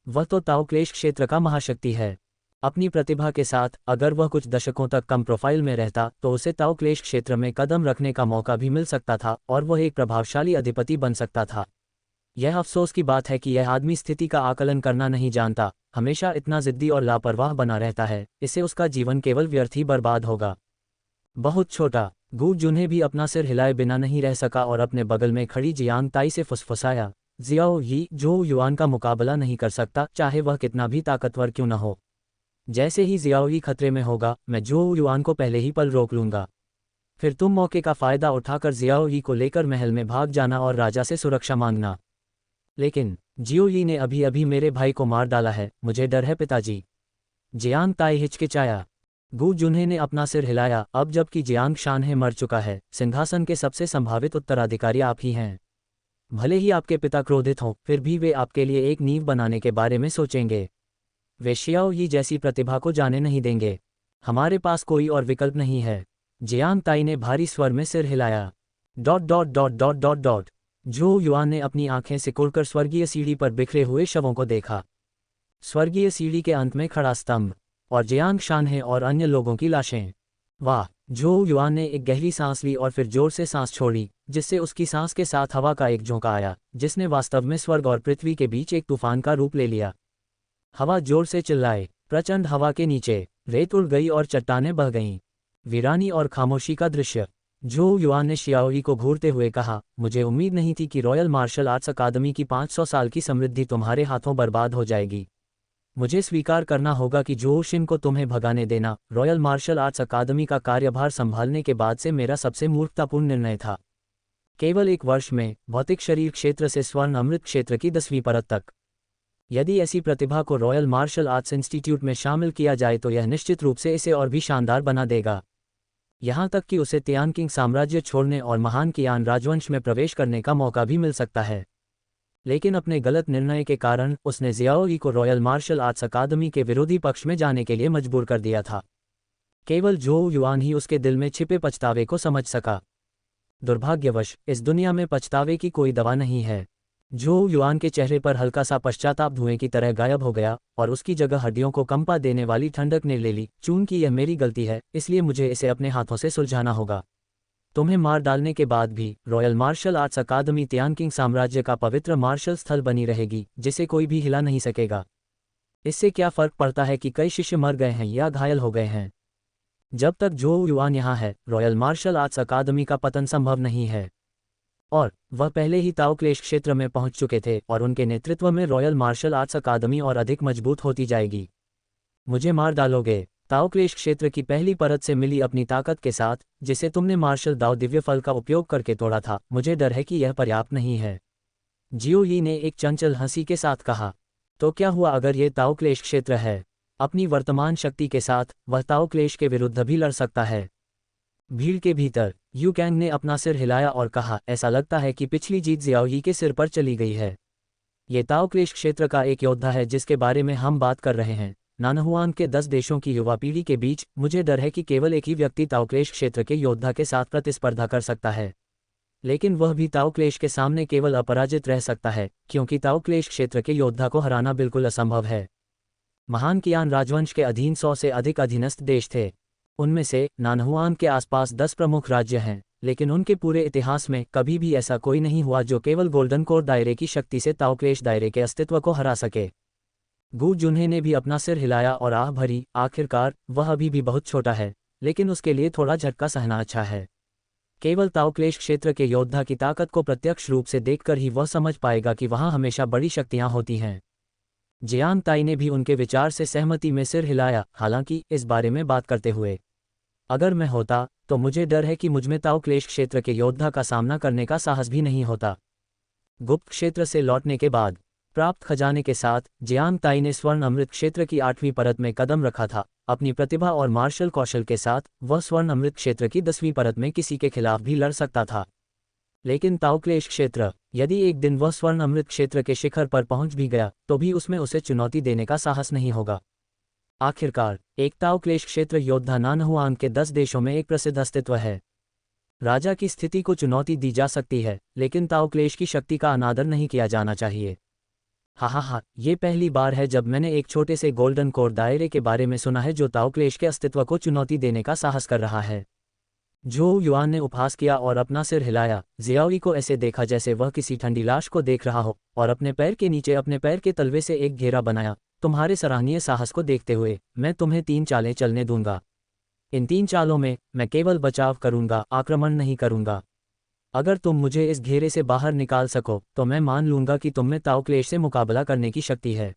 A: वह तो ताओक्लेश क्षेत्र का महाशक्ति है। अपनी प्रतिभा के साथ अगर वह कुछ दशकों तक कम प्रोफाइल में रहता तो उसे ताओक्लेश क्षेत्र में कदम रखने का मौका भी मिल सकता था, और वह एक प्रभावशाली अधिपति बन सकता था। यह अफसोस की बात है कि यह आदमी स्थिति का आकलन करना नहीं जानता, हमेशा इतना जिद्दी और लापरवाह बना रहता है, इससे उसका जीवन केवल व्यर्थ ही बर्बाद होगा। बहुत छोटा। गू जुन्हे भी अपना सिर हिलाए बिना नहीं रह सका और अपने बगल में खड़ी जियांग ताई से फुसफुसाया, जियाओ ही झोउ युआन का मुकाबला नहीं कर सकता, चाहे वह कितना भी ताकतवर क्यों न हो। जैसे ही जियाओ ही खतरे में होगा, मैं झोउ युआन को पहले ही पल रोक लूंगा। फिर तुम मौके का फायदा उठाकर जियाओ ही को लेकर महल में भाग जाना और राजा से सुरक्षा मांगना। लेकिन जियो ही ने अभी अभी मेरे भाई को मार डाला है, मुझे डर है पिताजी। जियांग ताई हिचकिचाया। गु जुन्हे ने अपना सिर हिलाया। अब जबकि जियांग शानहे मर चुका है, सिंहासन के सबसे संभावित उत्तराधिकारी आप ही हैं। भले ही आपके पिता क्रोधित हों, फिर भी वे आपके लिए एक नींव बनाने के बारे में सोचेंगे। वे शियाओ ही जैसी प्रतिभा को जाने नहीं देंगे। हमारे पास कोई और विकल्प नहीं है। जियांग ताई ने भारी स्वर में सिर हिलाया। Dot dot dot dot dot dot. Zhou yuan ने अपनी आंखें सिकुड़कर स्वर्गीय सीढ़ी पर बिखरे हुए शवों को देखा। स्वर्गीय सीढ़ी के अंत में खड़ा स्तंभ और जियांग शानहे और अन्य लोगों की लाशें। वाह! झोउ युआन ने एक गहरी सांस ली और फिर जोर से सांस छोड़ी, जिससे उसकी सांस के साथ हवा का एक झोंका आया, जिसने वास्तव में स्वर्ग और पृथ्वी के बीच एक तूफान का रूप ले लिया। हवा जोर से चिल्लाए। प्रचंड हवा के नीचे रेत उड़ गई और चट्टानें बह गईं। वीरानी और खामोशी का दृश्य। झोउ युआन ने शियाओई को घूरते हुए कहा, मुझे उम्मीद नहीं थी कि रॉयल मार्शल आर्ट्स अकादमी की 500 साल की समृद्धि तुम्हारे हाथों बर्बाद हो जाएगी। मुझे स्वीकार करना होगा कि झोउ शिन को तुम्हें भगाने देना रॉयल मार्शल आर्ट्स अकादमी का कार्यभार संभालने के बाद से मेरा सबसे मूर्खतापूर्ण निर्णय था। केवल एक वर्ष में भौतिक शरीर क्षेत्र से स्वर्ण अमृत क्षेत्र की 10वीं परत तक। यदि ऐसी प्रतिभा को रॉयल मार्शल आर्ट्स इंस्टीट्यूट में शामिल किया जाए तो यह निश्चित रूप से इसे और भी शानदार बना देगा। यहाँ तक कि उसे तियानकिंग साम्राज्य छोड़ने और महान कियान राजवंश में प्रवेश करने का मौका भी मिल सकता है। लेकिन अपने गलत निर्णय के कारण उसने जियाओई को रॉयल मार्शल आर्ट्स अकादमी के विरोधी पक्ष में जाने के लिए मजबूर कर दिया था। केवल झोउ युआन ही उसके दिल में छिपे पछतावे को समझ सका। दुर्भाग्यवश इस दुनिया में पछतावे की कोई दवा नहीं है। झोउ युआन के चेहरे पर हल्का सा पश्चाताप धुएं की तरह गायब हो गया और उसकी जगह हड्डियों को कंपा देने वाली ठंडक ने ले ली। चूंकि यह मेरी गलती है, इसलिए मुझे इसे अपने हाथों से सुलझाना होगा। तुम्हें मार डालने के बाद भी रॉयल मार्शल आर्ट्स अकादमी तियानकिंग साम्राज्य का पवित्र मार्शल स्थल बनी रहेगी, जिसे कोई भी हिला नहीं सकेगा। इससे क्या फर्क पड़ता है कि कई शिष्य मर गए हैं या घायल हो गए हैं? जब तक झोउ युआन यहाँ है, रॉयल मार्शल आर्ट्स अकादमी का पतन संभव नहीं है। और वह पहले ही ताओ क्लेश क्षेत्र में पहुंच चुके थे और उनके नेतृत्व में रॉयल मार्शल आर्ट्स अकादमी और अधिक मजबूत होती जाएगी। मुझे मार डालोगे? ताओ क्लेश क्षेत्र की पहली परत से मिली अपनी ताकत के साथ, जिसे तुमने मार्शल दाओ दिव्य फल का उपयोग करके तोड़ा था, मुझे डर है कि यह पर्याप्त नहीं है। जियो यी ने एक चंचल हंसी के साथ कहा। तो क्या हुआ अगर ये ताओ क्लेश क्षेत्र है? अपनी वर्तमान शक्ति के साथ वह ताओ क्लेश के विरुद्ध भी लड़ सकता है। भीड़ के भीतर यू कैंग ने अपना सिर हिलाया और कहा, ऐसा लगता है कि पिछली जीत जियाओ ही के सिर पर चली गई है। ये ताओ क्लेश क्षेत्र का एक योद्धा है जिसके बारे में हम बात कर रहे हैं। नानहुआन के 10 देशों की युवा पीढ़ी के बीच मुझे डर है कि केवल एक ही व्यक्ति ताओ क्लेश क्षेत्र के योद्धा के साथ प्रतिस्पर्धा कर सकता है। लेकिन वह भी ताओ क्लेश के सामने केवल अपराजित रह सकता है, क्योंकि ताओ क्लेश क्षेत्र के योद्धा को हराना बिल्कुल असंभव है। महान कियान राजवंश के अधीन 100 से अधिक अधीनस्थ देश थे। उनमें से नानहुआन के आसपास 10 प्रमुख राज्य हैं, लेकिन उनके पूरे इतिहास में कभी भी ऐसा कोई नहीं हुआ जो केवल गोल्डन कोर दायरे की शक्ति से ताओ क्लेश दायरे के अस्तित्व को हरा सके। गु जुन्हे ने भी अपना सिर हिलाया और आह भरी, आखिरकार वह अभी भी बहुत छोटा है, लेकिन उसके लिए थोड़ा झटका सहना अच्छा है। केवल ताओ क्लेश क्षेत्र के योद्धा की ताकत को प्रत्यक्ष रूप से देखकर ही वह समझ पाएगा कि वहां हमेशा बड़ी शक्तियां होती हैं। जियांग ताई ने भी उनके विचार से सहमति में सिर हिलाया, हालांकि इस बारे में बात करते हुए, अगर मैं होता तो मुझे डर है कि मुझमें ताओ क्लेश क्षेत्र के योद्धा का सामना करने का साहस भी नहीं होता। गुप्त क्षेत्र से लौटने के बाद प्राप्त खजाने के साथ जियांग ताई ने स्वर्ण अमृत क्षेत्र की 8वीं परत में कदम रखा था। अपनी प्रतिभा और मार्शल कौशल के साथ वह स्वर्ण अमृत क्षेत्र की 10वीं परत में किसी के खिलाफ भी लड़ सकता था। लेकिन ताओ क्लेश क्षेत्र, यदि एक दिन वह स्वर्ण अमृत क्षेत्र के शिखर पर पहुंच भी गया तो भी उसमें उसे चुनौती देने का साहस नहीं होगा। आखिरकार एक ताओ क्लेश क्षेत्र योद्धा नानहुआन के 10 देशों में एक प्रसिद्ध अस्तित्व है। राजा की स्थिति को चुनौती दी जा सकती है, लेकिन ताओ क्लेश की शक्ति का अनादर नहीं किया जाना चाहिए। हा, ये पहली बार है जब मैंने एक छोटे से गोल्डन कोर दायरे के बारे में सुना है जो ताओ क्लेश के अस्तित्व को चुनौती देने का साहस कर रहा है। झोउ युआन ने उपहास किया और अपना सिर हिलाया। जियाओई को ऐसे देखा जैसे वह किसी ठंडी लाश को देख रहा हो, और अपने पैर के नीचे अपने पैर के तलवे से एक घेरा बनाया। तुम्हारे सराहनीय साहस को देखते हुए मैं तुम्हें 3 चालें चलने दूंगा। इन 3 चालों में मैं केवल बचाव करूंगा, आक्रमण नहीं करूंगा। अगर तुम मुझे इस घेरे से बाहर निकाल सको तो मैं मान लूंगा कि तुम में ताओक्लेश से मुकाबला करने की शक्ति है।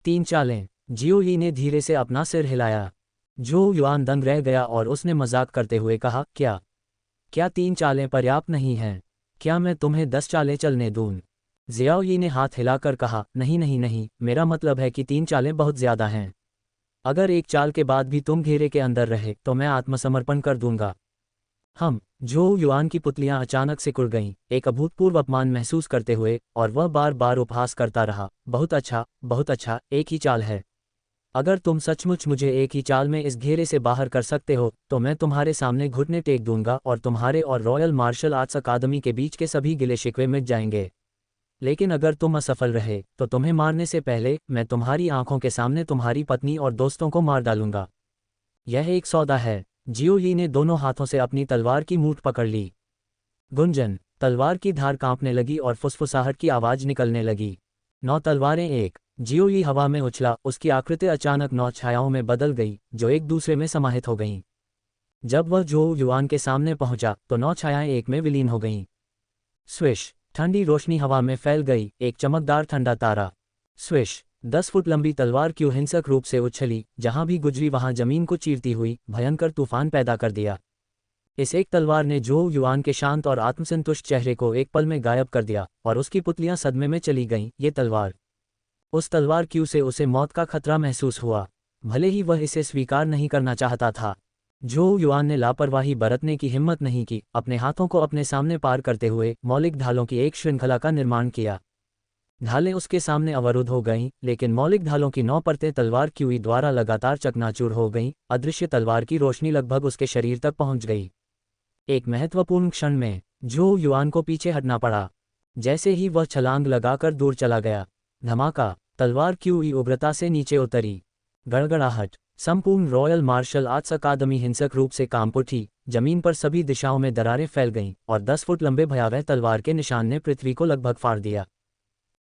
A: 3 चालें। जियो यी ने धीरे से अपना सिर हिलाया। जो युआन दंग रह गया और उसने मजाक करते हुए कहा, क्या 3 चालें पर्याप्त नहीं हैं? क्या मैं तुम्हें 10 चालें चलने दूं? जियाओ यी ने हाथ हिलाकर कहा, नहीं नहीं नहीं, मेरा मतलब है कि 3 चालें बहुत ज्यादा हैं। अगर एक चाल के बाद भी तुम घेरे के अंदर रहे तो मैं आत्मसमर्पण कर दूंगा। जो युआन की पुतलियां अचानक सिकुड़ गईं, एक अभूतपूर्व अपमान महसूस करते हुए, और वह बार बार उपहास करता रहा, बहुत अच्छा, एक ही चाल है। अगर तुम सचमुच मुझे एक ही चाल में इस घेरे से बाहर कर सकते हो तो मैं तुम्हारे सामने घुटने टेक दूंगा और तुम्हारे और रॉयल मार्शल आर्ट्स अकादमी के बीच के सभी गिले शिकवे मिट जाएंगे। लेकिन अगर तुम असफल रहे तो तुम्हें मारने से पहले मैं तुम्हारी आंखों के सामने तुम्हारी पत्नी और दोस्तों को मार डालूंगा। यह एक सौदा है। जियो यी ने दोनों हाथों से अपनी तलवार की मूठ पकड़ ली। गुंजन, तलवार की धार कांपने लगी और फुसफुसाहट की आवाज निकलने लगी। 9 तलवारें एक। जियो यी हवा में उछला, उसकी आकृति अचानक 9 छायाओं में बदल गई जो एक दूसरे में समाहित हो गईं। जब वह जो युआन के सामने पहुंचा तो 9 छायाएं एक में विलीन हो गईं। स्विश, ठंडी रोशनी हवा में फैल गई, एक चमकदार ठंडा तारा। स्विश, 10 फुट लंबी तलवार क्यों हिंसक रूप से उछली, जहां भी गुजरी वहां जमीन को चीरती हुई भयंकर तूफान पैदा कर दिया। इस एक तलवार ने जो युआन के शांत और आत्मसंतुष्ट चेहरे को एक पल में गायब कर दिया और उसकी पुतलियां सदमे में चली गईं। ये तलवार, उस तलवार क्यों से उसे मौत का खतरा महसूस हुआ, भले ही वह इसे स्वीकार नहीं करना चाहता था। जो युआन ने लापरवाही बरतने की हिम्मत नहीं की, अपने हाथों को अपने सामने पार करते हुए मौलिक ढालों की एक श्रृंखला का निर्माण किया। ढालें उसके सामने अवरुद्ध हो गईं, लेकिन मौलिक ढालों की 9 परतें तलवार क्यूई द्वारा लगातार चकनाचूर हो गईं। अदृश्य तलवार की रोशनी लगभग उसके शरीर तक पहुंच गई। एक महत्वपूर्ण क्षण में जो युआन को पीछे हटना पड़ा। जैसे ही वह छलांग लगाकर दूर चला गया, धमाका, तलवार क्यूई उग्रता से नीचे उतरी। गड़गड़ाहट, संपूर्ण रॉयल मार्शल आर्ट्स अकादमी हिंसक रूप से कांप उठी। जमीन पर सभी दिशाओं में दरारें फैल गईं और 10 फुट लंबे भयावह तलवार के निशान ने पृथ्वी को लगभग फाड़ दिया।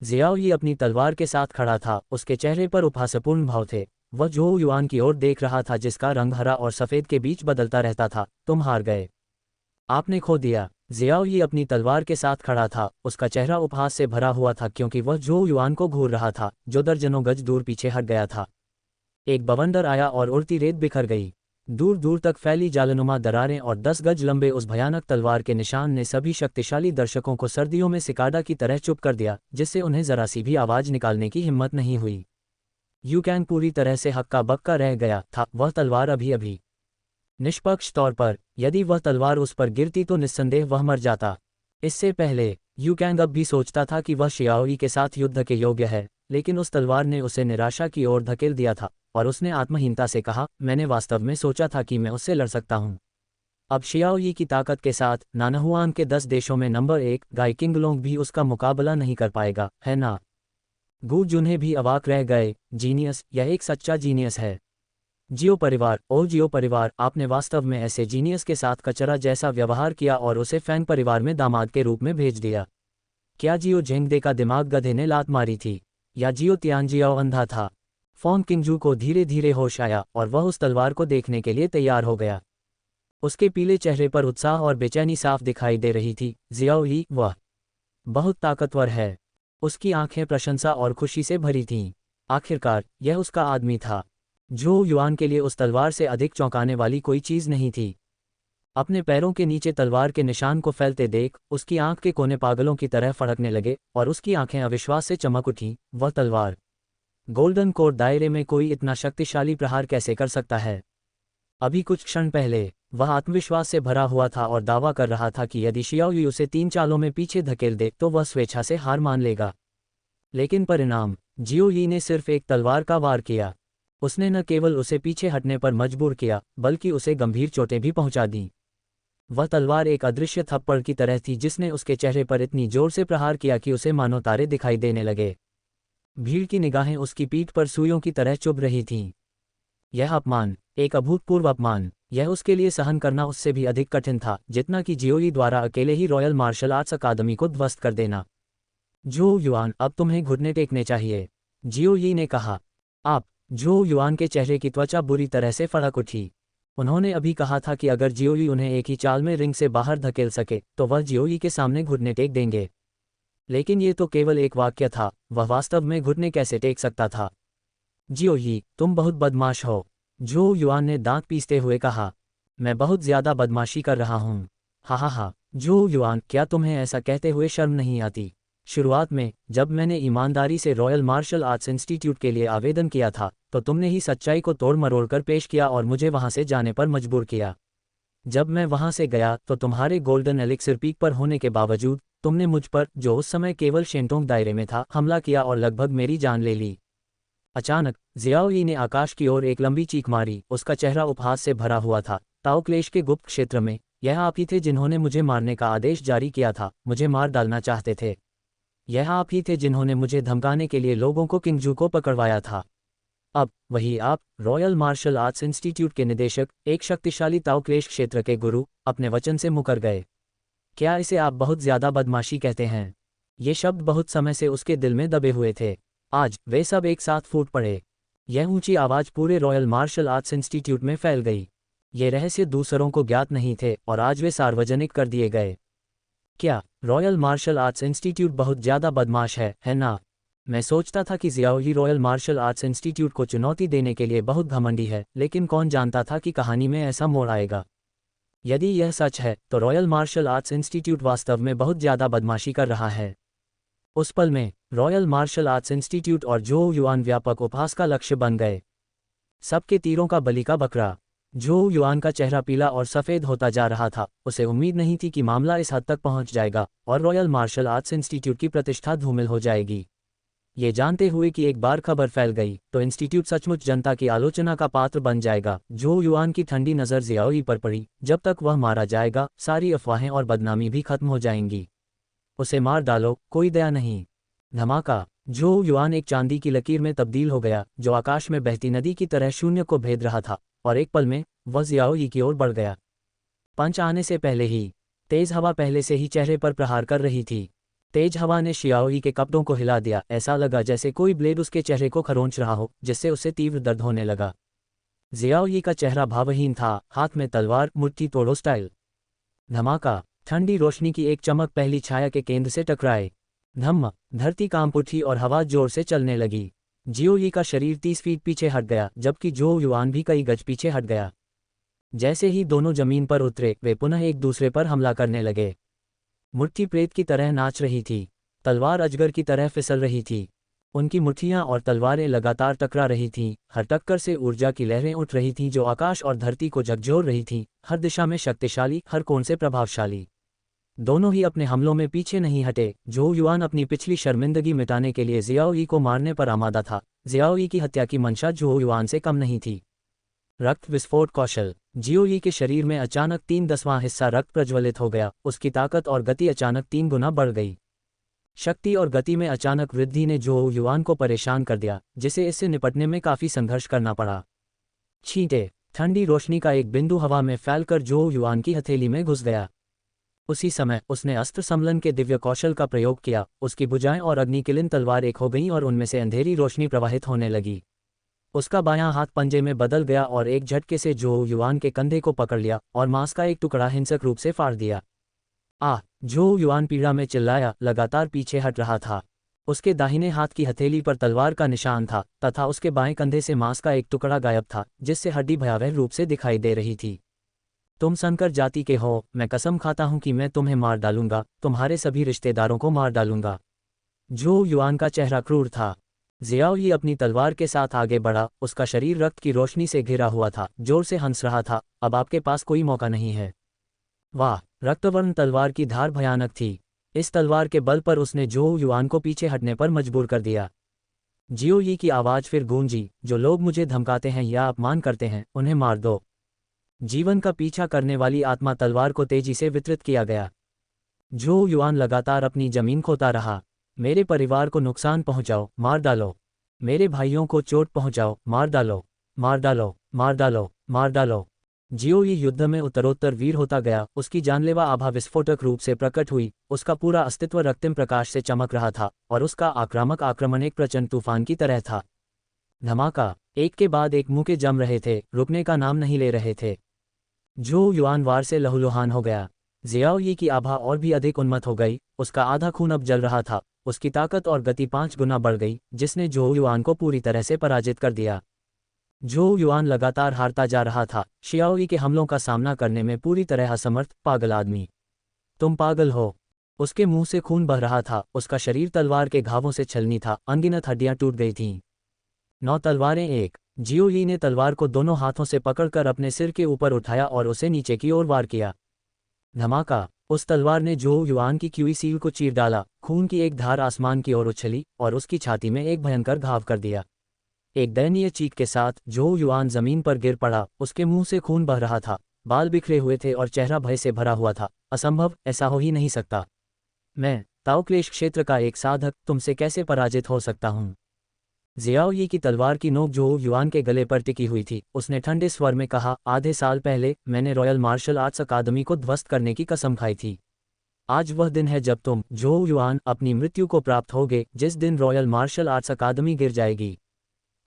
A: जियाओ यी अपनी तलवार के साथ खड़ा था, उसके चेहरे पर उपहासपूर्ण भाव थे। वह जो युआन की ओर देख रहा था जिसका रंग हरा और सफेद के बीच बदलता रहता था। तुम हार गए, आपने खो दिया। जियाओ यी अपनी तलवार के साथ खड़ा था, उसका चेहरा उपहास से भरा हुआ था क्योंकि वह जो युआन को घूर रहा था जो दर्जनों गज दूर पीछे हट गया था। एक बवंडर आया और उड़ती रेत बिखर गई। दूर दूर तक फैली जालनुमा दरारें और 10 गज लंबे उस भयानक तलवार के निशान ने सभी शक्तिशाली दर्शकों को सर्दियों में सिकाडा की तरह चुप कर दिया, जिससे उन्हें जरा सी भी आवाज निकालने की हिम्मत नहीं हुई। यू कैंग पूरी तरह से हक्का बक्का रह गया था। वह तलवार अभी निष्पक्ष तौर पर, यदि वह तलवार उस पर गिरती तो निस्संदेह वह मर जाता। इससे पहले यू कैंग अब भी सोचता था कि वह शियाओई के साथ युद्ध के योग्य है, लेकिन उस तलवार ने उसे निराशा की ओर धकेल दिया था और उसने आत्महीनता से कहा, मैंने वास्तव में सोचा था कि मैं उससे लड़ सकता हूं। अब शियाओई की ताकत के साथ नानहुआन के 10 देशों में नंबर 1 गाई किंगलोंग भी उसका मुकाबला नहीं कर पाएगा, है ना? गू जुन्हे भी अवाक रह गए। जीनियस, यह एक सच्चा जीनियस है। जियो परिवार, ओ जियो परिवार, आपने वास्तव में ऐसे जीनियस के साथ कचरा जैसा व्यवहार किया और उसे फैंग परिवार में दामाद के रूप में भेज दिया। क्या जियो जेंगदे का दिमाग गधे ने लात मारी थी, या जियो तियानजियाओ अंधा था? फॉन किंगजू को धीरे धीरे होश आया और वह उस तलवार को देखने के लिए तैयार हो गया। उसके पीले चेहरे पर उत्साह और बेचैनी साफ दिखाई दे रही थी। जियाओ यी, वह बहुत ताकतवर है। उसकी आंखें प्रशंसा और खुशी से भरी थीं। आखिरकार यह उसका आदमी था। जो युआन के लिए उस तलवार से अधिक चौंकाने वाली कोई चीज नहीं थी। अपने पैरों के नीचे तलवार के निशान को फैलते देख उसकी आंख के कोने पागलों की तरह फड़कने लगे और उसकी आंखें अविश्वास से चमक उठीं। वह तलवार, गोल्डन कोर दायरे में कोई इतना शक्तिशाली प्रहार कैसे कर सकता है? अभी कुछ क्षण पहले वह आत्मविश्वास से भरा हुआ था और दावा कर रहा था कि यदि शियाओयी उसे 3 चालों में पीछे धकेल दे तो वह स्वेच्छा से हार मान लेगा। लेकिन परिणाम, जियो यी ने सिर्फ एक तलवार का वार किया। उसने न केवल उसे पीछे हटने पर मजबूर किया, बल्कि उसे गंभीर चोटें भी पहुंचा दीं। वह तलवार एक अदृश्य थप्पड़ की तरह थी जिसने उसके चेहरे पर इतनी जोर से प्रहार किया कि उसे मानो तारे दिखाई देने लगे। भीड़ की निगाहें उसकी पीठ पर सुइयों की तरह चुभ रही थीं। यह अपमान, एक अभूतपूर्व अपमान, यह उसके लिए सहन करना उससे भी अधिक कठिन था जितना कि जियोई द्वारा अकेले ही रॉयल मार्शल आर्ट्स अकादमी को ध्वस्त कर देना। जो युआन, अब तुम्हें घुटने टेकने चाहिए, जियो यी ने कहा। आप, जो युआन के चेहरे की त्वचा बुरी तरह से फड़क उठी। उन्होंने अभी कहा था कि अगर जियोई उन्हें एक ही चाल में रिंग से बाहर धकेल सके तो वह जियोई के सामने घुटने टेक देंगे। लेकिन ये तो केवल एक वाक्य था, वह वास्तव में घुटने कैसे टेक सकता था। जियोई, तुम बहुत बदमाश हो, झू युआन ने दांत पीसते हुए कहा। मैं बहुत ज्यादा बदमाशी कर रहा हूँ। हा, झू युआन, क्या तुम्हें ऐसा कहते हुए शर्म नहीं आती? शुरुआत में जब मैंने ईमानदारी से रॉयल मार्शल आर्ट्स इंस्टीट्यूट के लिए आवेदन किया था तो तुमने ही सच्चाई को तोड़ मरोड़ कर पेश किया और मुझे वहां से जाने पर मजबूर किया। जब मैं वहां से गया तो तुम्हारे गोल्डन एलिक्सिर पीक पर होने के बावजूद तुमने मुझ पर, जो उस समय केवल शेंटोंग दायरे में था, हमला किया और लगभग मेरी जान ले ली। अचानक जियाओई ने आकाश की ओर एक लंबी चीख मारी, उसका चेहरा उपहास से भरा हुआ था। ताओक्लेश के गुप्त क्षेत्र में यह आप ही थे जिन्होंने मुझे मारने का आदेश जारी किया था, मुझे मार डालना चाहते थे। यह आप ही थे जिन्होंने मुझे धमकाने के लिए लोगों को किंगजू को पकड़वाया था। अब वही आप, रॉयल मार्शल आर्ट्स इंस्टीट्यूट के निदेशक, एक शक्तिशाली ताओक्लेश क्षेत्र के गुरु, अपने वचन से मुकर गए। क्या इसे आप बहुत ज्यादा बदमाशी कहते हैं? ये शब्द बहुत समय से उसके दिल में दबे हुए थे। आज वे सब एक साथ फूट पड़े। यह ऊंची आवाज पूरे रॉयल मार्शल आर्ट्स इंस्टीट्यूट में फैल गई। ये रहस्य दूसरों को ज्ञात नहीं थे और आज वे सार्वजनिक कर दिए गए। क्या रॉयल मार्शल आर्ट्स इंस्टीट्यूट बहुत ज्यादा बदमाश है ना? मैं सोचता था कि जियाओई रॉयल मार्शल आर्ट्स इंस्टीट्यूट को चुनौती देने के लिए बहुत घमंडी है, लेकिन कौन जानता था कि कहानी में ऐसा मोड़ आएगा। यदि यह सच है तो रॉयल मार्शल आर्ट्स इंस्टीट्यूट वास्तव में बहुत ज्यादा बदमाशी कर रहा है। उस पल में रॉयल मार्शल आर्ट्स इंस्टीट्यूट और झू युआन व्यापक उपहास का लक्ष्य बन गए। सबके तीरों का बलि का बकरा। झू युआन का चेहरा पीला और सफ़ेद होता जा रहा था। उसे उम्मीद नहीं थी कि मामला इस हद तक पहुंच जाएगा और रॉयल मार्शल आर्ट्स इंस्टीट्यूट की प्रतिष्ठा धूमिल हो जाएगी। ये जानते हुए कि एक बार खबर फैल गई तो इंस्टीट्यूट सचमुच जनता की आलोचना का पात्र बन जाएगा। झू युआन की ठंडी नज़र जियाओई पर पड़ी। जब तक वह मारा जाएगा सारी अफवाहें और बदनामी भी खत्म हो जाएंगी। उसे मार डालो, कोई दया नहीं। धमाका। झू युआन एक चांदी की लकीर में तब्दील हो गया जो आकाश में बहती नदी की तरह शून्य को भेद रहा था, और एक पल में वह जियाओई की ओर बढ़ गया। पंच आने से पहले ही तेज हवा पहले से ही चेहरे पर प्रहार कर रही थी। तेज हवा ने जियाओई के कपड़ों को हिला दिया। ऐसा लगा जैसे कोई ब्लेड उसके चेहरे को खरोंच रहा हो, जिससे उसे तीव्र दर्द होने लगा। जियाओई का चेहरा भावहीन था, हाथ में तलवार, मुट्ठी तोड़ो स्टाइल। धमाका। ठंडी रोशनी की एक चमक पहली छाया के केंद्र से टकराए। धम्म। धरती कांप उठी और हवा जोर से चलने लगी। जियोई का शरीर 30 फीट पीछे हट गया, जबकि झू युआन भी कई गज पीछे हट गया। जैसे ही दोनों जमीन पर उतरे वे पुनः एक दूसरे पर हमला करने लगे। मुट्ठी प्रेत की तरह नाच रही थी, तलवार अजगर की तरह फिसल रही थी। उनकी मुट्ठियां और तलवारें लगातार टकरा रही थीं। हर टक्कर से ऊर्जा की लहरें उठ रही थीं जो आकाश और धरती को झकझोर रही थीं, हर दिशा में शक्तिशाली, हर कोण से प्रभावशाली। दोनों ही अपने हमलों में पीछे नहीं हटे। झू युआन अपनी पिछली शर्मिंदगी मिटाने के लिए जियाओई को मारने पर आमादा था। जियाओई की हत्या की मंशा झू युआन से कम नहीं थी। रक्त विस्फोट कौशल। जियोई के शरीर में अचानक 3/10वां हिस्सा रक्त प्रज्वलित हो गया। उसकी ताकत और गति अचानक 3 गुना बढ़ गई। शक्ति और गति में अचानक वृद्धि ने झू युआन को परेशान कर दिया, जिसे इससे निपटने में काफी संघर्ष करना पड़ा। छींटे। ठंडी रोशनी का एक बिंदु हवा में फैलकर झू युआन की हथेली में घुस गया। उसी समय उसने अस्त्र सम्लन के दिव्य कौशल का प्रयोग किया। उसकी भुजाएं और अग्निकिलिन तलवार एक हो गईं और उनमें से अंधेरी रोशनी प्रवाहित होने लगी। उसका बायां हाथ पंजे में बदल गया और एक झटके से झू युआन के कंधे को पकड़ लिया और मांस का एक टुकड़ा हिंसक रूप से फाड़ दिया। झू युआन पीड़ा में चिल्लाया, लगातार पीछे हट रहा था। उसके दाहिने हाथ की हथेली पर तलवार का निशान था तथा उसके बाएं कंधे से मांस का एक टुकड़ा गायब था, जिससे हड्डी भयावह रूप से दिखाई दे रही थी। तुम संकर जाति के हो, मैं कसम खाता हूं कि मैं तुम्हें मार डालूंगा, तुम्हारे सभी रिश्तेदारों को मार डालूंगा। झू युआन का चेहरा क्रूर था। जियाओई अपनी तलवार के साथ आगे बढ़ा। उसका शरीर रक्त की रोशनी से घिरा हुआ था, जोर से हंस रहा था। अब आपके पास कोई मौका नहीं है। वाह, रक्तवर्ण तलवार की धार भयानक थी। इस तलवार के बल पर उसने झू युआन को पीछे हटने पर मजबूर कर दिया। जियोई की आवाज फिर गूंजी, जो लोग मुझे धमकाते हैं या अपमान करते हैं, उन्हें मार दो। जीवन का पीछा करने वाली आत्मा तलवार को तेजी से वितरित किया गया। झू युआन लगातार अपनी जमीन खोता रहा। मेरे परिवार को नुकसान पहुंचाओ, मार डालो। मेरे भाइयों को चोट पहुंचाओ, मार डालो, मार डालो, मार डालो, मार डालो। जियोई युद्ध में उत्तरोत्तर वीर होता गया। उसकी जानलेवा आभा विस्फोटक रूप से प्रकट हुई। उसका पूरा अस्तित्व रक्तिम प्रकाश से चमक रहा था और उसका आक्रामक आक्रमण एक प्रचंड तूफान की तरह था। धमाका। एक के बाद एक मुके जम रहे थे, रुकने का नाम नहीं ले रहे थे। झू युआन वार से लहूलुहान हो गया। जियाओ यी की आभा और भी अधिक उन्मत्त हो गई, उसका आधा खून अब जल रहा था, उसकी ताकत और गति 5 गुना बढ़ गई, जिसने झू युआन को पूरी तरह से पराजित कर दिया। झू युआन लगातार हारता जा रहा था, शियाओ यी के हमलों का सामना करने में पूरी तरह असमर्थ। पागल आदमी, तुम पागल हो। उसके मुंह से खून बह रहा था, उसका शरीर तलवार के घावों से छलनी था, अनगिनत हड्डियां टूट गई थीं। 9 तलवारें एक। जियो यी ने तलवार को दोनों हाथों से पकड़कर अपने सिर के ऊपर उठाया और उसे नीचे की ओर वार किया। धमाका! उस तलवार ने झू युआन की क्यूई सील को चीर डाला, खून की एक धार आसमान की ओर उछली और उसकी छाती में एक भयंकर घाव कर दिया। एक दयनीय चीख के साथ झू युआन जमीन पर गिर पड़ा, उसके मुंह से खून बह रहा था, बाल बिखरे हुए थे और चेहरा भय से भरा हुआ था। असंभव, ऐसा हो ही नहीं सकता। मैं, ताओ क्लेश क्षेत्र का एक साधक, तुमसे कैसे पराजित हो सकता हूँ? जियाओ यी की तलवार की नोक झू युआन के गले पर टिकी हुई थी। उसने ठंडे स्वर में कहा, आधे साल पहले मैंने रॉयल मार्शल आर्ट्स अकादमी को ध्वस्त करने की कसम खाई थी। आज वह दिन है जब तुम, झू युआन, अपनी मृत्यु को प्राप्त होगे, जिस दिन रॉयल मार्शल आर्ट्स अकादमी गिर जाएगी।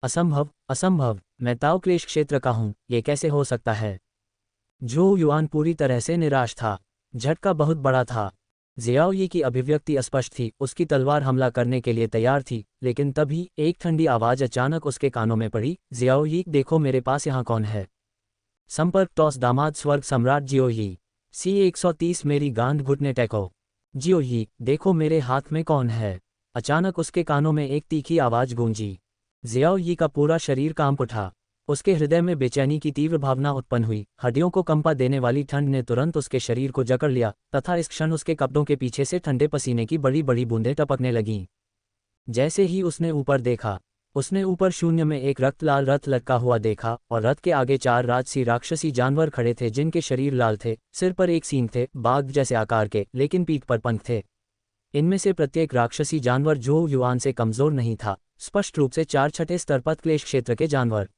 A: असंभव, असंभव, मैं ताओ क्लेश क्षेत्र का हूँ, ये कैसे हो सकता है? झू युआन पूरी तरह से निराश था। झटका बहुत बड़ा था। जियाओ यी की अभिव्यक्ति अस्पष्ट थी, उसकी तलवार हमला करने के लिए तैयार थी, लेकिन तभी एक ठंडी आवाज अचानक उसके कानों में पड़ी, जियाओ यी, देखो मेरे पास यहाँ कौन है। संपर्क टॉस दामाद स्वर्ग सम्राट जियो यी। C-130 मेरी गांध घुटने टेको। जियो यी, देखो मेरे हाथ में कौन है। अचानक उसके कानों में एक तीखी आवाज गूंजी। जियाओ यी का पूरा शरीर कांप उठा। उसके हृदय में बेचैनी की तीव्र भावना उत्पन्न हुई, हड्डियों को कंपा देने वाली ठंड ने तुरंत उसके शरीर को जकड़ लिया, तथा इस क्षण उसके कपड़ों के पीछे से ठंडे पसीने की बड़ी बड़ी बूंदें टपकने लगीं। जैसे ही उसने ऊपर देखा, उसने ऊपर शून्य में एक रक्तलाल रथ लटका हुआ देखा, और रथ के आगे 4 राजसी राक्षसी जानवर खड़े थे, जिनके शरीर लाल थे, सिर पर एक सींग थे, बाघ जैसे आकार के, लेकिन पीठ पर पंख थे। इनमें से प्रत्येक राक्षसी जानवर झू युआन से कमजोर नहीं था, स्पष्ट रूप से 4 छठे स्तर पर क्लेश क्षेत्र के जानवर।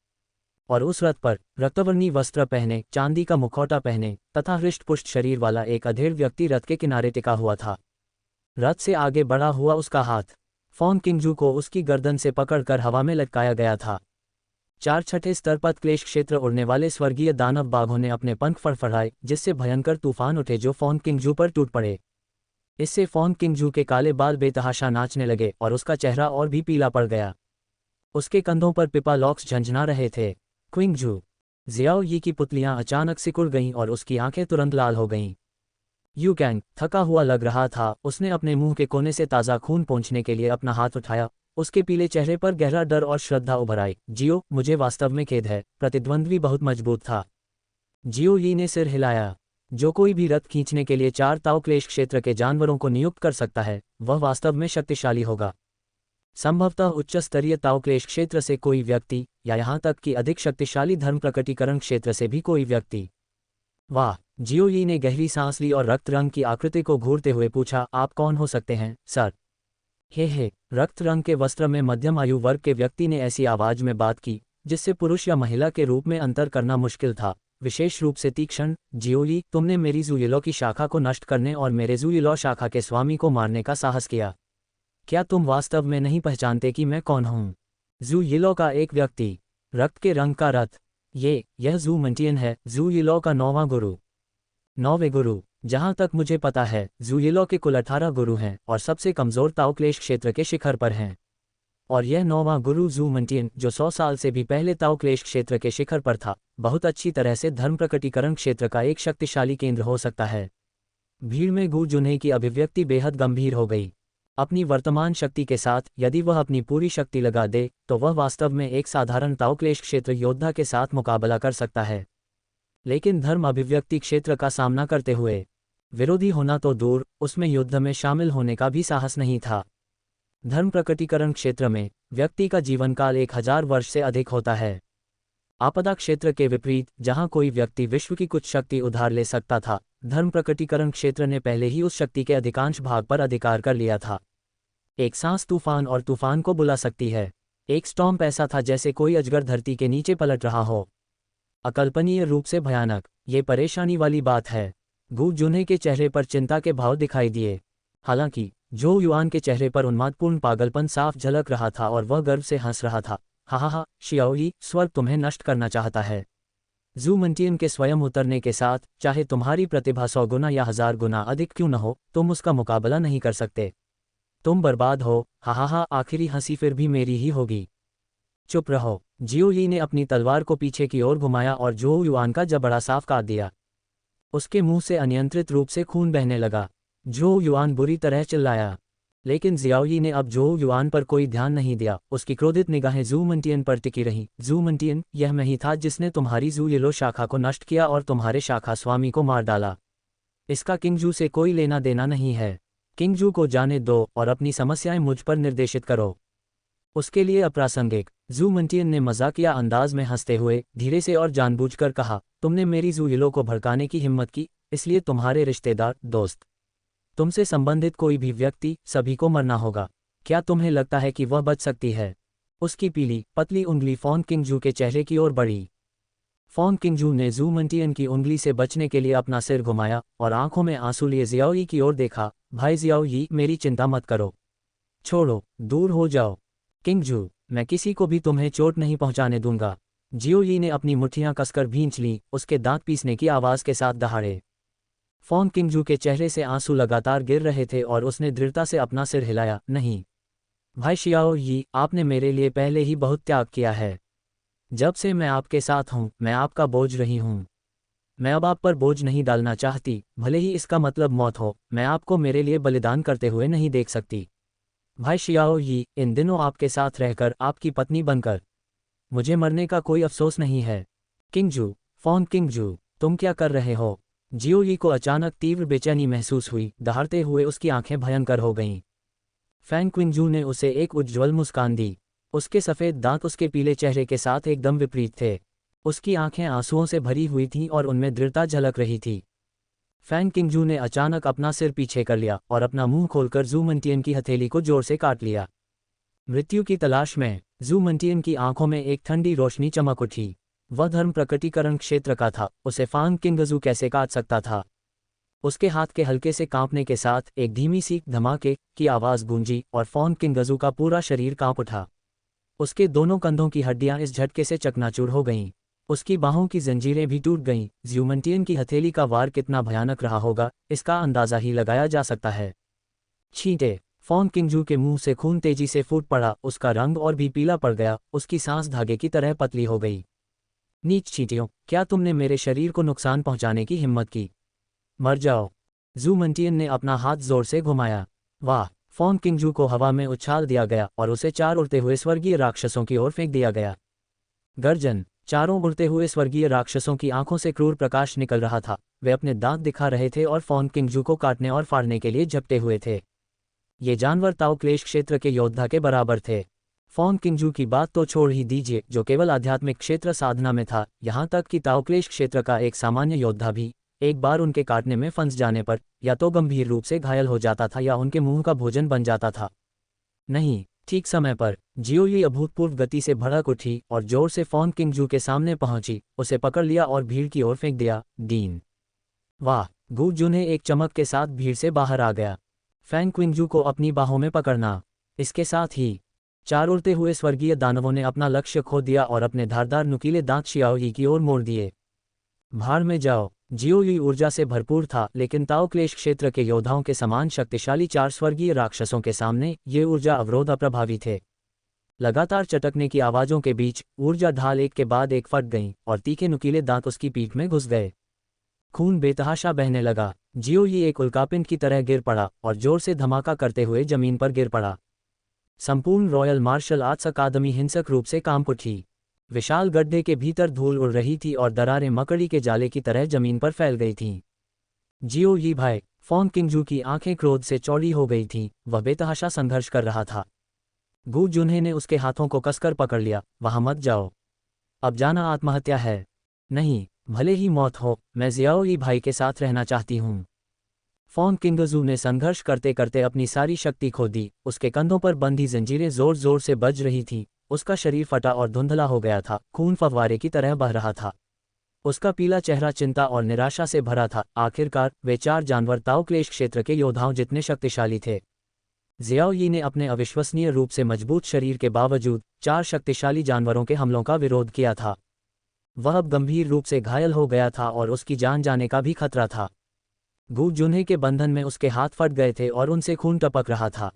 A: और उस रथ पर, रक्तवर्णी वस्त्र पहने, चांदी का मुखौटा पहने तथा हृष्टपुष्ट शरीर वाला एक अधेड़ व्यक्ति रथ के किनारे टिका हुआ था। रथ से आगे बढ़ा हुआ उसका हाथ, फॉन किंगजू को उसकी गर्दन से पकड़कर हवा में लटकाया गया था। 4 छठे स्तर पर क्लेश क्षेत्र उड़ने वाले स्वर्गीय दानव बाघों ने अपने पंख फड़फड़ाए, जिससे भयंकर तूफान उठे जो फॉन किंगजू पर टूट पड़े। इससे फॉन किंगजू के काले बाल बेतहाशा नाचने लगे और उसका चेहरा और भी पीला पड़ गया। उसके कंधों पर पिपा लॉक्स झंझना रहे थे। क्विंगजू। जियाओ यी की पुतलियां अचानक सिकुड़ गईं और उसकी आंखें तुरंत लाल हो गईं। यू कैंग थका हुआ लग रहा था, उसने अपने मुंह के कोने से ताज़ा खून पोंछने के लिए अपना हाथ उठाया। उसके पीले चेहरे पर गहरा डर और श्रद्धा उभर आई। जियो, मुझे वास्तव में खेद है, प्रतिद्वंद्वी बहुत मजबूत था। जियो यी ने सिर हिलाया। जो कोई भी रथ खींचने के लिए 4 ताओ क्लेश क्षेत्र के जानवरों को नियुक्त कर सकता है, वह वास्तव में शक्तिशाली होगा। संभवतः उच्च स्तरीय ताओ क्लेश क्षेत्र से कोई व्यक्ति, या यहाँ तक कि अधिक शक्तिशाली धर्म प्रकटीकरण क्षेत्र से भी कोई व्यक्ति। वाह! जियो यी ने गहरी सांस ली और रक्त रंग की आकृति को घूरते हुए पूछा, आप कौन हो सकते हैं, सर? हे, रक्त रंग के वस्त्र में मध्यम आयु वर्ग के व्यक्ति ने ऐसी आवाज में बात की, जिससे पुरुष या महिला के रूप में अंतर करना मुश्किल था, विशेष रूप से तीक्ष्ण। जियो यी, तुमने मेरी ज़ुयिलो की शाखा को नष्ट करने और मेरे ज़ुयिलो शाखा के स्वामी को मारने का साहस किया। क्या तुम वास्तव में नहीं पहचानते कि मैं कौन हूँ? ज़ू यिलो का एक व्यक्ति, रक्त के रंग का रथ। यह ज़ू मंटियन है, ज़ू यिलो का 9वां गुरु। 9वें गुरु। जहाँ तक मुझे पता है, ज़ू यिलो के कुल 18 गुरु हैं और सबसे कमज़ोर ताओ क्लेश क्षेत्र के शिखर पर हैं। और यह 9वां गुरु ज़ू मंटियन, जो 100 साल से भी पहले ताओ क्लेश क्षेत्र के शिखर पर था, बहुत अच्छी तरह से धर्म प्रकटीकरण क्षेत्र का एक शक्तिशाली केंद्र हो सकता है। भीड़ में गू जुन्हे की अभिव्यक्ति बेहद गंभीर हो गई। अपनी वर्तमान शक्ति के साथ यदि वह अपनी पूरी शक्ति लगा दे, तो वह वास्तव में एक साधारण ताओ क्लेश क्षेत्र योद्धा के साथ मुकाबला कर सकता है। लेकिन धर्म अभिव्यक्ति क्षेत्र का सामना करते हुए विरोधी होना तो दूर, उसमें युद्ध में शामिल होने का भी साहस नहीं था। धर्म प्रकटीकरण क्षेत्र में व्यक्ति का जीवनकाल 1000 वर्ष से अधिक होता है। आपदा क्षेत्र के विपरीत, जहां कोई व्यक्ति विश्व की कुछ शक्ति उधार ले सकता था, धर्म प्रकटीकरण क्षेत्र ने पहले ही उस शक्ति के अधिकांश भाग पर अधिकार कर लिया था। एक सांस तूफान और तूफान को बुला सकती है। एक स्टॉर्म ऐसा था जैसे कोई अजगर धरती के नीचे पलट रहा हो। अकल्पनीय रूप से भयानक, ये परेशानी वाली बात है। गू जुन्हे के चेहरे पर चिंता के भाव दिखाई दिए। हालांकि झू युआन के चेहरे पर उन्मादपूर्ण पागलपन साफ झलक रहा था और वह गर्व से हंस रहा था। हा, शियाओ यी, स्वर्ग तुम्हें नष्ट करना चाहता है। जू मंटियन के स्वयं उतरने के साथ, चाहे तुम्हारी प्रतिभा 100 गुना या 1000 गुना अधिक क्यों न हो, तुम उसका मुकाबला नहीं कर सकते। तुम बर्बाद हो। हा हा हा, आखिरी हंसी फिर भी मेरी ही होगी। चुप रहो। जियो यी ने अपनी तलवार को पीछे की ओर घुमाया और जोऊ युआन का जबड़ा साफ काट दिया। उसके मुंह से अनियंत्रित रूप से खून बहने लगा। जोऊ युआन बुरी तरह चिल्लाया, लेकिन जियाओयी ने अब जोऊ युआन पर कोई ध्यान नहीं दिया। उसकी क्रोधित निगाहें जू मंटियन पर टिकी रहीं। जू मंटियन, यह मैं ही था जिसने तुम्हारी जू येलो शाखा को नष्ट किया और तुम्हारे शाखा स्वामी को मार डाला। इसका किंगजू से कोई लेना देना नहीं है। किंगजू को जाने दो और अपनी समस्याएं मुझ पर निर्देशित करो। उसके लिए अप्रासंगिक। जू मंटियन ने मजाकिया अंदाज में हंसते हुए धीरे से और जानबूझकर कहा, तुमने मेरी जू येलो को भड़काने की हिम्मत की, इसलिए तुम्हारे रिश्तेदार, दोस्त, तुमसे संबंधित कोई भी व्यक्ति, सभी को मरना होगा। क्या तुम्हें लगता है कि वह बच सकती है? उसकी पीली पतली उंगली फॉन किंगजू के चेहरे की ओर बढ़ी। फॉन किंगजू ने जू मंटियन की उंगली से बचने के लिए अपना सिर घुमाया और आंखों में आंसू लिए जियाओयी की ओर देखा। भाई जियाओयी, मेरी चिंता मत करो। छोड़ो, दूर हो जाओ। किंगजू, मैं किसी को भी तुम्हें चोट नहीं पहुंचाने दूंगा। जियाओयी ने अपनी मुट्ठियां कसकर भींच लीं, उसके दांत पीसने की आवाज के साथ दहाड़े। फॉन किंगजू के चेहरे से आंसू लगातार गिर रहे थे और उसने दृढ़ता से अपना सिर हिलाया। नहीं भाई जियाओयी, आपने मेरे लिए पहले ही बहुत त्याग किया है। जब से मैं आपके साथ हूं, मैं आपका बोझ रही हूं। मैं अब आप पर बोझ नहीं डालना चाहती, भले ही इसका मतलब मौत हो। मैं आपको मेरे लिए बलिदान करते हुए नहीं देख सकती। भाई जियाओयी, इन दिनों आपके साथ रहकर, आपकी पत्नी बनकर, मुझे मरने का कोई अफसोस नहीं है। किंगजू, फॉन किंगजू, तुम क्या कर रहे हो? जियाओयी को अचानक तीव्र बेचैनी महसूस हुई। दहाड़ते हुए उसकी आंखें भयंकर हो गईं। फैंग क्विंगजू ने उसे एक उज्ज्वल मुस्कान दी। उसके सफ़ेद दांत उसके पीले चेहरे के साथ एकदम विपरीत थे। उसकी आंखें आंसुओं से भरी हुई थीं और उनमें दृढ़ता झलक रही थी। फैंग किंगजू ने अचानक अपना सिर पीछे कर लिया और अपना मुंह खोलकर जू मंटियन की हथेली को जोर से काट लिया। मृत्यु की तलाश में जू मंटियन की आंखों में एक ठंडी रोशनी चमक उठी। वह धर्म प्रकटीकरण क्षेत्र का था। उसे फैंग किंगजू कैसे काट सकता था? उसके हाथ के हल्के से कांपने के साथ एक धीमी सी धमाके की आवाज़ गूंजी और फॉन किंगजू का पूरा शरीर कांप उठा। उसके दोनों कंधों की हड्डियां इस झटके से चकनाचूर हो गईं। उसकी बाहों की जंजीरें भी टूट गईं। जू मंटियन की हथेली का वार कितना भयानक रहा होगा, इसका अंदाज़ा ही लगाया जा सकता है। छींटे। फॉन किंगजू के मुंह से खून तेजी से फूट पड़ा। उसका रंग और भी पीला पड़ गया। उसकी सांस धागे की तरह पतली हो गई। नीच चींटियों, क्या तुमने मेरे शरीर को नुकसान पहुंचाने की हिम्मत की? मर जाओ। जू मंटियन ने अपना हाथ जोर से घुमाया। वाह! फॉन किंगजू को हवा में उछाल दिया गया और उसे 4 उड़ते हुए स्वर्गीय राक्षसों की ओर फेंक दिया गया। गर्जन। चारों उड़ते हुए स्वर्गीय राक्षसों की आंखों से क्रूर प्रकाश निकल रहा था। वे अपने दांत दिखा रहे थे और फॉन किंगजू को काटने और फाड़ने के लिए झपटे हुए थे। ये जानवर ताओ क्लेश क्षेत्र के योद्धा के बराबर थे। फॉन किंगजू की बात तो छोड़ ही दीजिए, जो केवल आध्यात्मिक क्षेत्र साधना में था। यहाँ तक कि ताओ क्लेश क्षेत्र का एक सामान्य योद्धा भी एक बार उनके काटने में फंस जाने पर या तो गंभीर रूप से घायल हो जाता था या उनके मुंह का भोजन बन जाता था। नहीं, ठीक समय पर जियाओयी अभूतपूर्व गति से भड़क उठी और जोर से फॉन किंगजू के सामने पहुंची, उसे पकड़ लिया और भीड़ की ओर फेंक दिया। डीन। वाह! गू जुन्हे एक चमक के साथ भीड़ से बाहर आ गया। फैंग क्विंगजू को अपनी बाहों में पकड़ना। इसके साथ ही 4 उड़ते हुए स्वर्गीय दानवों ने अपना लक्ष्य खो दिया और अपने धारदार नुकीले दांत जियाओयी की ओर मोड़ दिए। भाड़ में जाओ। जियाओयी ऊर्जा से भरपूर था, लेकिन ताओ क्लेश क्षेत्र के योद्धाओं के समान शक्तिशाली 4 स्वर्गीय राक्षसों के सामने ये ऊर्जा अवरोध अप्रभावी थे। लगातार चटकने की आवाज़ों के बीच ऊर्जा ढाल एक के बाद एक फट गईं और तीखे नुकीले दांत उसकी पीठ में घुस गए। खून बेतहाशा बहने लगा। जियाओयी एक उल्कापिंड की तरह गिर पड़ा और जोर से धमाका करते हुए जमीन पर गिर पड़ा। संपूर्ण रॉयल मार्शल आर्ट्स अकादमी हिंसक रूप से कांप उठी। विशाल गड्ढे के भीतर धूल उड़ रही थी और दरारें मकड़ी के जाले की तरह जमीन पर फैल गई थीं। जियाओयी भाई! फॉन किंगजू की आंखें क्रोध से चौड़ी हो गई थीं। वह बेतहाशा संघर्ष कर रहा था। गू जुन्हे ने उसके हाथों को कसकर पकड़ लिया। वहां मत जाओ। अब जाना आत्महत्या है। नहीं, भले ही मौत हो, मैं जियाओयी भाई के साथ रहना चाहती हूँ। फॉन किंगजू ने संघर्ष करते करते अपनी सारी शक्ति खो दी। उसके कंधों पर बंधी जंजीरें जोर जोर से बज रही थीं। उसका शरीर फटा और धुंधला हो गया था। खून फव्वारे की तरह बह रहा था। उसका पीला चेहरा चिंता और निराशा से भरा था। आखिरकार वे 4 जानवर ताओ क्लेश क्षेत्र के योद्धाओं जितने शक्तिशाली थे। जियाओयी ने अपने अविश्वसनीय रूप से मजबूत शरीर के बावजूद 4 शक्तिशाली जानवरों के हमलों का विरोध किया था। वह अब गंभीर रूप से घायल हो गया था और उसकी जान जाने का भी खतरा था। गू जुन्हे के बंधन में उसके हाथ फट गए थे और उनसे खून टपक रहा था।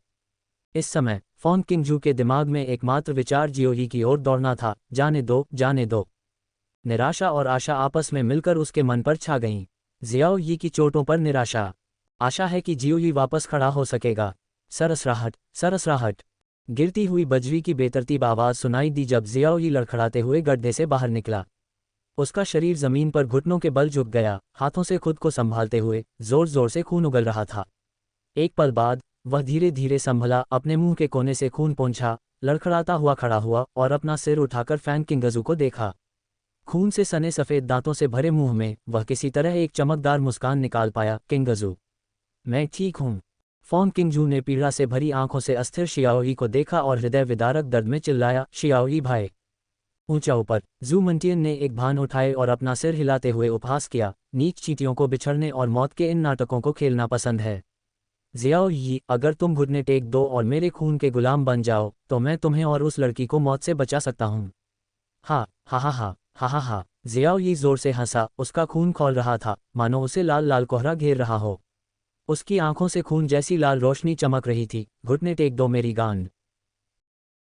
A: इस समय फॉन किंगजू के दिमाग में एकमात्र विचार जियोही की ओर दौड़ना था, जाने दो, जाने दो। निराशा और आशा आपस में मिलकर उसके मन पर छा गईं। जियाओ यी की चोटों पर निराशा, आशा है कि जियोही वापस खड़ा हो सकेगा। सरसराहट, सरसराहट। गिरती हुई बजरी की बेतरतीब आवाज़ सुनाई दी जब जियाओ यी लड़खड़ाते हुए गड्ढे से बाहर निकला। उसका शरीर जमीन पर घुटनों के बल झुक गया, हाथों से खुद को संभालते हुए जोर जोर से खून उगल रहा था। एक पल बाद वह धीरे धीरे संभला, अपने मुंह के कोने से खून पोंछा, लड़खड़ाता हुआ खड़ा हुआ और अपना सिर उठाकर फैन किंगजू को देखा। खून से सने सफ़ेद दांतों से भरे मुंह में वह किसी तरह एक चमकदार मुस्कान निकाल पाया। किंगजू, मैं ठीक हूँ। फॉन किंगजू ने पीड़ा से भरी आंखों से अस्थिर शियाओई को देखा और हृदय विदारक दर्द में चिल्लाया, शियाओई भाई। ऊंचा ऊपर जू मंटियन ने एक भान उठाए और अपना सिर हिलाते हुए उपहास किया, नीच चींटियों को बिछड़ने और मौत के इन नाटकों को खेलना पसंद है। जियाओ यी, अगर तुम घुटने टेक दो और मेरे खून के गुलाम बन जाओ तो मैं तुम्हें और उस लड़की को मौत से बचा सकता हूँ। हा हा हा हा हा हा हा। जियाओ यी जोर से हंसा, उसका खून खौल रहा था, मानो उसे लाल लाल कोहरा घेर रहा हो। उसकी आंखों से खून जैसी लाल रोशनी चमक रही थी। घुटने टेक दो मेरी गांड।